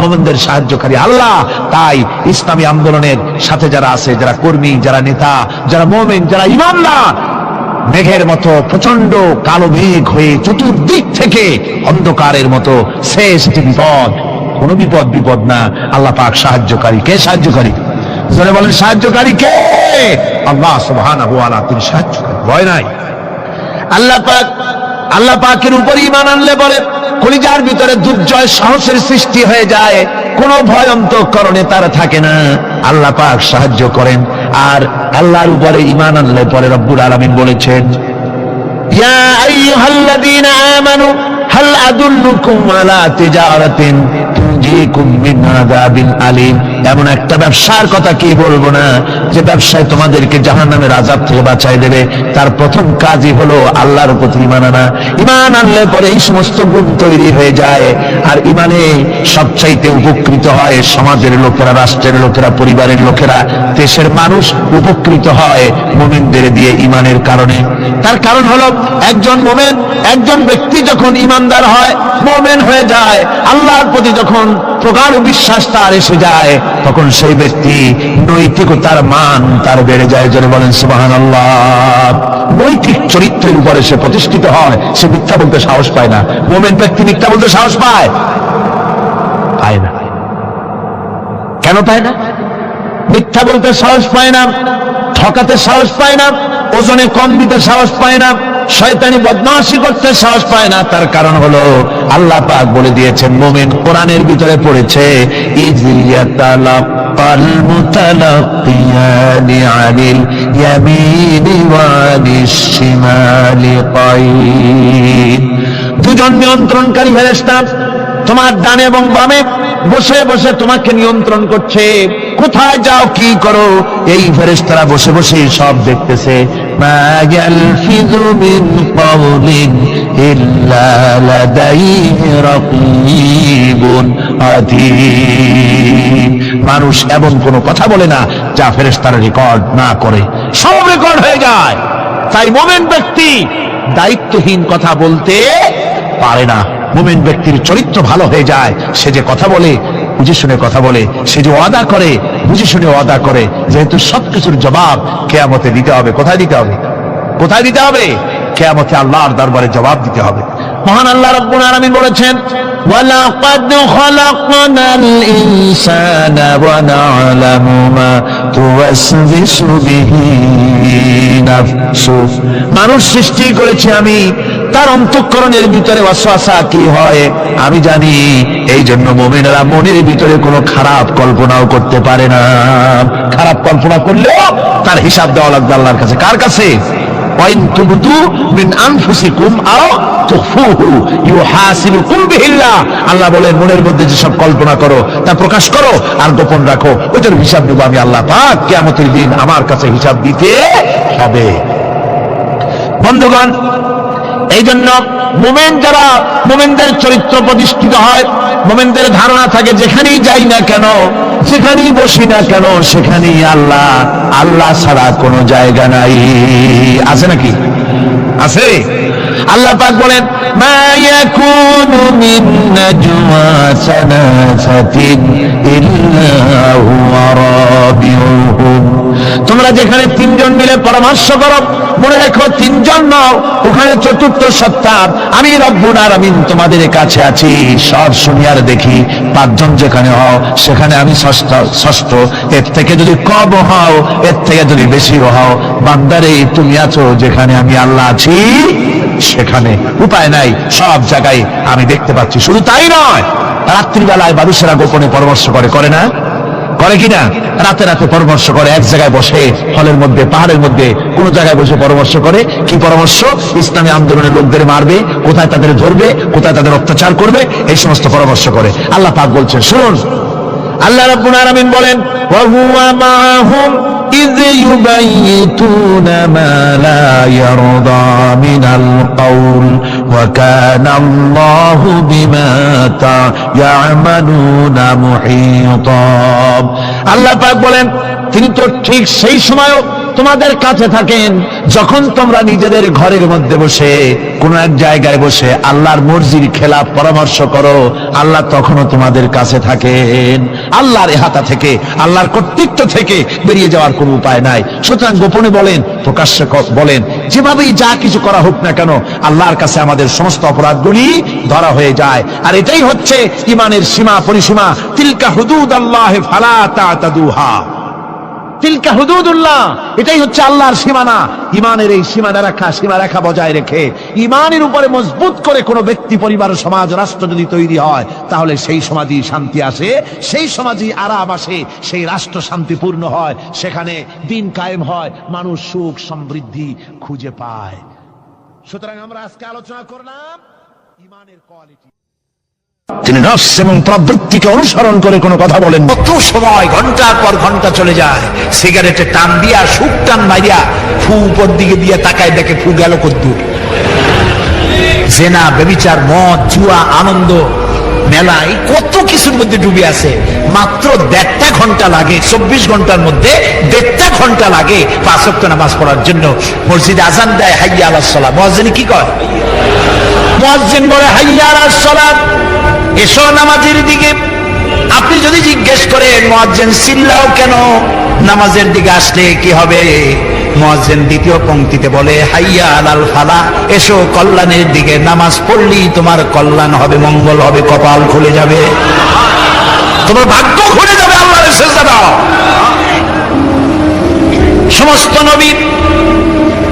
মুমিনদের সাহায্যকারী আল্লাহ। তাই ইসলামী আন্দোলনের সাথে যারা আছে, যারা কর্মী, যারা নেতা, যারা মুমিন, যারা ঈমানদার, মেঘের মতো প্রচন্ড কালো মেঘ হয়ে চতুর্দিক থেকে অন্ধকারের মতো শেষ বিপদ, কোন বিপদ না। আল্লাহ পাক সাহায্যকারী। কে সাহায্যকারী? জোরে বলেন, সাহায্যকারী কে? আল্লাহ সুবহানাহু ওয়া তাআলা, তিনি সাহায্যকারী, ভয় নাই। আল্লাহ পাকের উপর ঈমান আনলে বলে কলিজার ভিতরে দুর্জয় সাহসের সৃষ্টি হয়ে যায়, কোন ভয় অন্তঃকরণে তার থাকে না। আল্লাহ পাক সাহায্য করেন। আর আল্লাহর উপরে ঈমান আনলে পরে রব্বুল আলামিন বলেছেন, ইয়া আইয়ুহাল্লাযীনা আমানু হাল আদুল্লুকুম আলা তিজারাতিন তুনজিকুম মিন আযাবিন আলীম। এমন একটা ব্যবসার কথা কি বলবো না, যে ব্যবসায় তোমাদেরকে জাহান্নামের আযাব থেকে বাঁচাই দেবে। তার প্রথম কাজই হলো আল্লাহর প্রতি ঈমান আনা। ঈমান আনলে পরে এই সমস্ত গুণ তৈরি হয়ে যায়। আর ঈমানে সবচাইতে উপকৃত হয় সমাজের লোকেরা, রাষ্ট্রের লোকেরা, পরিবারের লোকেরা, দেশের মানুষ উপকৃত হয় মুমিনদের দিয়ে ঈমানের কারণে। তার কারণ হলো একজন মুমিন, একজন ব্যক্তি যখন ঈমানদার হয়, মুমিন হয়ে যায়, আল্লাহর প্রতি যখন প্রগাঢ় বিশ্বাস তার এসে যায়, তখন সেই ব্যক্তি নৈতিকতার মান তার বেড়ে যায়। জোরে বলেন সুবহানাল্লাহ। নৈতিক চরিত্রের উপরে সে প্রতিষ্ঠিত হয়, সে মিথ্যা বলতে সাহস পায় না। মুমিন ব্যক্তি মিথ্যা বলতে সাহস পায়? পায় না। কেন পায় না? মিথ্যা বলতে সাহস পায় না, ঠকাতে সাহস পায় না, ওজনে কম দিতে সাহস পায় না, শয়তানি বদমাশি করতে সাহস পায় না। তার কারণ হলো আল্লাহ পাক বলে দিয়েছেন, মুমিন কোরআনের ভিতরে পড়েছে, ইযিয়াতালাক্কাল মুতালাক্কিয়ানি আনিল ইয়ামিনি ওয়া আনিশ শিমালি কাঈদ। দুজন নিয়ন্ত্রণকারী ফেরেশতা তোমার ডানে এবং বামে বসে বসে তোমাকে নিয়ন্ত্রণ করছে, কোথায় যাও কি করো এই ফেরেশতারা বসে বসে সব দেখতেছে। মা ইয়ালফিযু মিন কাওলিন ইল্লা লাদাইহি রাকীবুন আতীদ। মানুষ এমন কোনো কথা বলে না যা ফেরেশতারা রেকর্ড না করে, সব রেকর্ড হয়ে যায়। তাই মুমিন ব্যক্তি দায়িত্বহীন কথা বলতে পারে না। মুমিন ব্যক্তির চরিত্র ভালো হয়ে যায়, সে যে কথা বলে বুঝে শুনে কথা বলে, সে যে ওয়াদা করে বুঝে শুনে ওয়াদা করে, যেহেতু সবকিছুর জবাব কিয়ামতে দিতে হবে। কোথায় দিতে হবে? কোথায় দিতে হবে? কিয়ামতে আল্লাহর দরবারে জবাব দিতে হবে। মহান আল্লাহ রাব্বুল আলামিন বলেছেন, ওয়ালাকাদ খালাকনাল ইনসানা ওয়া না'লামু মা তুওয়াসবিসু বিহি নাফসু। মানুষ সৃষ্টি করেছি আমি, তার অন্তঃকরণের ভিতরে ওয়াসওয়াসা কি হয় আমি জানি। এই জন্য মুমিনেরা মনের ভিতরে কোনো খারাপ কল্পনাও করতে পারে না। খারাপ কল্পনা করলেও তার হিসাব দেওয়া লাগবে আল্লাহর কাছে। কার কাছে? ওয়াইন তুবদু মিন আনফুসিকুম আও তুখফুহু ইউহাসিবুকুম বিহিল্লাহ। আল্লাহ বলেন, মনের মধ্যে যেসব কল্পনা করো তা প্রকাশ করো আর গোপন রাখো, ওইটার হিসাব নেব আমি আল্লাহ পাক। কিয়ামতের দিন আমার কাছে হিসাব দিতে হবে। বন্ধুগণ, এই জন্য মুমিন যারা, মুমিনদের চরিত্র প্রতিষ্ঠিত হয়, মুমিনদের ধারণা থাকে যেখানেই যাই না কেন, যেখানেই বসি না কেন, সেখানেই আল্লাহ, আল্লাহ ছাড়া কোনো জায়গা নাই। আছে নাকি? আছে। আল্লাহ পাক বলেন, মা ইয়াকুনু মিন নাজওয়া সালাসাতিন ইল্লা হুয়া রাবিউহুম। তোমরা যেখানে তিনজন মিলে পরামর্শ করো, মনে রেখো তিনজন নও, ওখানে চতুর্থ সত্তা আমি রব্বুল আলামিন তোমাদের কাছে আছি। সব শুনি আর দেখি, পাঁচজন যেখানে হও সেখানে আমি ষষ্ঠ। এর থেকে যদি কম হও, এর থেকে যদি বেশি হও, বান্দারে তুমি আছো যেখানে আমি আল্লাহ আছি সেখানে। উপায় নাই, সব জায়গায় আমি দেখতে পাচ্ছি। শুধু তাই নয়, রাত্রিবেলায় মানুষেরা গোপনে পরামর্শ করে, করে না? করে কিনা? রাতে রাতে পরামর্শ করে, এক জায়গায় বসে, হলের মধ্যে, পাহাড়ের মধ্যে, কোন জায়গায় বসে পরামর্শ করে। কি পরামর্শ? ইসলামী আন্দোলনের লোকদের মারবে, কোথায় তাদের ধরবে, কোথায় তাদের অত্যাচার করবে, এই সমস্ত পরামর্শ করে। আল্লাহ পাক বলছেন, শুনুন, আল্লাহ রাব্বুল আলামিন বলেন, ওয়া হুয়া মাআহুম ইয ইউবাইতুনা মা লা ইয়ারদা মিনাল কাউল ওয়া কানা আল্লাহু বিমা তা'মালুনা মুহীতা। আল্লাহ পাক বলেন, তিনি তো ঠিক সেই সময়ও তোমাদের কাছে থাকেন যখন তোমরা নিজেদের ঘরের মধ্যে বসে, কোন এক জায়গায় বসে আল্লাহর মর্জির খেলাফ পরামর্শ করো, আল্লাহ তখনও তোমাদের কাছে থাকেন। আল্লাহর ইহাতা থেকে, আল্লাহর কর্তৃত্ব থেকে বেরিয়ে যাওয়ার কোনো উপায় নাই। সুতরাং গোপনে বলেন, প্রকাশ্যে বলেন, যেভাবেই যা কিছু করা হোক না কেন, আল্লাহর কাছে আমাদের সমস্ত অপরাধগুলি ধরা হয়ে যায়। আর এটাই হচ্ছে ঈমানের সীমা পরিসীমা। তিলকা হুদুদাল্লাহ ফালা তা'তাদুহা। তিলকা হুদুদুল্লাহ, এটাই হচ্ছে আল্লাহর সীমানা। ঈমানের এই সীমারেখা বজায় রেখে, ঈমানের উপরে মজবুত করে কোনো ব্যক্তি, পরিবার, সমাজ, রাষ্ট্র যদি তৈরি হয়, তাহলে সেই সমাজই শান্তি আসে, সেই সমাজই আরাম আসে, সেই রাষ্ট্র শান্তিপূর্ণ হয়, সেখানে দিন কায়েম হয়, মানুষ সুখ সমৃদ্ধি খুঁজে পায়। সুতরাং আমরা আজকে আলোচনা করলাম ঈমানের কোয়ালিটি। তিনি নফস এবং প্রবৃত্তিকে অনুসরণ করে কোনো কথা বলেন। কত সময় ঘন্টার পর ঘন্টা চলে যায়, সিগারেটে টান দিয়া সুখ টান মারিয়া ফু উপর দিকে দিয়ে তাকায়, দেখে ফু গেল কদ্দুর। জেনা, বেবিচার, মদ, জুয়া, আনন্দ, মেলা, এই কত কিছুর মধ্যে ডুবে আছে। মাত্র 1.5 ঘন্টা লাগে, 24 ঘন্টার মধ্যে 1.5 ঘন্টা লাগে 5 ওয়াক্ত নামাজ পড়ার জন্য। মসজিদে আজান দেয়, হাইয়া আলাস সালাত। মুয়াজ্জিন কি কয়? মুয়াজ্জিন বলে হাইয়া আলাস সালাত, এসো নামাজের দিকে। আপনি যদি জিজ্ঞেস করেন মুয়াজ্জিন চিল্লাও কেন, নামাজের দিকে আসলে কি হবে, মুয়াজ্জিন দ্বিতীয় পংক্তিতে বলে হাইয়া আলাল ফালাহ, এসো কল্যাণের দিকে। নামাজ পড়লি তোমার কল্যাণ হবে, মঙ্গল হবে, কপাল খুলে যাবে, তোমার ভাগ্য খুলে যাবে। আল্লাহর সিজদা দাও। সমস্ত নবী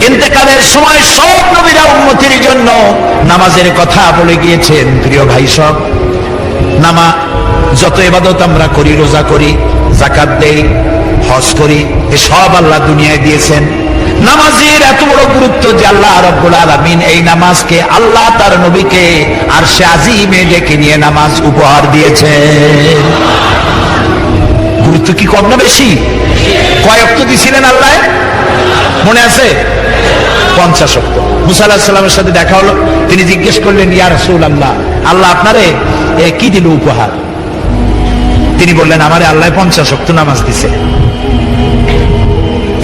ইন্তেকালের সময় সব নবীরা উম্মতের জন্য নামাজের কথা বলে গিয়েছেন। প্রিয় ভাই সব, যত ইবাদত আমরা করি, রোজা করি, যাকাত দেই, হজ করি, এ সব আল্লাহ দুনিয়ায় দিয়েছেন। নামাজের এত বড় গুরুত্ব যে আল্লাহ রাব্বুল আলামিন এই নামাজকে আল্লাহ তার নবীকে আরশে আজিমে ডেকে নিয়ে নামাজ উপহার দিয়েছেন। গুরুত্ব কি কম না বেশি? কয় ওয়াক্ত দিছিলেন আল্লাহ মনে আছে? 50 ওয়াক্ত। মুসা আলাইহিস সালামের সাথে দেখা হলো, তিনি জিজ্ঞেস করলেন ইয়া রাসূলুল্লাহ, আল্লাহ আপনারে কি দিল উপহার? তিনি বললেন আমারে আল্লাহ 50 ওয়াক্ত নামাজ দিছে।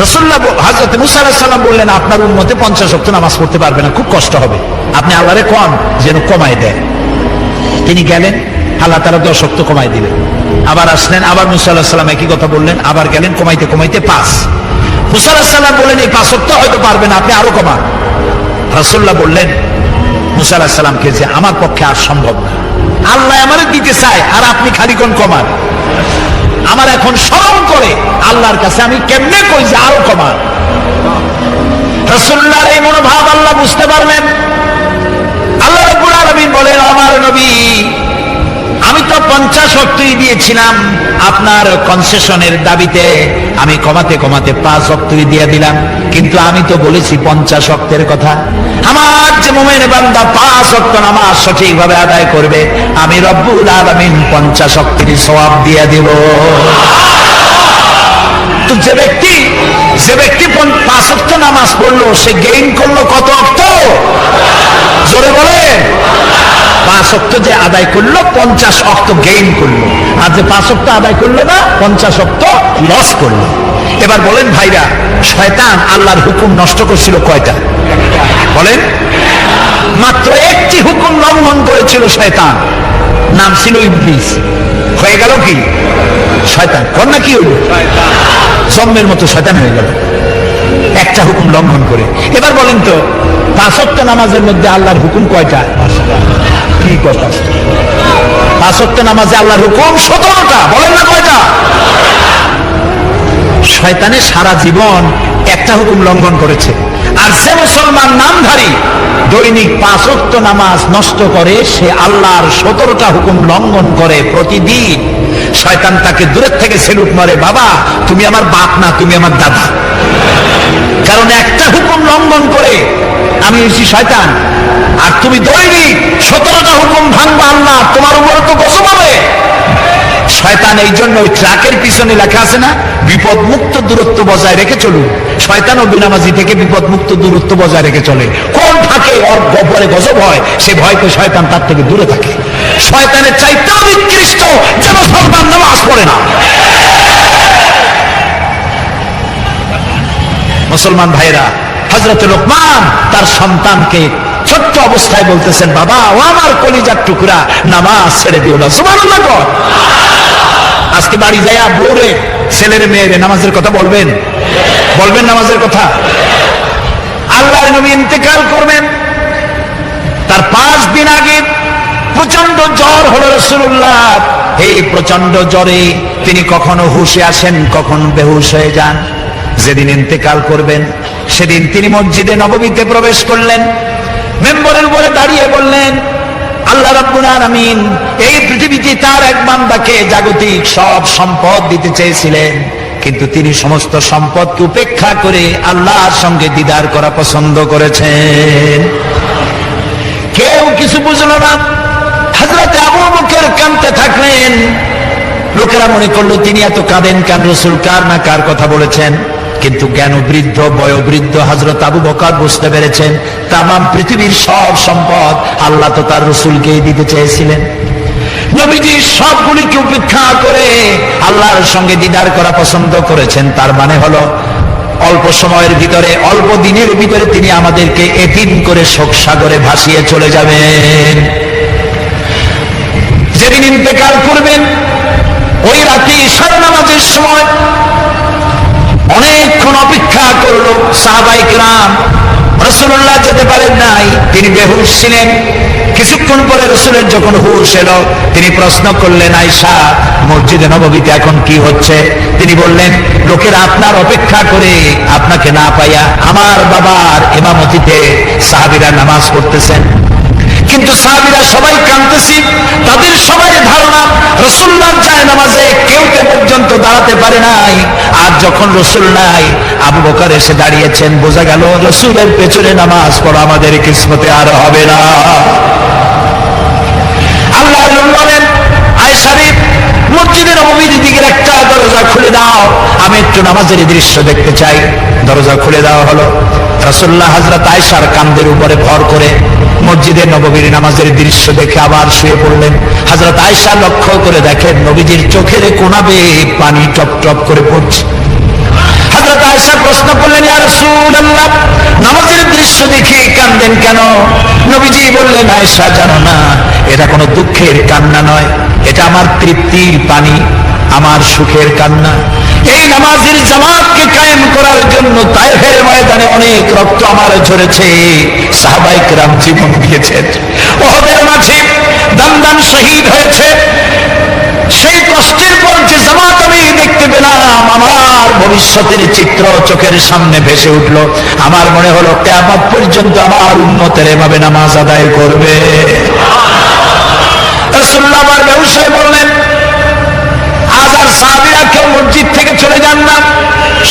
রাসূলুল্লাহ হযরত মুসা আলাইহিস সালাম বললেন আপনার উম্মতে 50 ওয়াক্ত নামাজ পড়তে পারবে না, খুব কষ্ট হবে, আপনি আল্লাহরে কম যেন কমায় দেয়। তিনি গেলেন, আল্লাহ তাআলা 10 ওয়াক্ত কমায় দিলেন। আবার আসলেন, আবার মুসা আলাইহিস সালাম একই কথা বললেন, আবার গেলেন, কমাইতে কমাইতে 5। মুসা আলাইহিস সালাম বললেন এই 5 ওয়াক্ত হয়তো পারবেন, আপনি আরো কমান। রাসূলুল্লাহ বললেন মুসা আলাইহিস সালামকে যে আমার পক্ষে আর সম্ভব না, আল্লাহ আমারে দিতে চায় আর আপনি খালি কোন কমান। আমার এখন শরম করে আল্লাহর কাছে আমি কেমনে কই যে আরো কমান। রাসূলুল্লাহর এই মনোভাব আল্লাহ বুঝতে পারলেন। আল্লাহ রাব্বুল আলামিন বলেন আমার নবী আমি তো 50 ওয়াক্তই দিয়েছিলাম, আপনার কনসেশনের দাবিতে আমি কমাতে কমাতে 5 ওয়াক্তই দিয়ে দিলাম, কিন্তু আমি তো বলেছি 50 ওয়াক্তের কথা। আমার যে মুমিন বান্দা 5 ওয়াক্ত নামাজ সঠিকভাবে আদায় করবে, আমি রব্বুল আলামিন 50 ওয়াক্তের সওয়াব দিয়ে দেব। তো যে ব্যক্তি 5 ওয়াক্ত নামাজ পড়লো, সে গেইন করলো কত ওয়াক্ত? জোরে বলেন। 5 ওয়াক্ত যে আদায় করলো 50 ওয়াক্ত গেইন করলো, আর যে 5 ওয়াক্ত আদায় করলো না 50 ওয়াক্ত লস করলো। এবার বলেন ভাইরা, শয়তান আল্লাহর হুকুম নষ্ট করছিল কয়টা? বলেন। মাত্র একটি হুকুম লঙ্ঘন করেছিল শয়তান, নাম ছিল ইবলিস। হয়ে গেল কি? শয়তান। কন্যা কি হইল? জন্মের মতো শয়তান হয়ে গেল একটা হুকুম লঙ্ঘন করে। এবার বলেন তো 5 ওয়াক্ত নামাজের মধ্যে আল্লাহর হুকুম কয়টা? কি কথা? 5 ওয়াক্ত নামাজে আল্লাহর হুকুম 17টা। বলেন না কয়টা? শয়তানের সারা জীবন একটা হুকুম লঙ্ঘন করেছে। আর যে মুসলমান নামধারী দৈনিক 5 ওয়াক্ত নামাজ নষ্ট করে, সে আল্লাহর 17টা হুকুম লঙ্ঘন করে প্রতিদিন। শয়তান তাকে দূরের থেকে সেলুট মারে, বাবা তুমি আমার বাপ না, তুমি আমার দাদা। কারণ একটা হুকুম লঙ্ঘন করে আমি হচ্ছি শয়তান, আর তুমি দৈনিক 17টা হুকুম ভাঙবা আল্লাহ, তোমার উপরে তো গজব হবে। শয়তান এই জন্য ওই ট্রাকের পিছনে লেখা আছে না, বিপদ মুক্ত দূরত্ব বজায় রেখে চলুন। শয়তান ও বিনামাজি থেকে বিপদ মুক্ত দূরত্ব বজায় রেখে চলে। কোন থাকে ওর গপরে গজব হয়, সে ভয়তে শয়তান তার থেকে দূরে থাকে। শয়তানের চাইতেও নিকৃষ্ট যে মুসলমান নামাজ পড়ে না। মুসলমান ভাইরা, হযরত লোকমান তার সন্তানকে ছোট্ট অবস্থায় বলতেছেন, বাবা ও আমার কলিজার টুকরা, নামাজ ছেড়ে দিও না। সুবহানাল্লাহ। আজকে বাড়ি যাইয়া বউরে, ছেলের মেয়েরে নামাজের কথা বলবেন? বলবেন নামাজের কথা? আল্লাহর নবী ইন্তেকাল করবেন, তার 5 দিন আগে প্রচন্ড জ্বর হলো রাসূলুল্লাহ। এই প্রচন্ড জ্বরে তিনি কখনো হুঁশে আসেন, কখনো বেহুশ হয়ে যান। যেদিন ইন্তেকাল করবেন সেদিন তিনি মসজিদে নববীতে প্রবেশ করলেন, মেম্বরের উপরে দাঁড়িয়ে বললেন, আল্লাহ রাব্বুল আলামিন এই পৃথিবীতে তার এক বান্দাকে জাগতিক সব সম্পদ দিতে চেয়েছিলেন, কিন্তু তিনি সমস্ত সম্পদকে উপেক্ষা করে আল্লাহর সঙ্গে দিদার করা পছন্দ করেছেন। কেউ কিছু বুঝলো না। হযরত আবু বকর কাঁদতে থাকলেন। লোকেরা মনে করলো তিনি এত কাঁদেন কেন, রাসূল কার না কার কথা বলেছেন। কিন্তু জ্ঞান বৃদ্ধ বয়োবৃদ্ধ হযরত আবু বকর বুঝতে পেরেছেন তামাম পৃথিবীর সব সম্পদ আল্লাহ তো তার রাসূলকেই দিতে চেয়েছিলেন। নবীজি সবগুলিকে উপেক্ষা করে আল্লাহর সঙ্গে দিদার করা পছন্দ করেছেন। তার মানে হলো অল্প সময়ের ভিতরে, অল্প দিনের ভিতরে তিনি আমাদেরকে এতিম করে শোক সাগরে ভাসিয়ে চলে যাবেন। যেদিন ইন্তেকাল করবেন ওই রাতে ঈশার নামাজের সময় অনেকক্ষণ অপেক্ষা করলো সাহাবায়ে কেরাম। রাসূলুল্লাহ যেতে পারেন নাই, তিনি বেহুশ ছিলেন। কিছুক্ষণ পরে রাসূলের যখন হুঁশ এলো, তিনি প্রশ্ন করলেন, আয়েশা মসজিদে নববীতে এখন কি হচ্ছে? তিনি বললেন, লোকেরা আপনার অপেক্ষা করে আপনাকে না পাইয়া আমার বাবার ইমামতিতে সাহাবীরা নামাজ পড়তেছেন। কিন্তু সাহাবীরা সবাই কাঁদতেছি, তাদের সবাই ধারণা রাসূলুল্লাহ যায় নামাজে কেউ পর্যন্ত দাঁড়াতে পারে নাই। আর যখন রাসূল নাই, আবু বকর এসে দাঁড়িয়েছেন, বোঝা গেল রাসূলের পেছনে নামাজ পড়া আমাদের কিসমতে আর হবে না। আল্লাহ বলেন, আয়েশা রে মসজিদের নববীর দিকের একটা দরজা খুলে দাও, আমি একটু নামাজের দৃশ্য দেখতে চাই। দরজা খুলে দেওয়া হলো। রাসূলুল্লাহ হযরত আয়েশার কাঁধের উপরে ভর করে মসজিদের নববীর নামাজের দৃশ্য দেখে আবার শুয়ে পড়লেন। হযরত আয়েশা লক্ষ্য করে দেখেন নবীজির চোখের কোণা বেয়ে পানি টপ টপ করে পড়ছে। হযরত আয়েশা প্রশ্ন করলেন, ইয়া রাসূলুল্লাহ নামাজের দৃশ্য দেখে কাঁদেন কেন? নবীজি বললেন, আয়েশা জানো না, এটা কোনো দুঃখের কান্না নয়, এটা আমার তৃপ্তির পানি, আমার সুখের কান্না। এই নামাজের জামাতকে কায়েম করার জন্য তায়েফের ময়দানে অনেক রক্ত আমার ঝরেছে, সাহাবায়ে কেরাম জীবন দিয়েছেন, উহুদের মাঝে দান শহীদ হয়েছে। সেই কষ্টের পর যে জামাত আমি দেখতে পেলাম, আমার ভবিষ্যতের চিত্র চোখের সামনে ভেসে উঠল। আমার মনে হলো কিয়ামত পর্যন্ত আমার উম্মতের এভাবে নামাজ আদায় করবে। রাসূলুল্লাহ আবার বেহুশ হয়ে বললেন, আজ আর সাহাবীরা কেউ মসজিদ থেকে চলে যান না,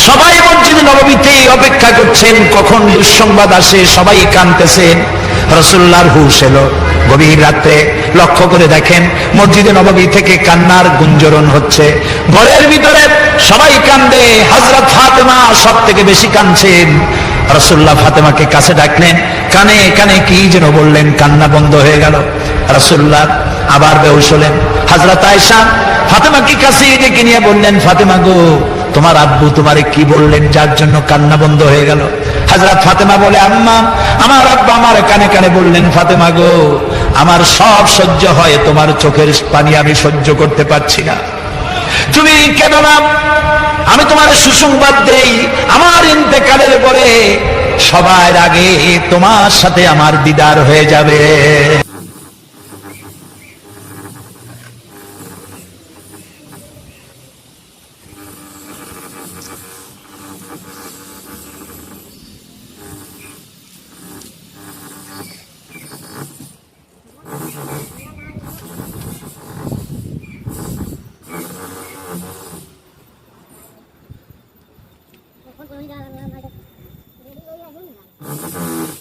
সবাই মসজিদে নববীতে অপেক্ষা করছেন কখন দুঃসংবাদ আসে, সবাই কাঁদতেছেন। রাসূলুল্লাহর হুঁশ এলো গভীর রাতে, লক্ষ্য করে দেখেন মসজিদে নববী থেকে কান্নার গুঞ্জরণ হচ্ছে। ঘরের ভিতরে সবাই কান্দে, হযরত ফাতেমা সব থেকে বেশি কাঁদছেন। রাসূলুল্লাহ ফাতেমাকে কাছে ডাকলেন, কানে কানে কি যেন বললেন, কান্না বন্ধ হয়ে গেল। রাসূলুল্লাহ আবার বেহুশ হলেন। হযরত আয়েশা ফাতেমাকে কাছে ডেকে নিয়ে বললেন, ফাতেমা গো, তোমার আব্বু তোমারে কি বললেন যার জন্য কান্না বন্ধ হয়ে গেল? হযরত ফাতেমা বলে, আম্মা আমার আব্বা আমার কানে কানে বললেন, ফাতেমা গো আমার সব সহ্য হয়, তোমার চোখের পানি আমি সহ্য করতে পারছি না, তুমি কেঁদো না, আমি তোমার সুসংবাদ দেই, আমার ইন্তেকালের পরে সবার আগে তোমার সাথে আমার দিদার হয়ে যাবে। Con